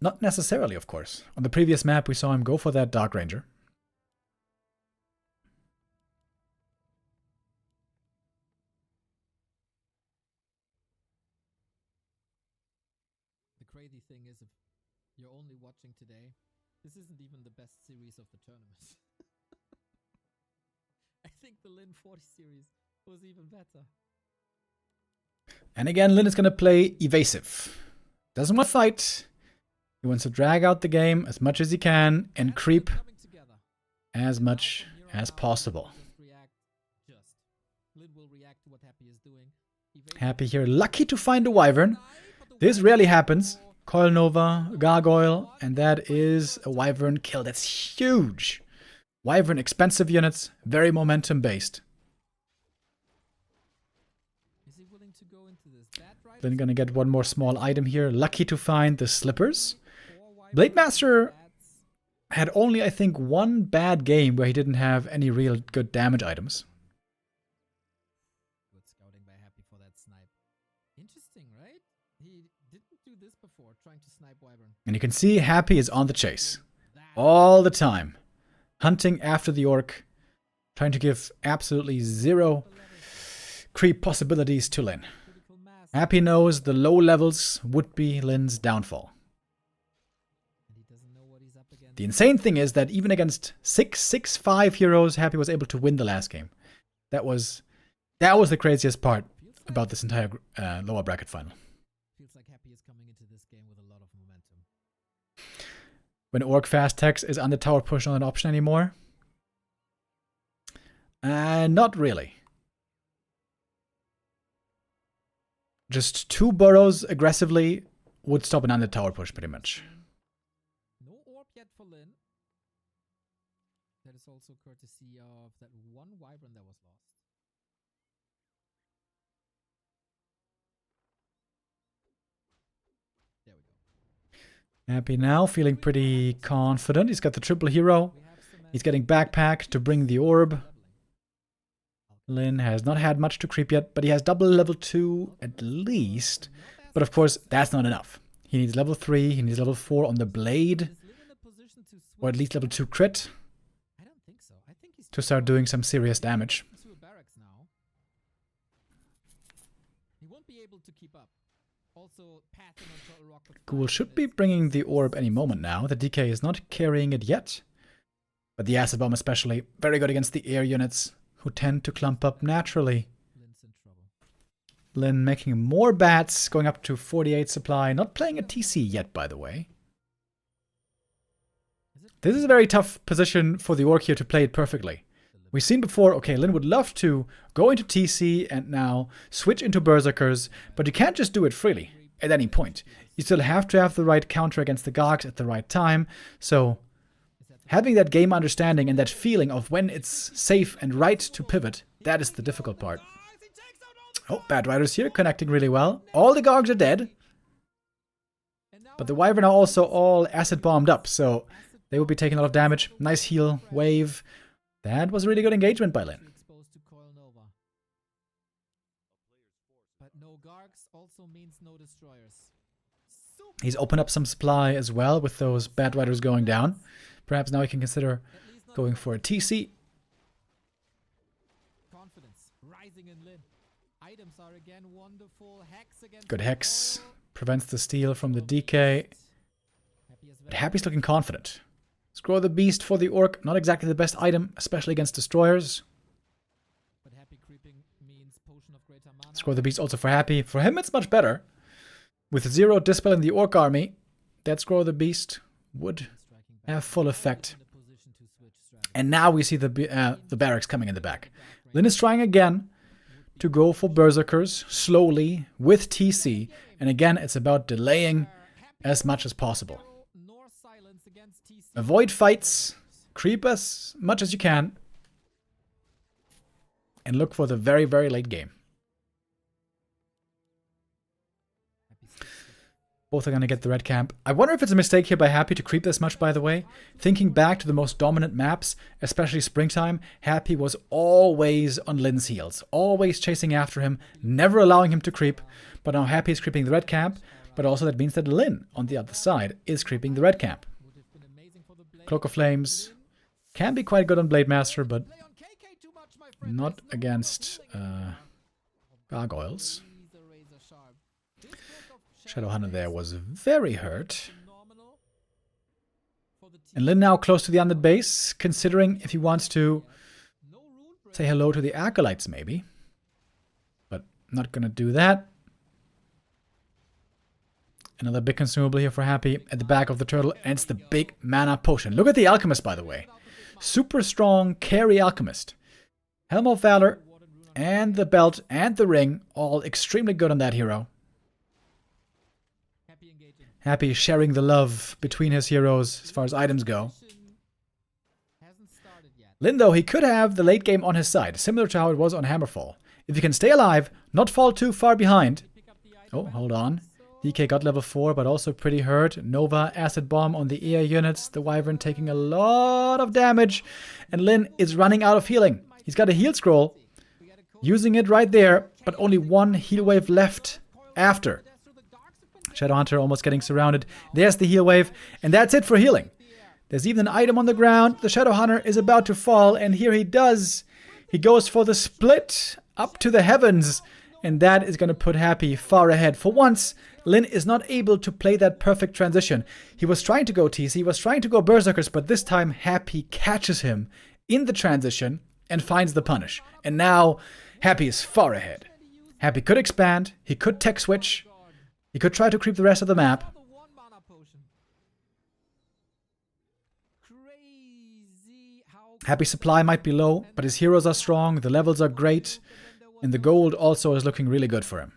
A: not necessarily, of course. On the previous map, we saw him go for that Dark Ranger.
B: The crazy thing is, if you're only watching today, this isn't even the best series of the tournament. I think the Lin 40 series was even better.
A: And again, Lin is going to play evasive. Doesn't want to fight. He wants to drag out the game as much as he can and creep
B: Coming together.
A: as much as possible.
B: Just react. Lin will react to what Happy is doing.
A: Happy here, lucky to find a Wyvern. This rarely happens. Coil Nova, Gargoyle, and that is a Wyvern kill. That's huge. Wyvern expensive units, very momentum based.
B: Is he willing to go into this?
A: Then gonna get one more small item here. Lucky to find the slippers. Blade Master had only, I think, one bad game where he didn't have any real good damage items.
B: Good scouting by Happy for that snipe. Interesting, right? He didn't do this before, trying to snipe Wyvern.
A: And you can see Happy is on the chase. All the time. Hunting after the Orc. Trying to give absolutely zero creep possibilities to Lin.
B: Critical mass.
A: Happy knows the low levels would be Lin's downfall.
B: And he doesn't know what he's up against.
A: The insane thing is that even against 6/5 heroes, Happy was able to win the last game. That was the craziest part about this entire lower bracket final.
B: Feels like Happy is coming into this game with a lot of momentum.
A: When Orc Fast Text is on the tower push not an option anymore? Not really. Just 2 burrows aggressively would stop an under tower push pretty much.
B: No orb yet for Lin. That is also courtesy of that one Wyvern that was lost. There we go.
A: Happy now, feeling pretty confident. He's got the triple hero.
B: We have some
A: He's getting backpack to bring the orb. Lin has not had much to creep yet, but he has double level 2 at least. But of course, that's not enough. He needs level 3, he needs level 4 on the blade,
B: Is Lin in a position to
A: or at
B: switch?
A: least level 2 crit
B: I don't think so. I think he's
A: to start doing some serious damage.
B: to a barracks now. He won't be able to keep up. Also, pathing onto a rock with
A: Ghoul
B: 5
A: should be
B: minutes.
A: bringing the orb any moment now. The DK is not carrying it yet. But the acid bomb especially, very good against the air units, who tend to clump up naturally.
B: Lin's in trouble.
A: Lin making more bats, going up to 48 supply. Not playing a TC yet, by the way. This is a very tough position for the Orc here to play it perfectly. We've seen before, okay, Lin would love to go into TC and now switch into Berserkers, but you can't just do it freely at any point. You still have to have the right counter against the Gargs at the right time, so having that game understanding and that feeling of when it's safe and right to pivot, that is the difficult part. Oh, Bad Riders here, connecting really well. All the Gogs are dead. But the Wyvern are also all acid bombed up, so they will be taking a lot of damage. Nice heal, wave. That was a really good engagement by Lin. He's opened up some supply as well with those Bad Riders going down. Perhaps now he can consider going for a TC. Good Hex. Prevents the steal from the DK. But Happy's looking confident. Scroll the Beast for the Orc. Not exactly the best item, especially against Destroyers. Scroll the Beast also for Happy. For him it's much better. With 0 Dispel in the Orc army, that Scroll the Beast would have full effect. And now we see the barracks coming in the back. Lin is trying again to go for Berserkers, slowly, with TC. And again, it's about delaying as much as possible. Avoid fights, creep as much as you can, and look for the very, very late game. Both are going to get the red camp. I wonder if it's a mistake here by Happy to creep this much, by the way. Thinking back to the most dominant maps, especially Springtime, Happy was always on Lin's heels. Always chasing after him, never allowing him to creep. But now Happy is creeping the red camp, but also that means that Lin, on the other side, is creeping the red camp. Cloak of Flames can be quite good on Blade Master, but not against Gargoyles. Shadowhunter there was very hurt. And Lin now close to the undead base, considering if he wants to say hello to the Acolytes maybe. But not gonna do that. Another big consumable here for Happy at the back of the turtle, and it's the big mana potion. Look at the Alchemist, by the way. Super strong carry Alchemist. Helm of Valor and the belt and the ring, all extremely good on that hero. Happy sharing the love between his heroes as far as items go. Lin, though, he could have the late game on his side, similar to how it was on Hammerfall. If he can stay alive, not fall too far behind. Oh, hold on. DK got level 4, but also pretty hurt. Nova, Acid Bomb on the EA units. The Wyvern taking a lot of damage. And Lin is running out of healing. He's got a heal scroll. Using it right there, but only one heal wave left after. Shadowhunter almost getting surrounded. There's the heal wave, and that's it for healing. There's even an item on the ground. The Shadowhunter is about to fall, and here he does. He goes for the split up to the heavens, and that is going to put Happy far ahead. For once, Lin is not able to play that perfect transition. He was trying to go TC, he was trying to go Berserkers, but this time Happy catches him in the transition and finds the punish. And now, Happy is far ahead. Happy could expand, he could tech switch, he could try to creep the rest of the map. Happy's supply might be low, but his heroes are strong, the levels are great, and the gold also is looking really good for him.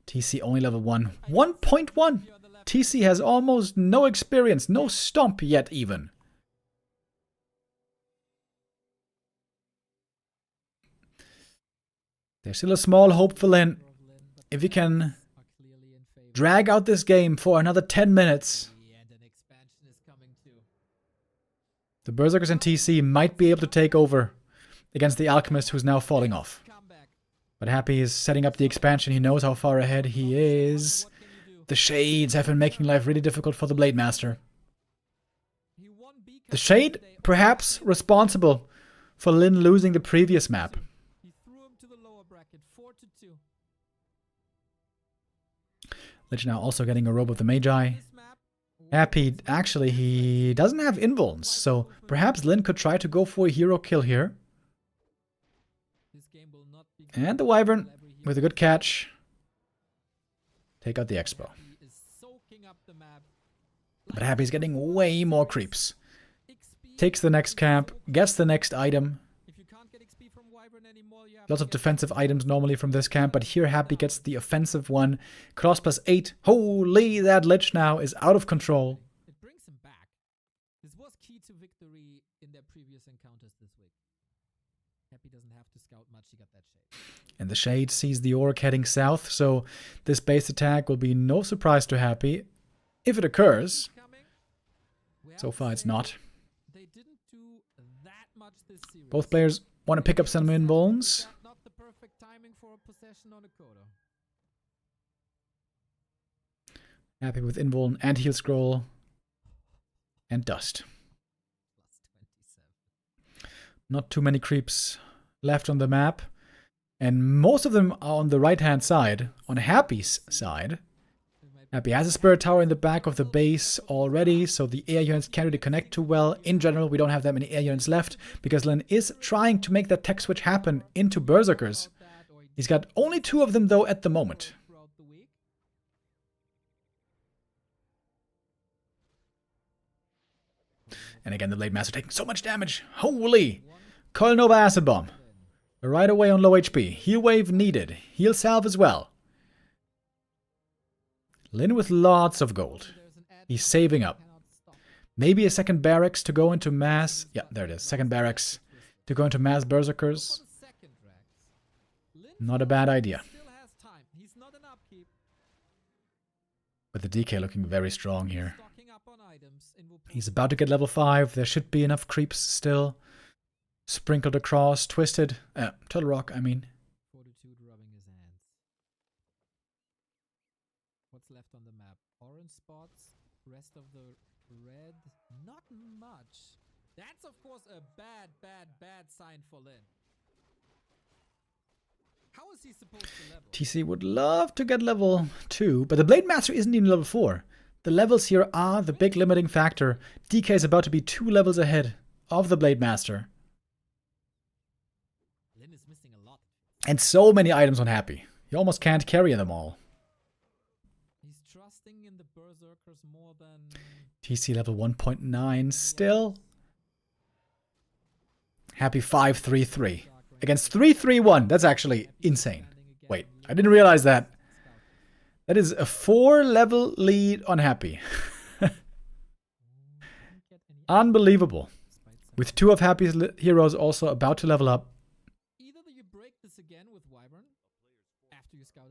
A: TC only level 1. 1.1! TC has almost no experience, no stomp yet even. There's still a small hope for Lin. If he can drag out this game for another 10 minutes, the Berserkers and TC might be able to take over against the Alchemist, who's now falling off. But Happy is setting up the expansion. He knows how far ahead he is. The Shades have been making life really difficult for the Blade Master. The Shade, perhaps responsible for Lin losing the previous map. Lich now also getting a Robe of the Magi. Happy, actually, he doesn't have invulns, so perhaps Lin could try to go for a hero kill here. And the Wyvern, with a good catch, take out the Expo. But Happy's getting way more creeps. Takes the next camp, gets the next item. Lots of defensive items normally from this camp, but here Happy gets the offensive one. Cross plus 8. Holy, that Lich now is out of control.
B: It brings him back. This was key to victory in their previous encounters this week. Happy doesn't have to scout much. He got that shade.
A: And the Shade sees the Orc heading south, so this base attack will be no surprise to Happy if it occurs. So far it's not.
B: They didn't do that much this series.
A: Both players want to pick up some invulns.
B: Not the perfect timing for a possession on a Kodo.
A: Happy with invuln and heal scroll and dust. Not too many creeps left on the map. And most of them are on the right-hand side, on Happy's side. Happy has a Spirit Tower in the back of the base already, so the air units can't really connect too well. In general, we don't have that many air units left, because Lin is trying to make that tech switch happen into Berserkers. He's got only 2 of them, though, at the moment. And again, the Blade Master taking so much damage. Holy! Coil Nova Acid Bomb. Right away on low HP. Heal Wave needed. Heal Salve as well. Lin with lots of gold. He's saving up. Maybe a second barracks to go into mass. Yeah, there it is. Second barracks to go into mass Berserkers. Not a bad idea. But the DK looking very strong here. He's about to get level 5. There should be enough creeps still. Sprinkled across, twisted. Turtle Rock, I mean.
B: Fortitude rubbing his hands. What's left on the map? Orange spots, rest of the red, not much. That's of course a bad sign for Lin. How is he supposed to level?
A: TC would love to get level 2, but the Blade Master isn't even level 4. The levels here are the big limiting factor. DK is about to be 2 levels ahead of the Blade Master. And so many items on Happy. You almost can't carry them all.
B: He's trusting in the Berserkers more than...
A: TC level 1.9 still. Happy 5-3-3. Against 3-3-1. That's actually insane. Wait, I didn't realize that. That is a 4-level lead on Happy. Unbelievable. With 2 of Happy's heroes also about to level up.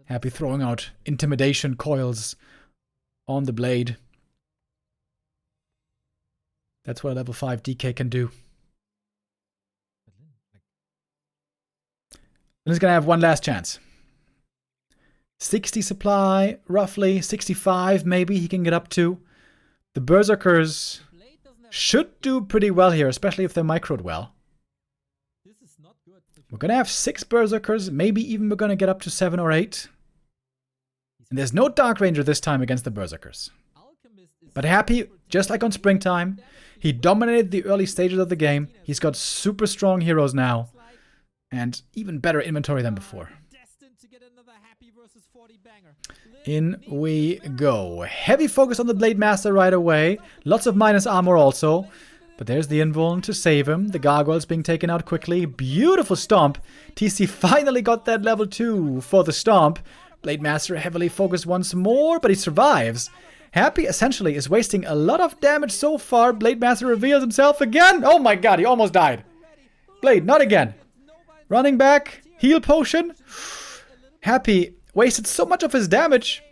A: Happy throwing out intimidation coils on the blade. That's what a level 5 DK can do. And he's going to have one last chance. 60 supply, roughly. 65 maybe he can get up to. The Berserkers should do pretty well here, especially if they're microed well. We're going to have 6 Berserkers. Maybe even we're going to get up to 7 or 8. And there's no Dark Ranger this time against the Berserkers. But Happy, just like on Springtime, he dominated the early stages of the game. He's got super strong heroes now. And even better inventory than before. In we go. Heavy focus on the Blade Master right away. Lots of minus armor also. But there's the invuln to save him. The gargoyles being taken out quickly. Beautiful stomp. TC finally got that level 2 for the stomp. Blade Master heavily focused once more, but he survives. Happy essentially is wasting a lot of damage so far. Blade Master reveals himself again. Oh my god, he almost died. Blade, not again. Running back. Heal potion. Happy wasted so much of his damage.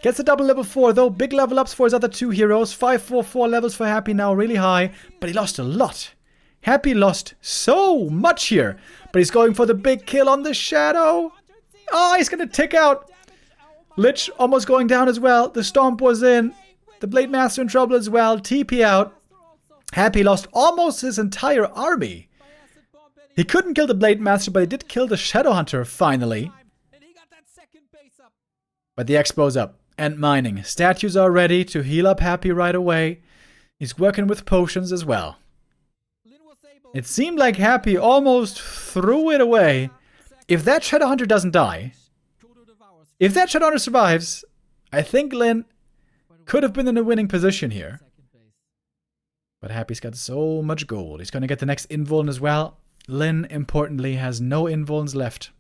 A: Gets a double level 4 though. Big level ups for his other 2 heroes. 5-4-4 levels for Happy now. Really high. But he lost a lot. Happy lost so much here. But he's going for the big kill on the Shadow. Oh, he's going to tick out. Lich almost going down as well. The Stomp was in. The Blade Master in trouble as well. TP out. Happy lost almost his entire army. He couldn't kill the Blade Master, but he did kill the Shadow Hunter finally. But the Expo's up. And mining. Statues are ready to heal up Happy right away. He's working with potions as well. It seemed like Happy almost threw it away. If that Shadow Hunter doesn't die, if that Shadow Hunter survives, I think Lin could have been in a winning position here. But Happy's got so much gold. He's going to get the next invuln as well. Lin, importantly, has no invulns left.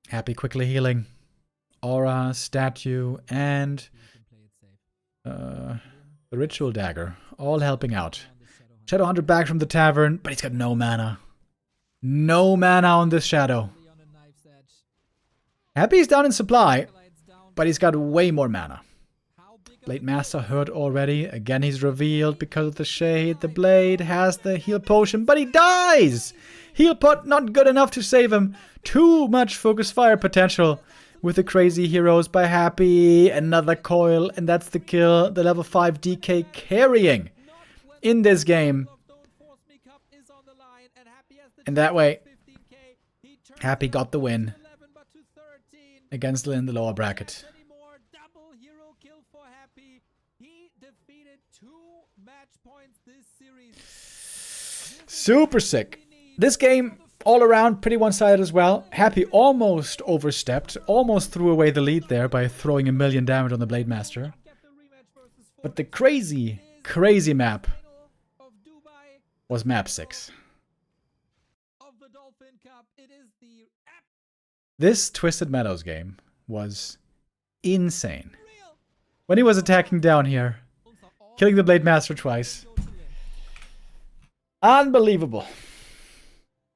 A: Happy quickly healing. Aura, statue, and The Ritual Dagger. All helping out. Shadowhunter back from the tavern, but he's got no mana. No mana on this Shadow. Happy's down in supply, but he's got way more mana. Blade Master hurt already. Again, he's revealed because of the shade. The Blade has the heal potion, but he dies! Heal pot not good enough to save him. Too much focus fire potential with the crazy heroes by Happy. Another coil, and that's the kill. The level 5 DK carrying in this game. And that way, Happy got the win against Lynn in the lower bracket. Super sick. This game, all around, pretty one-sided as well. Happy almost overstepped, almost threw away the lead there by throwing 1,000,000 damage on the Blade Master. But the crazy, crazy map was map 6. This Twisted Meadows game was insane. When he was attacking down here, killing the Blade Master twice. Unbelievable.